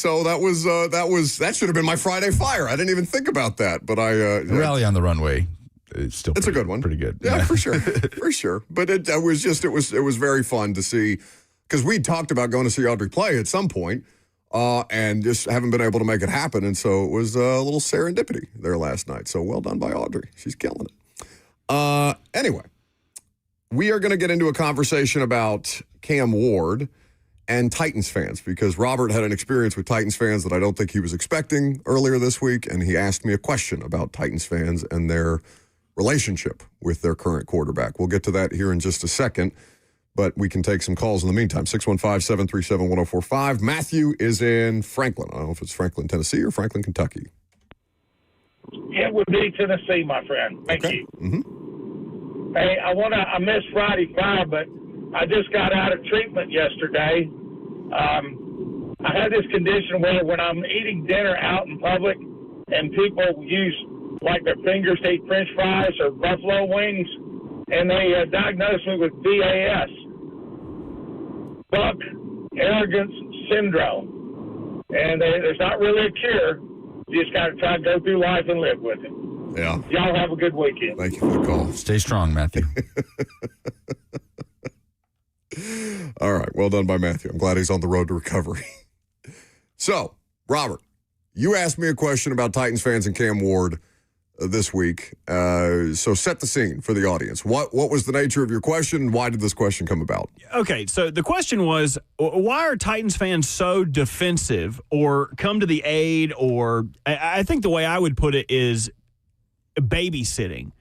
should have been my Friday fire. I didn't even think about that. But Rally on the Runway. It's a good one. Pretty good. Yeah, for sure. For sure. But it was very fun to see, because we talked about going to see Audrey play at some point. And just haven't been able to make it happen. And so it was a little serendipity there last night. So well done by Audrey. She's killing it. Anyway, we are going to get into a conversation about Cam Ward and Titans fans, because Robert had an experience with Titans fans that I don't think he was expecting earlier this week. And he asked me a question about Titans fans and their relationship with their current quarterback. We'll get to that here in just a second. but we can take some calls in the meantime. 615-737-1045. Matthew is in Franklin. I don't know if it's Franklin, Tennessee or Franklin, Kentucky. It would be Tennessee, my friend. Thank you. Mm-hmm. Hey, I missed Friday Fire, but I just got out of treatment yesterday. I had this condition where when I'm eating dinner out in public and people use like their fingers to eat French fries or buffalo wings, and they diagnosed me with BAS, Buck Arrogance Syndrome. And there's not really a cure. You just got to try to go through life and live with it. Yeah. Y'all have a good weekend. Thank you for the call. Stay strong, Matthew. All right. Well done by Matthew. I'm glad he's on the road to recovery. So, Robert, you asked me a question about Titans fans and Cam Ward this week. So set the scene for the audience. What was the nature of your question, and why did this question come about? Okay, so the question was, why are Titans fans so defensive or come to the aid, or I think the way I would put it is babysitting.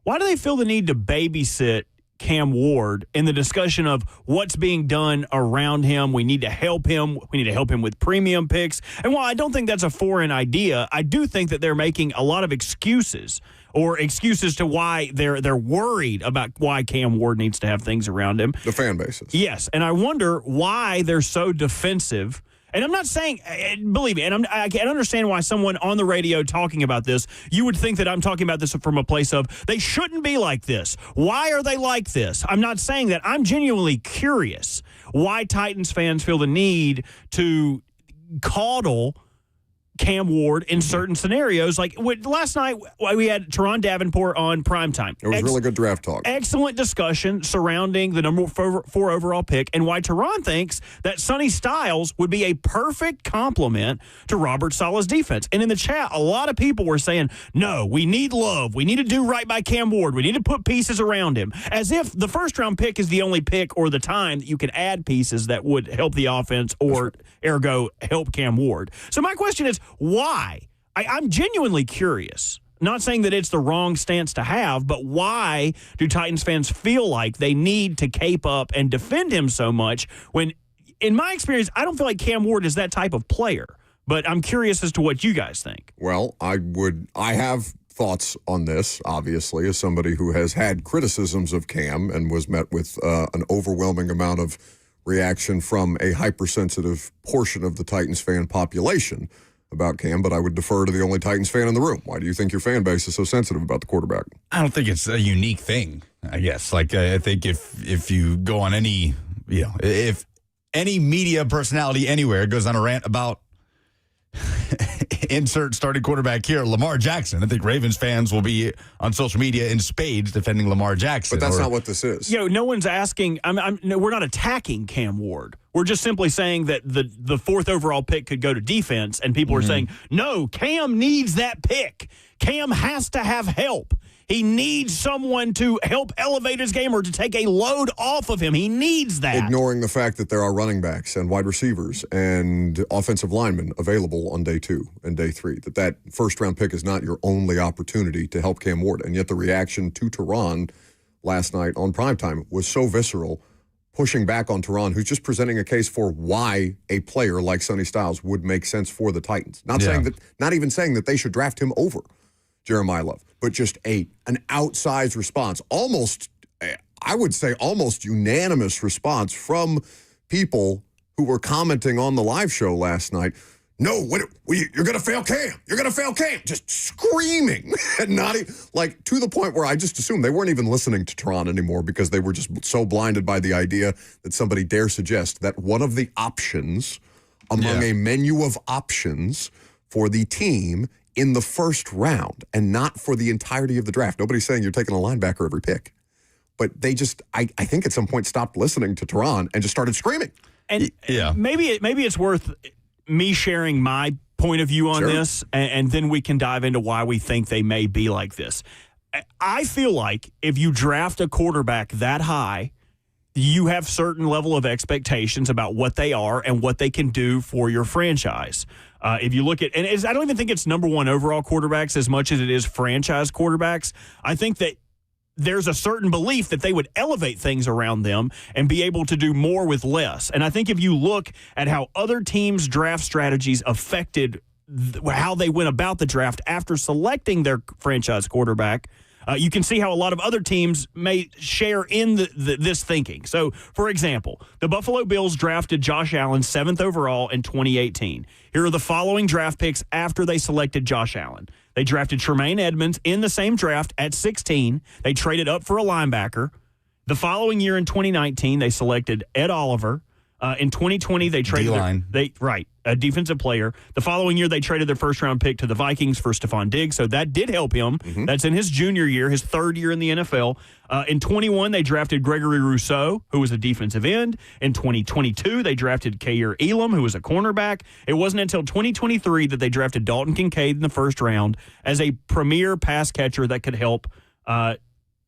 Why do they feel the need to babysit Cam Ward in the discussion of what's being done around him? We need to help him. We need to help him with premium picks. And while I don't think that's a foreign idea, I do think that they're making a lot of excuses to why they're worried about why Cam Ward needs to have things around him. The fan bases. Yes, and I wonder why they're so defensive. And I'm not saying, believe me, and I can understand why someone on the radio talking about this, you would think that I'm talking about this from a place of, they shouldn't be like this. Why are they like this? I'm not saying that. I'm genuinely curious why Titans fans feel the need to coddle Cam Ward in certain scenarios. Like last night, we had Teron Davenport on primetime. It was really good draft talk. Excellent discussion surrounding the number 4 overall pick and why Teron thinks that Sonny Styles would be a perfect complement to Robert Saleh's defense. And in the chat, a lot of people were saying, no, we need love. We need to do right by Cam Ward. We need to put pieces around him. As if the first-round pick is the only pick or the time that you can add pieces that would help the offense or, ergo, help Cam Ward. So my question is, why? I'm genuinely curious. Not saying that it's the wrong stance to have, but why do Titans fans feel like they need to cape up and defend him so much when, in my experience, I don't feel like Cam Ward is that type of player. But I'm curious as to what you guys think. Well, I have thoughts on this, obviously, as somebody who has had criticisms of Cam and was met with an overwhelming amount of reaction from a hypersensitive portion of the Titans fan population about Cam, but I would defer to the only Titans fan in the room. Why do you think your fan base is so sensitive about the quarterback? I don't think it's a unique thing, I guess. Like, I think if you go on any, if any media personality anywhere goes on a rant about insert starting quarterback here, Lamar Jackson, I think Ravens fans will be on social media in spades defending Lamar Jackson. But that's not what this is. No one's asking. No, we're not attacking Cam Ward. We're just simply saying that the 4th overall pick could go to defense, and people are saying, no, Cam needs that pick. Cam has to have help. He needs someone to help elevate his game or to take a load off of him. He needs that. Ignoring the fact that there are running backs and wide receivers and offensive linemen available on day 2 and day 3. That first-round pick is not your only opportunity to help Cam Ward. And yet the reaction to Teron last night on primetime was so visceral, pushing back on Teron, who's just presenting a case for why a player like Sonny Styles would make sense for the Titans. Not even saying that they should draft him over Jeremiah Love, but just an outsized response, almost, I would say almost unanimous response from people who were commenting on the live show last night. No, you're going to fail Cam. You're going to fail Cam. Just screaming. And to the point where I just assumed they weren't even listening to Teron anymore because they were just so blinded by the idea that somebody dare suggest that one of the options among a menu of options for the team in the first round and not for the entirety of the draft. Nobody's saying you're taking a linebacker every pick. But they just, I think at some point stopped listening to Teron and just started screaming. And maybe it's worth me sharing my point of view on this, and then we can dive into why we think they may be like this. I feel like if you draft a quarterback that high, you have certain level of expectations about what they are and what they can do for your franchise. If you look at, and I don't even think it's number 1 overall quarterbacks as much as it is franchise quarterbacks. I think that there's a certain belief that they would elevate things around them and be able to do more with less. And I think if you look at how other teams' draft strategies affected how they went about the draft after selecting their franchise quarterback, you can see how a lot of other teams may share in this thinking. So, for example, the Buffalo Bills drafted Josh Allen 7th overall in 2018. Here are the following draft picks after they selected Josh Allen. They drafted Tremaine Edmonds in the same draft at 16. They traded up for a linebacker. The following year in 2019, they selected Ed Oliver. In 2020, they traded a defensive player. The following year, they traded their first-round pick to the Vikings for Stephon Diggs, so that did help him. Mm-hmm. That's in his junior year, his third year in the NFL. In 21, they drafted Gregory Rousseau, who was a defensive end. In 2022, they drafted Kair Elam, who was a cornerback. It wasn't until 2023 that they drafted Dalton Kincaid in the first round as a premier pass catcher that could help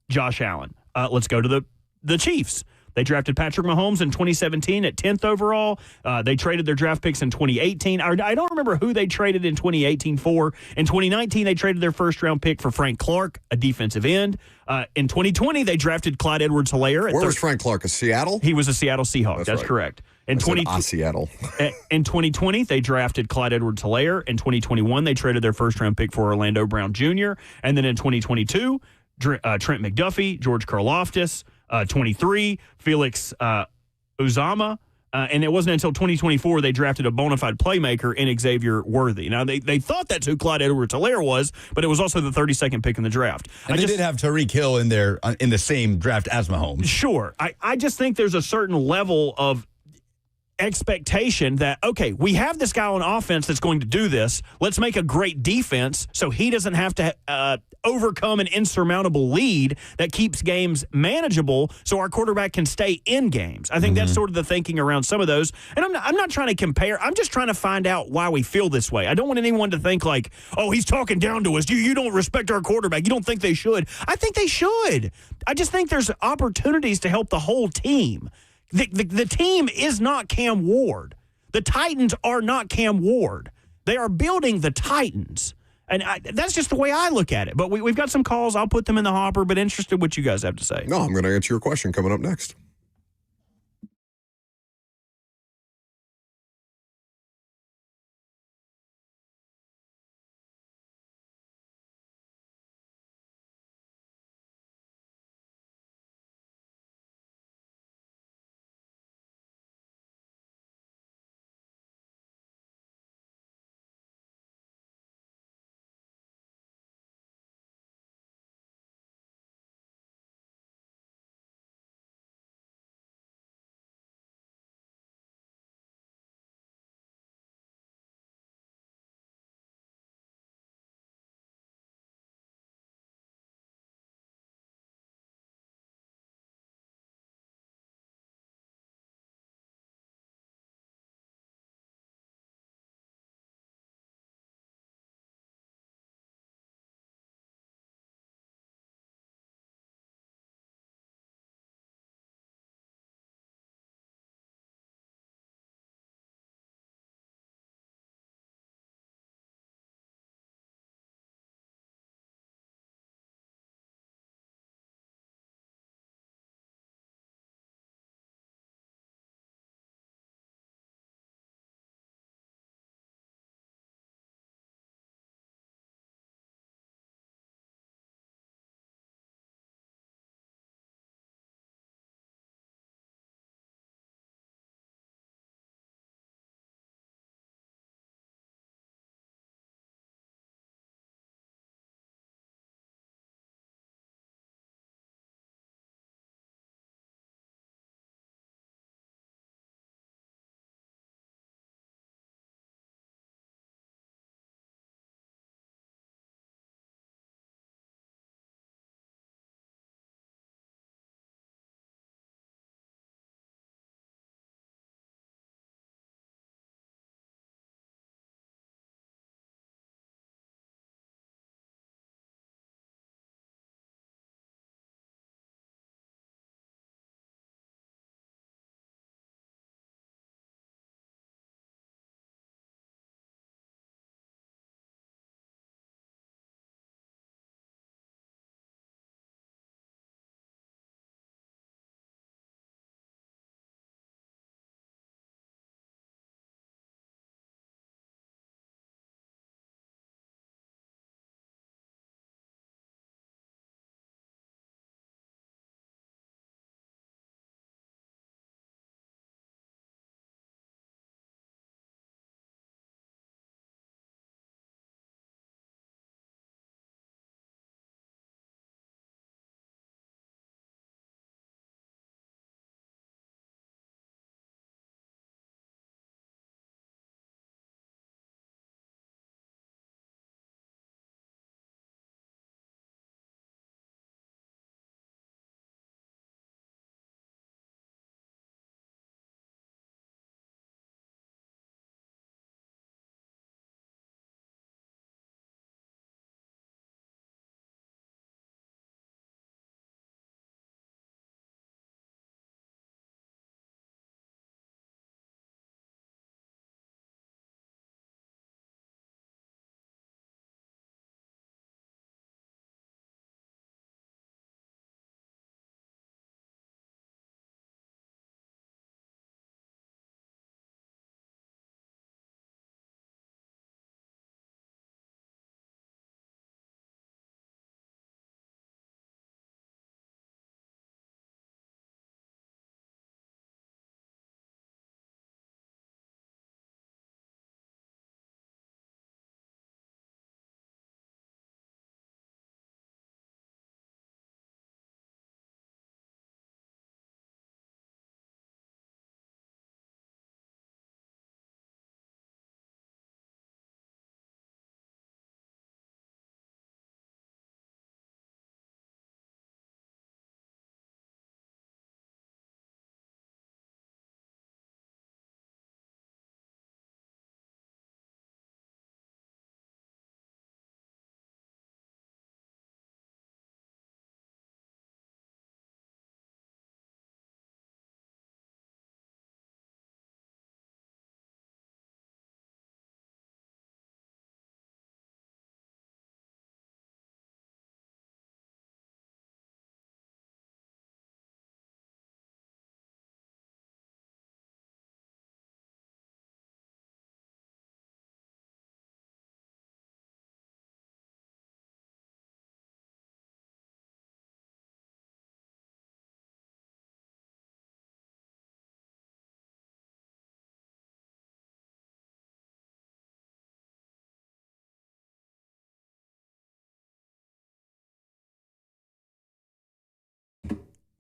Josh Allen. Let's go to the Chiefs. They drafted Patrick Mahomes in 2017 at 10th overall. They traded their draft picks in 2018. I don't remember who they traded in 2018 for. In 2019, they traded their first-round pick for Frank Clark, a defensive end. In 2020, they drafted Clyde Edwards-Helaire. Where was Frank Clark? A Seattle? He was a Seattle Seahawk. That's right. Correct. In Seattle. In 2020, they drafted Clyde Edwards-Helaire. In 2021, they traded their first-round pick for Orlando Brown Jr. And then in 2022, Trent McDuffie, George Karlaftis, 23, Felix Uzama, and it wasn't until 2024 they drafted a bona fide playmaker in Xavier Worthy. Now, they thought that's who Clyde Edwards-Helaire was, but it was also the 32nd pick in the draft. And they did have Tyreek Hill in there in the same draft as Mahomes. Sure. I just think there's a certain level of expectation that, okay, we have this guy on offense that's going to do this. Let's make a great defense so he doesn't have to overcome an insurmountable lead that keeps games manageable so our quarterback can stay in games. I think that's sort of the thinking around some of those. And I'm not trying to compare. I'm just trying to find out why we feel this way. I don't want anyone to think like, oh, he's talking down to us. You don't respect our quarterback. You don't think they should. I think they should. I just think there's opportunities to help the whole team. The team is not Cam Ward. The Titans are not Cam Ward. They are building the Titans. And that's just the way I look at it. But we've got some calls. I'll put them in the hopper, but interested what you guys have to say. No, I'm going to answer your question coming up next.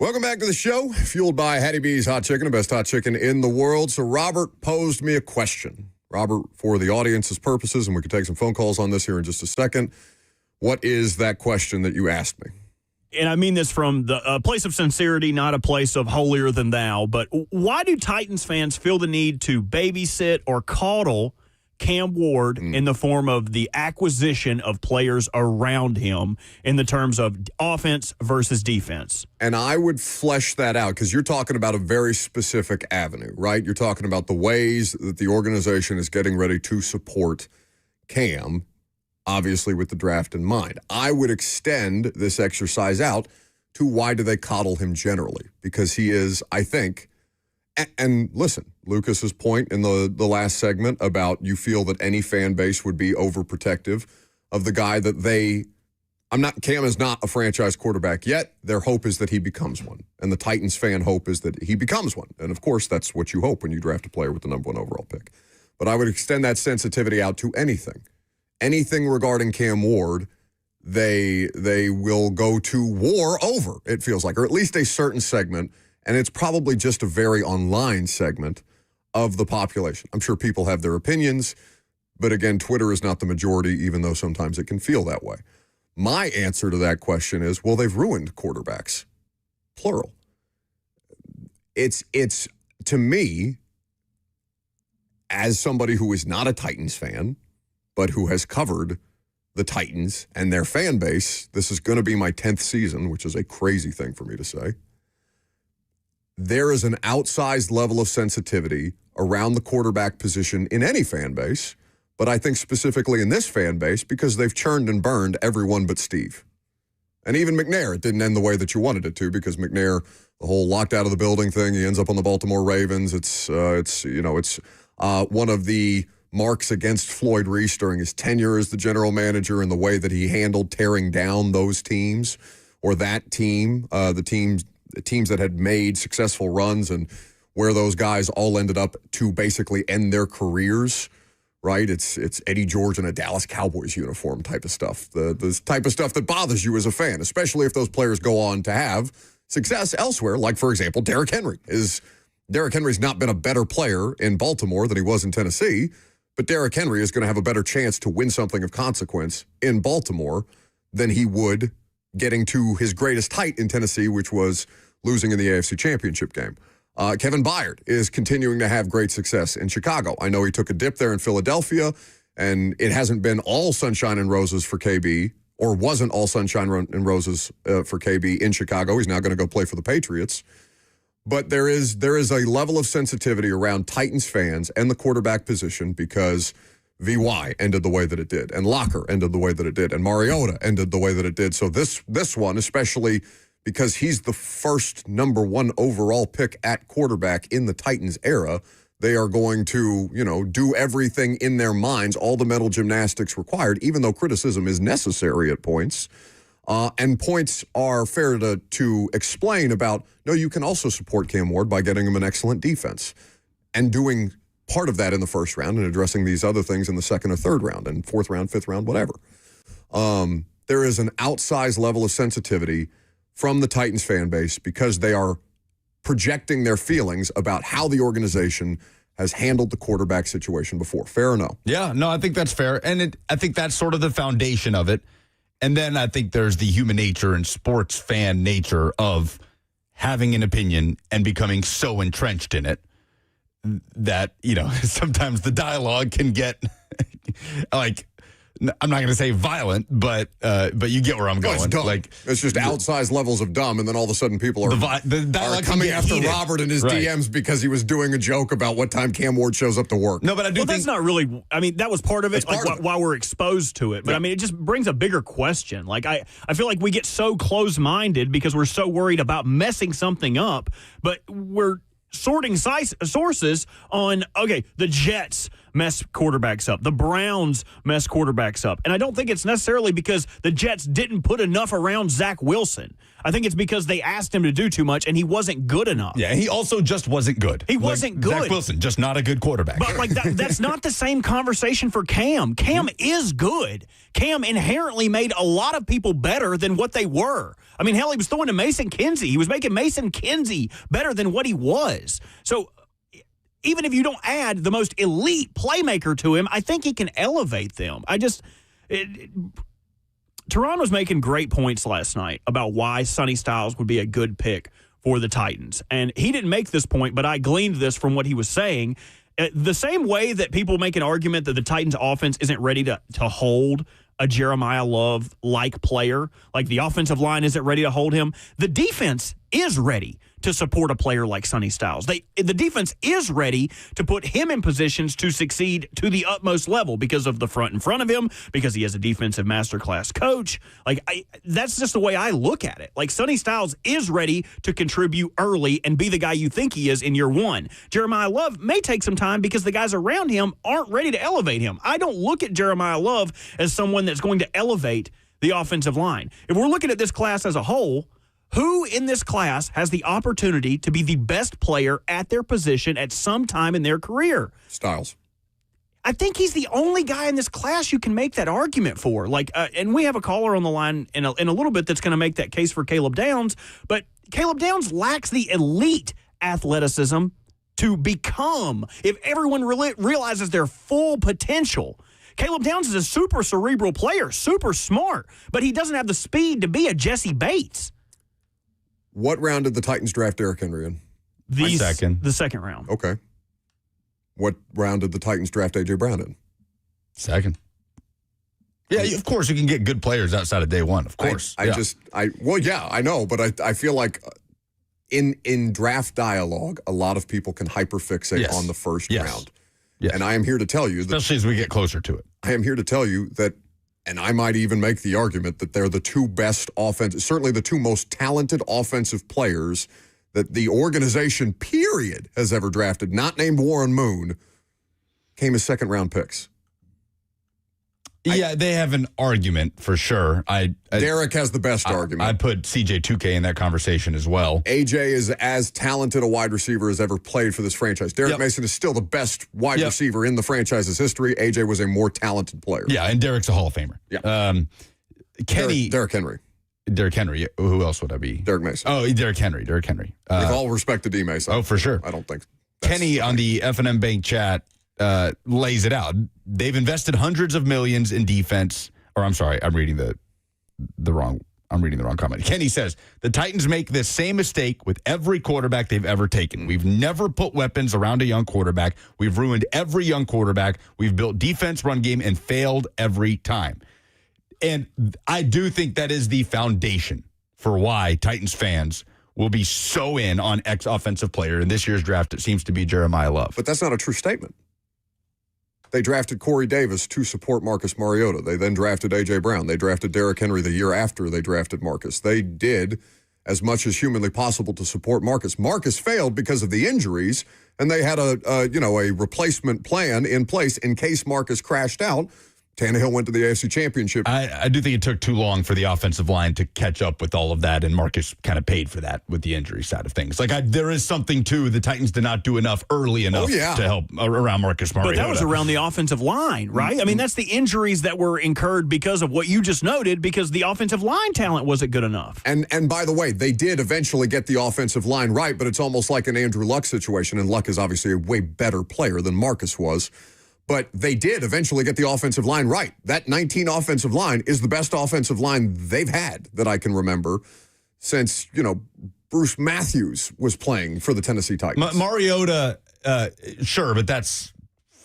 Welcome back to the show, fueled by Hattie B's Hot Chicken, the best hot chicken in the world. So Robert posed me a question. Robert, for the audience's purposes, and we can take some phone calls on this here in just a second, what is that question that you asked me? And I mean this from a place of sincerity, not a place of holier than thou, but why do Titans fans feel the need to babysit or coddle Cam Ward in the form of the acquisition of players around him in the terms of offense versus defense? And I would flesh that out because you're talking about a very specific avenue, right? You're talking about the ways that the organization is getting ready to support Cam, obviously with the draft in mind. I would extend this exercise out to why do they coddle him generally? Because he is, I think, and listen, Lucas's point in the last segment about you feel that any fan base would be overprotective of the guy that Cam is not a franchise quarterback yet. Their hope is that he becomes one. And the Titans fan hope is that he becomes one. And of course, that's what you hope when you draft a player with the number 1 overall pick. But I would extend that sensitivity out to anything. Anything regarding Cam Ward, they will go to war over, it feels like, or at least a certain segment. And it's probably just a very online segment of the population. I'm sure people have their opinions, but again, Twitter is not the majority, even though sometimes it can feel that way. My answer to that question is, well, they've ruined quarterbacks, plural. It's to me, as somebody who is not a Titans fan, but who has covered the Titans and their fan base, this is going to be my 10th season, which is a crazy thing for me to say. There is an outsized level of sensitivity around the quarterback position in any fan base, but I think specifically in this fan base because they've churned and burned everyone but Steve. And even McNair, it didn't end the way that you wanted it to because McNair, the whole locked out of the building thing, he ends up on the Baltimore Ravens. It's one of the marks against Floyd Reese during his tenure as the general manager and the way that he handled tearing down those teams or that team, the teams that had made successful runs and where those guys all ended up to basically end their careers, right? It's Eddie George in a Dallas Cowboys uniform type of stuff, the type of stuff that bothers you as a fan, especially if those players go on to have success elsewhere, like, for example, Derrick Henry. Derrick Henry's not been a better player in Baltimore than he was in Tennessee, but Derrick Henry is going to have a better chance to win something of consequence in Baltimore than he would getting to his greatest height in Tennessee, which was losing in the AFC Championship game. Kevin Byard is continuing to have great success in Chicago. I know he took a dip there in Philadelphia, and it hasn't been all sunshine and roses for KB, or wasn't all sunshine and roses for KB in Chicago. He's now going to go play for the Patriots. But there is a level of sensitivity around Titans fans and the quarterback position because VY ended the way that it did, and Locker ended the way that it did, and Mariota ended the way that it did. So this one, especially because he's the first number 1 overall pick at quarterback in the Titans era, they are going to, do everything in their minds, all the mental gymnastics required, even though criticism is necessary at points. And points are fair to explain about, no, you can also support Cam Ward by getting him an excellent defense and doing part of that in the first round and addressing these other things in the second or third round and fourth round, fifth round, whatever. There is an outsized level of sensitivity from the Titans fan base because they are projecting their feelings about how the organization has handled the quarterback situation before. Fair or no? Yeah, no, I think that's fair. And I think that's sort of the foundation of it. And then I think there's the human nature and sports fan nature of having an opinion and becoming so entrenched in it that, sometimes the dialogue can get like, I'm not going to say violent, but you get where I'm going. It's dumb. It's just outsized levels of dumb, and then all of a sudden people are coming after Robert and his DMs because he was doing a joke about what time Cam Ward shows up to work. No, but I do think that's not really. I mean, that was part of it, while we're exposed to it. But I mean, it just brings a bigger question. Like I feel like we get so close-minded because we're so worried about messing something up, but we're sorting sources on, okay, the Jets mess quarterbacks up. The Browns mess quarterbacks up. And I don't think it's necessarily because the Jets didn't put enough around Zach Wilson. I think it's because they asked him to do too much and he wasn't good enough. Yeah, he also just wasn't good. He wasn't good. Zach Wilson, just not a good quarterback. But like that's not the same conversation for Cam. Cam is good. Cam inherently made a lot of people better than what they were. I mean, hell, he was throwing to Mason Kinsey. He was making Mason Kinsey better than what he was. So even if you don't add the most elite playmaker to him, I think he can elevate them. Teron was making great points last night about why Sonny Styles would be a good pick for the Titans. And he didn't make this point, but I gleaned this from what he was saying. The same way that people make an argument that the Titans offense isn't ready to hold a Jeremiah Love-like player, like the offensive line isn't ready to hold him, the defense is ready to support a player like Sonny Styles. The defense is ready to put him in positions to succeed to the utmost level because of the front in front of him, because he has a defensive masterclass coach. That's just the way I look at it. Like, Sonny Styles is ready to contribute early and be the guy you think he is in year one. Jeremiah Love may take some time because the guys around him aren't ready to elevate him. I don't look at Jeremiah Love as someone that's going to elevate the offensive line. If we're looking at this class as a whole, who in this class has the opportunity to be the best player at their position at some time in their career? Styles. I think he's the only guy in this class you can make that argument for. And we have a caller on the line in a little bit that's going to make that case for Caleb Downs. But Caleb Downs lacks the elite athleticism to become, if everyone realizes their full potential. Caleb Downs is a super cerebral player, super smart, but he doesn't have the speed to be a Jesse Bates. What round did the Titans draft Derrick Henry in? The second round. Okay. What round did the Titans draft A.J. Brown in? Second. Yeah, of course you can get good players outside of day one, of course. I know, but I feel like in draft dialogue, a lot of people can hyperfixate on the first round. Yes. And I am here to tell you that, especially as we get closer to it. I am here to tell you that, and I might even make the argument that they're the two best certainly the two most talented offensive players that the organization, period, has ever drafted, not named Warren Moon, came as second-round picks. Yeah, they have an argument for sure. Derek has the best argument. I put CJ 2K in that conversation as well. AJ is as talented a wide receiver as ever played for this franchise. Derek Mason is still the best wide receiver in the franchise's history. AJ was a more talented player. Yeah, and Derek's a Hall of Famer. Yeah. Kenny. Derek Henry. Derek Henry. Who else would I be? Derek Mason. Oh, Derek Henry. With all respect to D. Mason. Oh, for sure. I don't think. Kenny on the F&M Bank chat lays it out. They've invested hundreds of millions in defense. Or I'm sorry, I'm reading the wrong comment. Kenny says, the Titans make this same mistake with every quarterback they've ever taken. We've never put weapons around a young quarterback. We've ruined every young quarterback. We've built defense, run game, and failed every time. And I do think that is the foundation for why Titans fans will be so in on ex-offensive player. In this year's draft, it seems to be Jeremiah Love. But that's not a true statement. They drafted Corey Davis to support Marcus Mariota. They then drafted A.J. Brown. They drafted Derrick Henry the year after they drafted Marcus. They did as much as humanly possible to support Marcus. Marcus failed because of the injuries, and they had a replacement plan in place in case Marcus crashed out. Tannehill went to the AFC Championship. I do think it took too long for the offensive line to catch up with all of that, and Marcus kind of paid for that with the injury side of things. There is something to the Titans did not do enough early enough to help around Marcus Mariota. But that was around the offensive line, right? I mean, that's the injuries that were incurred because of what you just noted, because the offensive line talent wasn't good enough. And by the way, they did eventually get the offensive line right, but it's almost like an Andrew Luck situation, and Luck is obviously a way better player than Marcus was. But they did eventually get the offensive line right. That 19 offensive line is the best offensive line they've had that I can remember since, Bruce Matthews was playing for the Tennessee Titans. Mariota, sure, but that's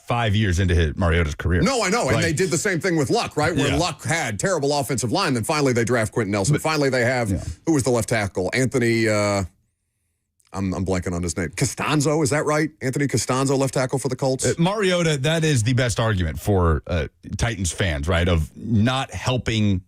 5 years into Mariota's career. No, I know. And they did the same thing with Luck, right? Where Luck had terrible offensive line, then finally they draft Quentin Nelson. Finally they have, who was the left tackle? Anthony... I'm blanking on his name. Costanzo, is that right? Anthony Costanzo, left tackle for the Colts? Mariota, that is the best argument for Titans fans, right, of not helping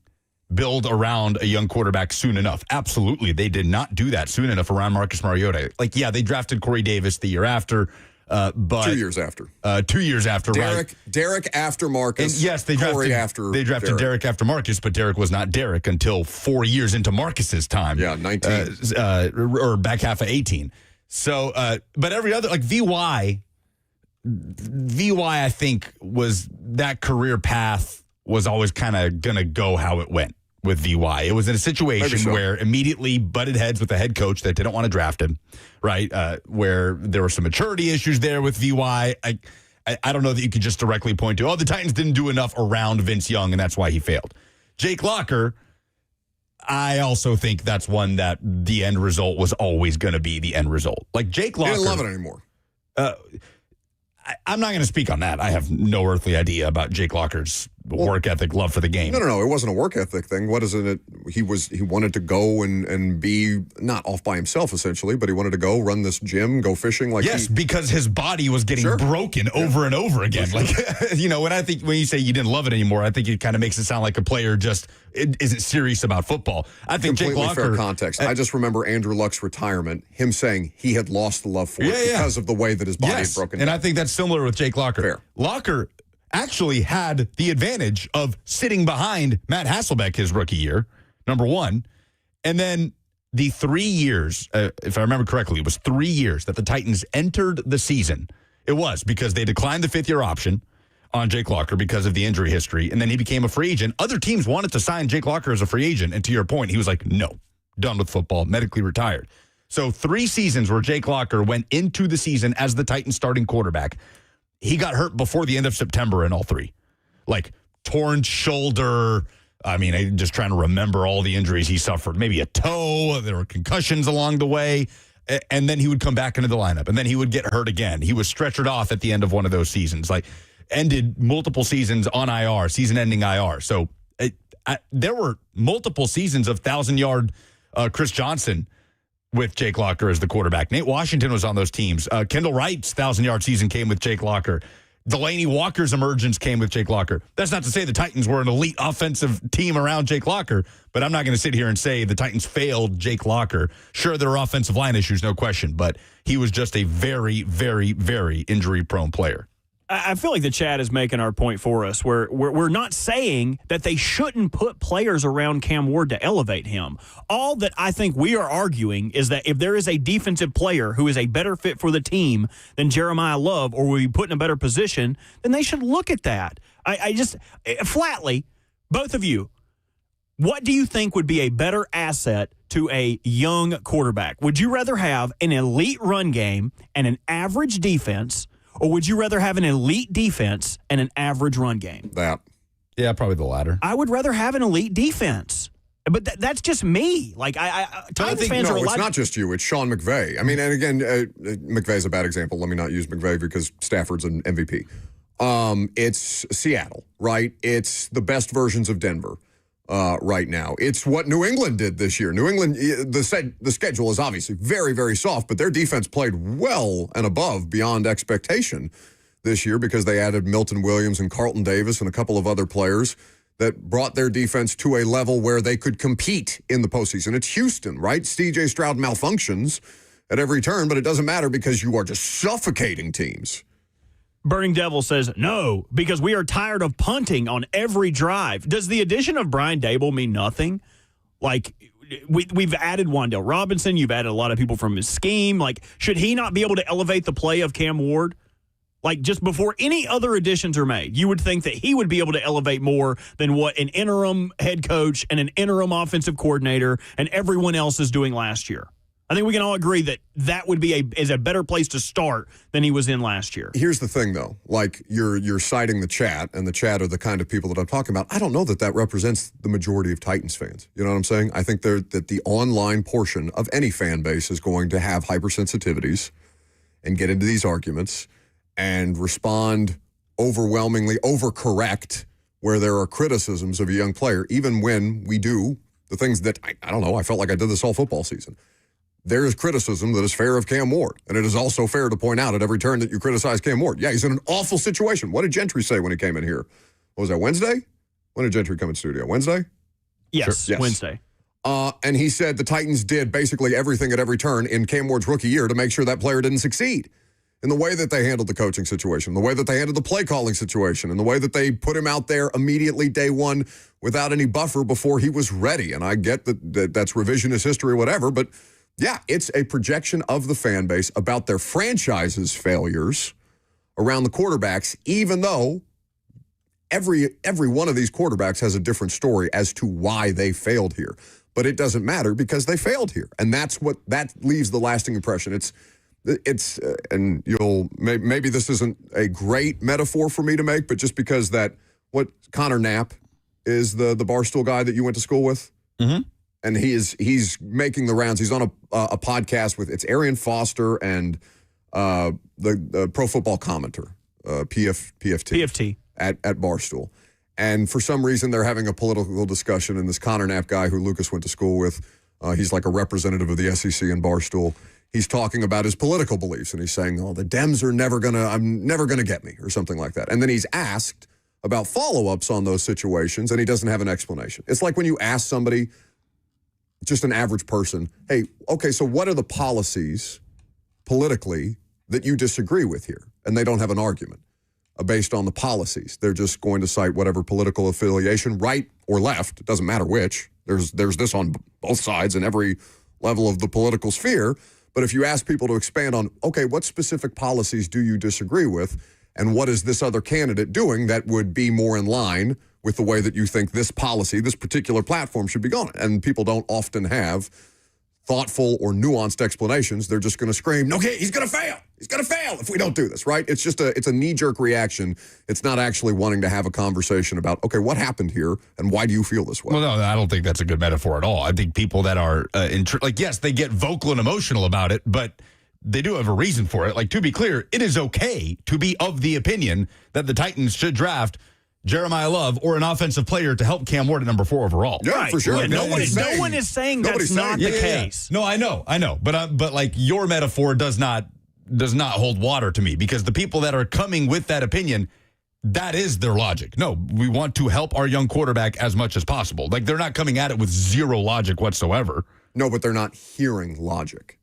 build around a young quarterback soon enough. Absolutely. They did not do that soon enough around Marcus Mariota. Like, yeah, they drafted Corey Davis the year after. But 2 years after. 2 years after, right? Derek after Marcus. And yes, they drafted Derek after Marcus, but Derek was not Derek until 4 years into Marcus's time. Yeah, 19. Or back half of 18. So, but every other, like VY, I think was that career path was always kind of going to go how it went with VY. It was in a situation where immediately butted heads with the head coach that didn't want to draft him, right? Where there were some maturity issues there with VY. I don't know that you could just directly point to, the Titans didn't do enough around Vince Young, and that's why he failed. Jake Locker, I also think that's one that the end result was always going to be the end result. Like Jake Locker. I didn't love it anymore. I'm not going to speak on that. I have no earthly idea about Jake Locker's work ethic, love for the game. No. It wasn't a work ethic thing. What is it? He wanted to go and be not off by himself, essentially, but he wanted to go run this gym, go fishing. Because his body was getting broken over and over again. Sure. Like, when you say you didn't love it anymore, I think it kind of makes it sound like a player just isn't serious about football. I think completely Jake Locker, fair context. I just remember Andrew Luck's retirement, him saying he had lost the love for it because of the way that his body had broken down. And I think that's similar with Jake Locker. Fair. Locker actually had the advantage of sitting behind Matt Hasselbeck his rookie year, number one. And then the 3 years, if I remember correctly, it was 3 years that the Titans entered the season. It was because they declined the fifth-year option on Jake Locker because of the injury history, and then he became a free agent. Other teams wanted to sign Jake Locker as a free agent, and to your point, he was like, no, done with football, medically retired. So 3 seasons where Jake Locker went into the season as the Titans starting quarterback. He got hurt before the end of September in all 3. Like torn shoulder. I mean, I'm just trying to remember all the injuries he suffered. Maybe a toe. There were concussions along the way. And then he would come back into the lineup. And then he would get hurt again. He was stretchered off at the end of one of those seasons. Like ended multiple seasons on IR, season-ending IR. So there were multiple seasons of 1,000-yard Chris Johnson with Jake Locker as the quarterback. Nate Washington was on those teams. Kendall Wright's 1,000-yard season came with Jake Locker. Delaney Walker's emergence came with Jake Locker. That's not to say the Titans were an elite offensive team around Jake Locker, but I'm not going to sit here and say the Titans failed Jake Locker. Sure, there are offensive line issues, no question, but he was just a very, very, very injury-prone player. I feel like the chat is making our point for us, where we're not saying that they shouldn't put players around Cam Ward to elevate him. All that I think we are arguing is that if there is a defensive player who is a better fit for the team than Jeremiah Love or will be put in a better position, then they should look at that. I just, flatly, both of you, what do you think would be a better asset to a young quarterback? Would you rather have an elite run game and an average defense, or would you rather have an elite defense and an average run game? Yeah, probably the latter. I would rather have an elite defense. But that's just me. Like, Titans fans are it's not just you. It's Sean McVay. I mean, and again, McVay's a bad example. Let me not use McVay because Stafford's an MVP. It's Seattle, right? It's the best versions of Denver right now. It's what New England did this year. New England, the schedule is obviously very, very soft, but their defense played well and above beyond expectation this year because they added Milton Williams and Carlton Davis and a couple of other players that brought their defense to a level where they could compete in the postseason. It's Houston, right? C.J. Stroud malfunctions at every turn, but it doesn't matter because you are just suffocating teams. Burning Devil says, no, because we are tired of punting on every drive. Does the addition of Brian Dable mean nothing? Like, we've added Wan'Dale Robinson. You've added a lot of people from his scheme. Like, should he not be able to elevate the play of Cam Ward? Like, just before any other additions are made, you would think that he would be able to elevate more than what an interim head coach and an interim offensive coordinator and everyone else is doing last year. I think we can all agree that that would be a better place to start than he was in last year. Here's the thing, though. Like, you're citing the chat, and the chat are the kind of people that I'm talking about. I don't know that represents the majority of Titans fans. You know what I'm saying? I think that the online portion of any fan base is going to have hypersensitivities and get into these arguments and respond overwhelmingly, overcorrect where there are criticisms of a young player, even when we do the things that, I don't know, I felt like I did this all football season. There is criticism that is fair of Cam Ward, and it is also fair to point out at every turn that you criticize Cam Ward. Yeah, he's in an awful situation. What did Gentry say when he came in here? What was that, Wednesday? When did Gentry come in studio? Wednesday? Yes, Yes. Wednesday. And he said the Titans did basically everything at every turn in Cam Ward's rookie year to make sure that player didn't succeed. In the way that they handled the coaching situation, the way that they handled the play calling situation, and the way that they put him out there immediately day one without any buffer before he was ready. And I get that that's revisionist history or whatever, but yeah, it's a projection of the fan base about their franchise's failures around the quarterbacks, even though every one of these quarterbacks has a different story as to why they failed here. But it doesn't matter because they failed here. And that leaves the lasting impression. It's and maybe this isn't a great metaphor for me to make, but just because what Connor Knapp is the Barstool guy that you went to school with, and he's making the rounds. He's on a podcast with it's Arian Foster and the Pro Football Commenter, PFT at Barstool, and for some reason they're having a political discussion. And this Connor Knapp guy who Lucas went to school with, he's like a representative of the SEC in Barstool. He's talking about his political beliefs, and he's saying, "Oh, the Dems are never gonna get me," or something like that. And then he's asked about follow-ups on those situations, and he doesn't have an explanation. It's like when you ask somebody, just an average person, "Hey, okay, so what are the policies politically that you disagree with here?" And they don't have an argument based on the policies. They're just going to cite whatever political affiliation, right or left, it doesn't matter which. There's this on both sides in every level of the political sphere. But if you ask people to expand on, okay, what specific policies do you disagree with, and what is this other candidate doing that would be more in line with the way that you think this policy, this particular platform should be going? And people don't often have thoughtful or nuanced explanations. They're just going to scream, "Okay, he's going to fail. He's going to fail if we don't do this," right? It's just it's a knee-jerk reaction. It's not actually wanting to have a conversation about, okay, what happened here and why do you feel this way? Well, no, I don't think that's a good metaphor at all. I think people that are, yes, they get vocal and emotional about it, but they do have a reason for it. Like, to be clear, it is okay to be of the opinion that the Titans should draft Jeremiah Love or an offensive player to help Cam Ward at number 4 overall. Yeah, right. for sure. Yeah, no one is saying that's not the case. No, I know. But like your metaphor does not hold water to me, because the people that are coming with that opinion, that is their logic. No, we want to help our young quarterback as much as possible. Like, they're not coming at it with zero logic whatsoever. No, but they're not hearing logic.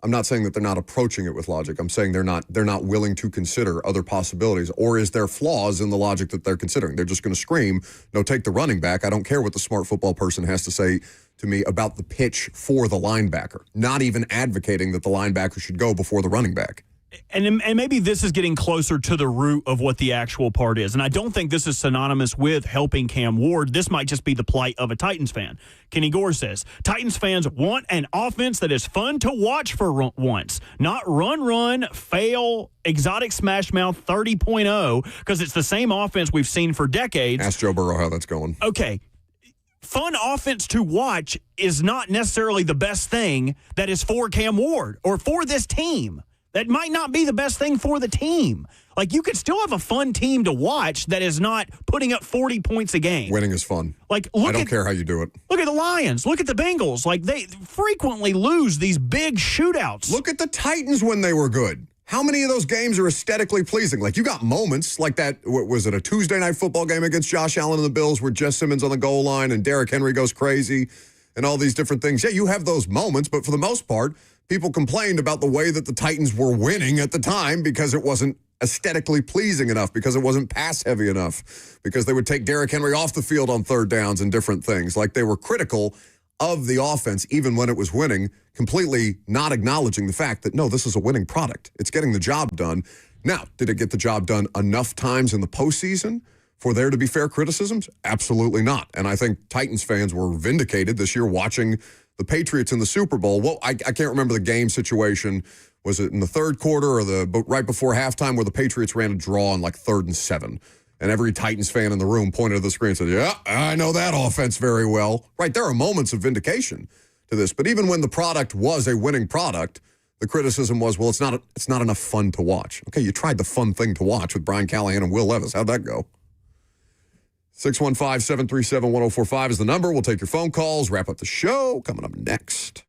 I'm not saying that they're not approaching it with logic. I'm saying they're not willing to consider other possibilities. Or is there flaws in the logic that they're considering? They're just going to scream, "No, take the running back." I don't care what the smart football person has to say to me about the pitch for the linebacker. Not even advocating that the linebacker should go before the running back. And maybe this is getting closer to the root of what the actual part is. And I don't think this is synonymous with helping Cam Ward. This might just be the plight of a Titans fan. Kenny Gore says, Titans fans want an offense that is fun to watch for once. Not run, fail, exotic smash mouth 30.0, because it's the same offense we've seen for decades. Ask Joe Burrow how that's going. Okay. Fun offense to watch is not necessarily the best thing that is for Cam Ward or for this team. That might not be the best thing for the team. Like, you could still have a fun team to watch that is not putting up 40 points a game. Winning is fun. Like, I don't care how you do it. Look at the Lions. Look at the Bengals. Like, they frequently lose these big shootouts. Look at the Titans when they were good. How many of those games are aesthetically pleasing? Like, you got moments like that. What was it, a Tuesday night football game against Josh Allen and the Bills where Jess Simmons on the goal line and Derrick Henry goes crazy and all these different things? Yeah, you have those moments, but for the most part, people complained about the way that the Titans were winning at the time because it wasn't aesthetically pleasing enough, because it wasn't pass-heavy enough, because they would take Derrick Henry off the field on third downs and different things. Like, they were critical of the offense even when it was winning, completely not acknowledging the fact that, no, this is a winning product. It's getting the job done. Now, did it get the job done enough times in the postseason for there to be fair criticisms? Absolutely not. And I think Titans fans were vindicated this year watching the Patriots in the Super Bowl. Well, I can't remember the game situation. Was it in the third quarter or right before halftime where the Patriots ran a draw on like 3rd and 7? And every Titans fan in the room pointed to the screen and said, "Yeah, I know that offense very well." Right, there are moments of vindication to this. But even when the product was a winning product, the criticism was, well, it's not enough fun to watch. Okay, you tried the fun thing to watch with Brian Callahan and Will Levis. How'd that go? 615-737-1045 is the number. We'll take your phone calls, wrap up the show. Coming up next.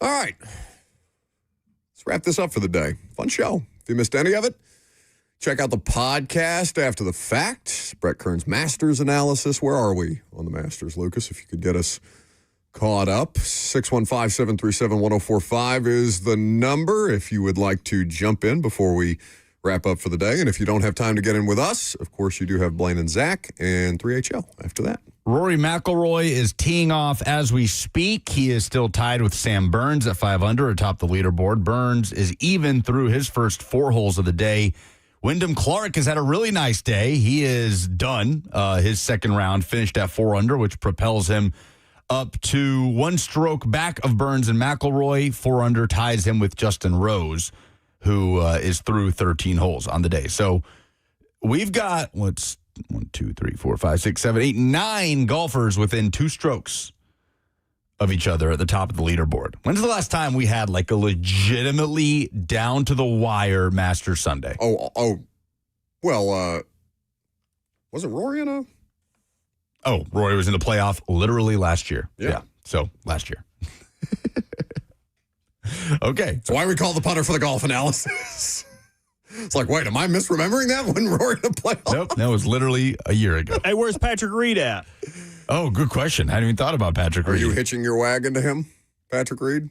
All right. Let's wrap this up for the day. Fun show. If you missed any of it, check out the podcast after the fact. Brett Kern's Masters analysis. Where are we on the Masters, Lucas? If you could get us caught up. 615-737-1045 is the number if you would like to jump in before we wrap up for the day. And if you don't have time to get in with us, of course, you do have Blaine and Zach and 3HL after that. Rory McIlroy is teeing off as we speak. He is still tied with Sam Burns at 5 under atop the leaderboard. Burns is even through his first 4 holes of the day. Wyndham Clark has had a really nice day. He is done. His second round finished at 4 under, which propels him up to 1 stroke back of Burns and McIlroy. 4 under ties him with Justin Rose, who is through 13 holes on the day. So we've got, 1, 2, 3, 4, 5, 6, 7, 8, 9 golfers within 2 strokes of each other at the top of the leaderboard. When's the last time we had like a legitimately down to the wire Masters Sunday? Well, wasn't Rory in a? Oh, Rory was in the playoff literally last year. Yeah. So last year. Okay. That's why we call the punter for the golf analysis. It's like, wait, am I misremembering that when Rory in the playoff? Nope, that was literally a year ago. Hey, where's Patrick Reed at? Oh, good question. I hadn't even thought about Patrick Are Reed. you hitching your wagon to him, Patrick Reed?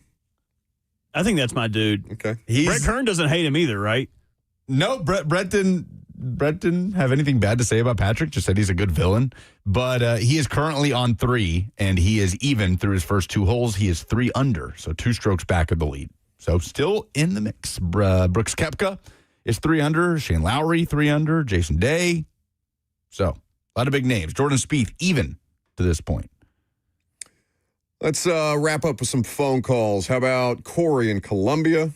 I think that's my dude. Okay. Brett Kern doesn't hate him either, right? No, Brett didn't have anything bad to say about Patrick, just said he's a good villain. But he is currently on 3, and he is even through his first 2 holes. He is 3 under, so 2 strokes back of the lead. So still in the mix. Brooks Koepka is 3 under. Shane Lowry, 3 under. Jason Day. So a lot of big names. Jordan Spieth, even to this point. Let's wrap up with some phone calls. How about Corey in Columbia?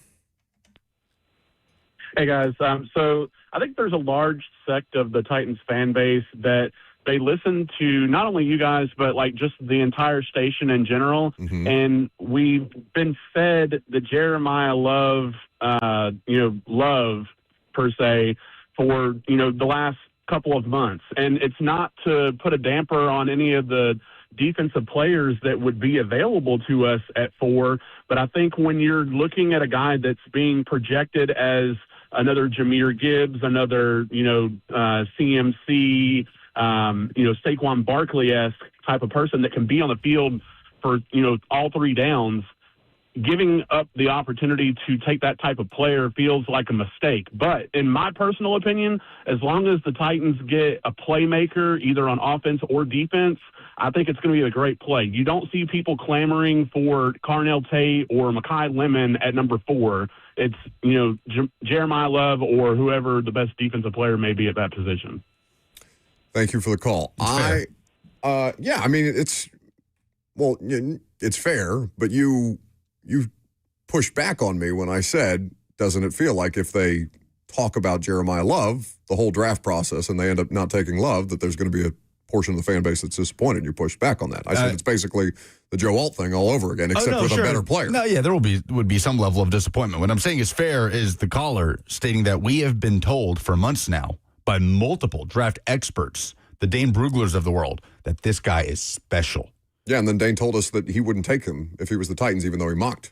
Hey, guys. So I think there's a large sect of the Titans fan base that they listen to not only you guys, but like just the entire station in general. Mm-hmm. And we've been fed the Jeremiah Love, love per se for, the last couple of months. And it's not to put a damper on any of the defensive players that would be available to us at 4. But I think when you're looking at a guy that's being projected as another Jahmyr Gibbs, another, CMC, Saquon Barkley-esque type of person that can be on the field for, all 3 downs, giving up the opportunity to take that type of player feels like a mistake. But in my personal opinion, as long as the Titans get a playmaker either on offense or defense, I think it's going to be a great play. You don't see people clamoring for Carnell Tate or Mekhi Lemon at number 4. It's, Jeremiah Love or whoever the best defensive player may be at that position. Thank you for the call. It's fair, but you pushed back on me when I said, doesn't it feel like if they talk about Jeremiah Love, the whole draft process, and they end up not taking Love, that there's going to be a portion of the fan base that's disappointed? You pushed back on that. I said it's basically the Joe Alt thing all over again, except with a better player. No, yeah, there would be some level of disappointment. What I'm saying is fair is the caller stating that we have been told for months now by multiple draft experts, the Dane Bruglers of the world, that this guy is special. Yeah, and then Dane told us that he wouldn't take him if he was the Titans, even though he mocked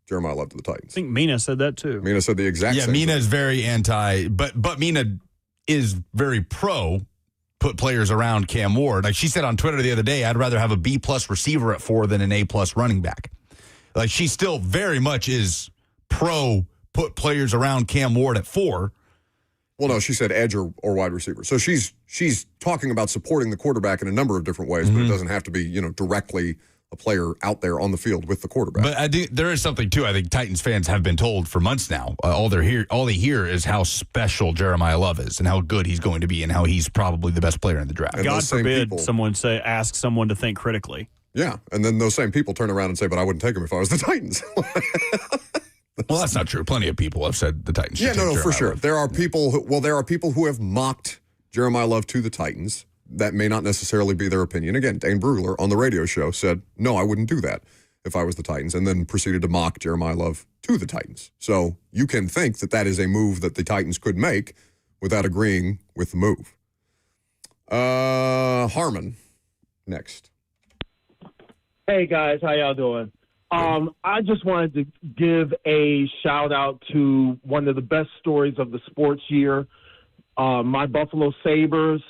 Jeremiah Love to the Titans. I think Mina said that too. Mina said the exact same Mina thing. is very anti, but Mina is very pro put players around Cam Ward. Like she said on Twitter the other day, I'd rather have a B+ receiver at 4 than an A+ running back. Like she still very much is pro put players around Cam Ward at 4. Well, no, she said edge or wide receiver. So she's talking about supporting the quarterback in a number of different ways, but it doesn't have to be, directly a player out there on the field with the quarterback. But there is something too. I think Titans fans have been told for months now. All they hear is how special Jeremiah Love is and how good he's going to be and how he's probably the best player in the draft. And God forbid someone ask someone to think critically. Yeah, and then those same people turn around and say, "But I wouldn't take him if I was the Titans." Well, that's not true. Plenty of people have said the Titans should take Jeremiah for sure. Love. There are people who have mocked Jeremiah Love to the Titans. That may not necessarily be their opinion. Again, Dane Brugler on the radio show said, "No, I wouldn't do that if I was the Titans," and then proceeded to mock Jeremiah Love to the Titans. So you can think that is a move that the Titans could make without agreeing with the move. Harmon, next. Hey guys, how y'all doing? I just wanted to give a shout out to one of the best stories of the sports year. My Buffalo Sabres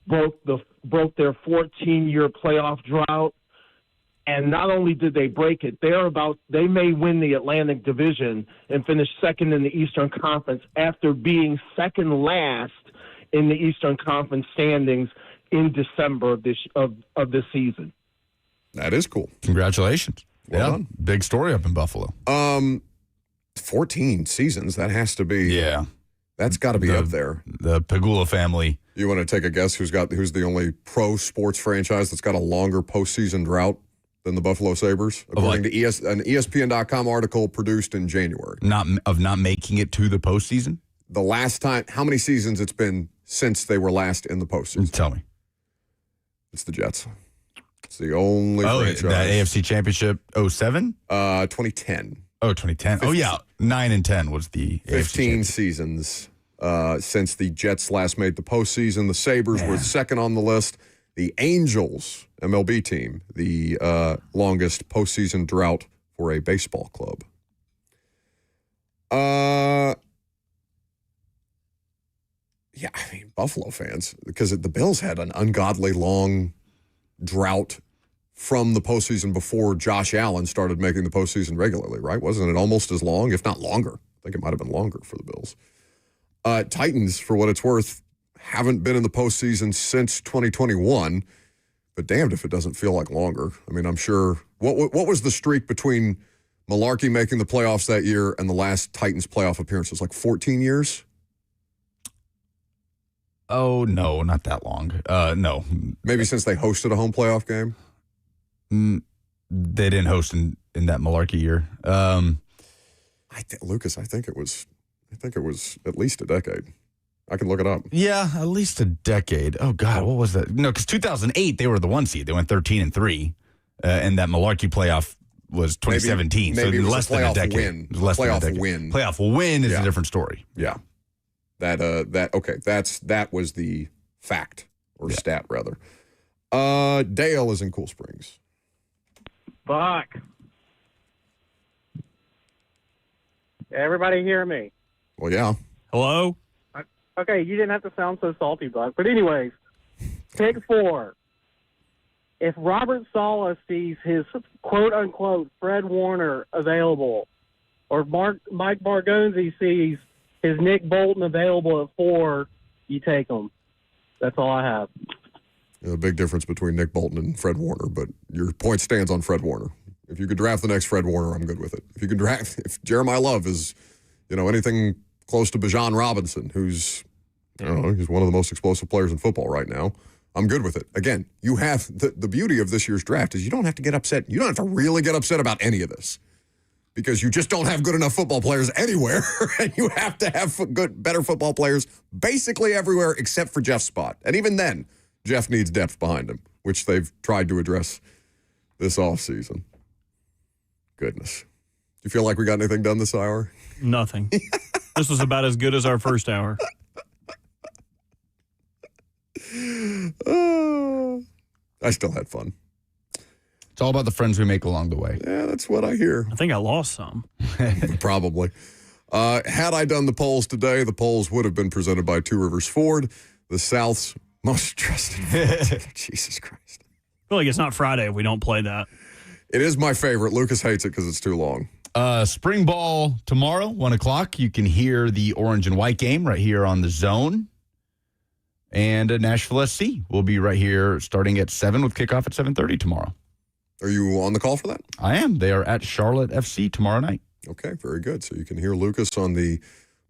broke their 14-year playoff drought, and not only did they break it, they may win the Atlantic Division and finish second in the Eastern Conference after being second last in the Eastern Conference standings in December of this season. That is cool. Congratulations. Well done. Big story up in Buffalo. 14 seasons. That has to be. Yeah. That's got to be up there. The Pegula family. You want to take a guess who's the only pro sports franchise that's got a longer postseason drought than the Buffalo Sabres, according to an ESPN.com article produced in January. Not making it to the postseason? The last time, how many seasons it's been since they were last in the postseason? Tell me. It's the Jets. It's the only franchise. That AFC Championship 07? 2010. Oh, 2010. 15. Oh, yeah. 9 and 10 was the 15 seasons since the Jets last made the postseason. The Sabres were second on the list. The Angels, MLB team, the longest postseason drought for a baseball club. Yeah, I mean, Buffalo fans, because the Bills had an ungodly long drought from the postseason before Josh Allen started making the postseason regularly, right? Wasn't it almost as long, if not longer? I think it might have been longer for the Bills. Titans, for what it's worth, haven't been in the postseason since 2021, but damned if it doesn't feel like longer. I mean, I'm sure. What was the streak between Malarkey making the playoffs that year and the last Titans playoff appearance? It was like 14 years? Oh, no, not that long. No. Maybe since they hosted a home playoff game? They didn't host in that Malarkey year. Lucas, I think it was at least a decade. I can look it up. Yeah, at least a decade. Oh, God, what was that? No, because 2008, they were the 1 seed. They went 13-3, and that Malarkey playoff was 2017. Maybe so it was less a than a playoff decade. win. It was less than a Playoff decade. win. Playoff win is a different story. Yeah. That was the fact, or stat, rather. Dale is in Cool Springs. Fuck. Everybody hear me? Well, yeah. Hello? Okay, you didn't have to sound so salty, Buck. But anyways, pick 4. If Robert Saleh sees his quote-unquote Fred Warner available, or Mike Bargonzi sees his Nick Bolton available at 4, you take them. That's all I have. A big difference between Nick Bolton and Fred Warner, but your point stands on Fred Warner. If you could draft the next Fred Warner, I'm good with it. If Jeremiah Love is, anything close to Bijan Robinson, who's, he's one of the most explosive players in football right now, I'm good with it. Again, you have the beauty of this year's draft is you don't have to get upset. You don't have to really get upset about any of this because you just don't have good enough football players anywhere, and you have to have better football players basically everywhere except for Jeff's spot. And even then, Jeff needs depth behind him, which they've tried to address this offseason. Goodness. Do you feel like we got anything done this hour? Nothing. This was about as good as our first hour. I still had fun. It's all about the friends we make along the way. Yeah, that's what I hear. I think I lost some. Probably. Had I done the polls today, the polls would have been presented by Two Rivers Ford, the South's most trusted. Jesus Christ. I feel like it's not Friday if we don't play that. It is my favorite. Lucas hates it because it's too long. Spring ball tomorrow, 1 o'clock. You can hear the orange and white game right here on the Zone. And Nashville SC will be right here starting at 7 with kickoff at 7:30 tomorrow. Are you on the call for that? I am. They are at Charlotte FC tomorrow night. Okay, very good. So you can hear Lucas on the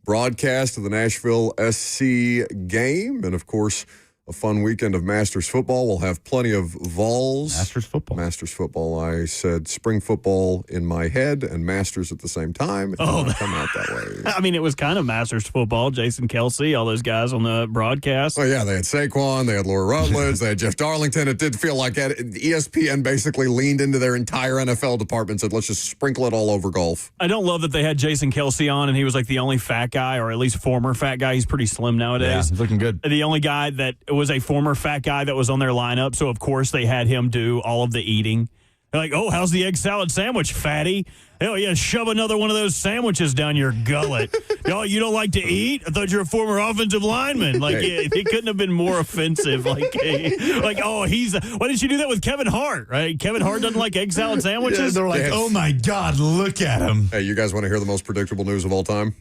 broadcast of the Nashville SC game. And, of course, a fun weekend of Masters football. We'll have plenty of Vols. Masters football. I said spring football in my head and Masters at the same time. It didn't come out that way. I mean, it was kind of Masters football. Jason Kelsey, all those guys on the broadcast. Oh, yeah, they had Saquon, they had Laura Rutledge, they had Jeff Darlington. It did feel like ESPN basically leaned into their entire NFL department and said, let's just sprinkle it all over golf. I don't love that they had Jason Kelsey on, and he was like the only fat guy, or at least former fat guy. He's pretty slim nowadays. Yeah, he's looking good. The only guy that was a former fat guy that was on their lineup, so of course they had him do all of the eating. They're like, oh, how's the egg salad sandwich, fatty? Hell yeah, shove another one of those sandwiches down your gullet. Oh, you don't like to eat? I thought you were a former offensive lineman. Like, it couldn't have been more offensive. Why didn't you do that with Kevin Hart, right? Kevin Hart doesn't like egg salad sandwiches? Yeah, they're like, oh my God, look at him. Hey, you guys want to hear the most predictable news of all time?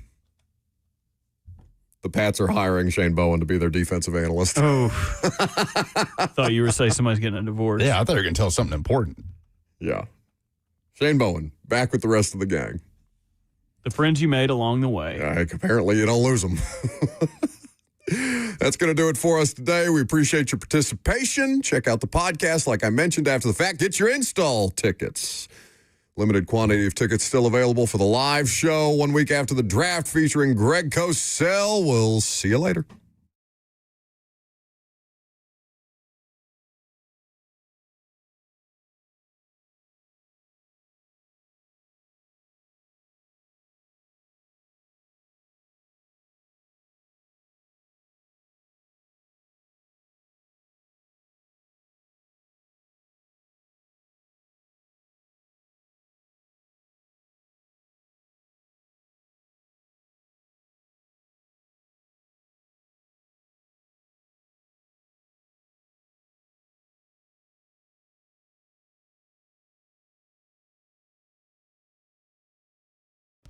The Pats are hiring Shane Bowen to be their defensive analyst. Oh. Thought you were saying somebody's getting a divorce. Yeah, I thought you were going to tell us something important. Yeah. Shane Bowen, back with the rest of the gang. The friends you made along the way. Apparently you don't lose them. That's going to do it for us today. We appreciate your participation. Check out the podcast, like I mentioned, after the fact. Get your install tickets. Limited quantity of tickets still available for the live show 1 week after the draft featuring Greg Cosell. We'll see you later.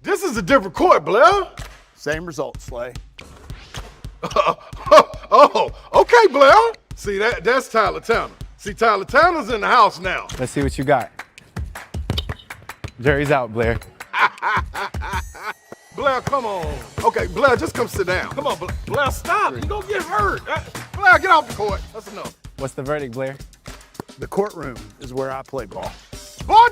This is a different court, Blair. Same result, Slay. Oh, okay, Blair. See, that's Tyler Tanner. See, Tyler Tanner's in the house now. Let's see what you got. Jury's out, Blair. Blair, come on. Okay, Blair, just come sit down. Come on, Blair, stop. You're going to get hurt. Blair, get off the court. That's enough. What's the verdict, Blair? The courtroom is where I play ball. Boy,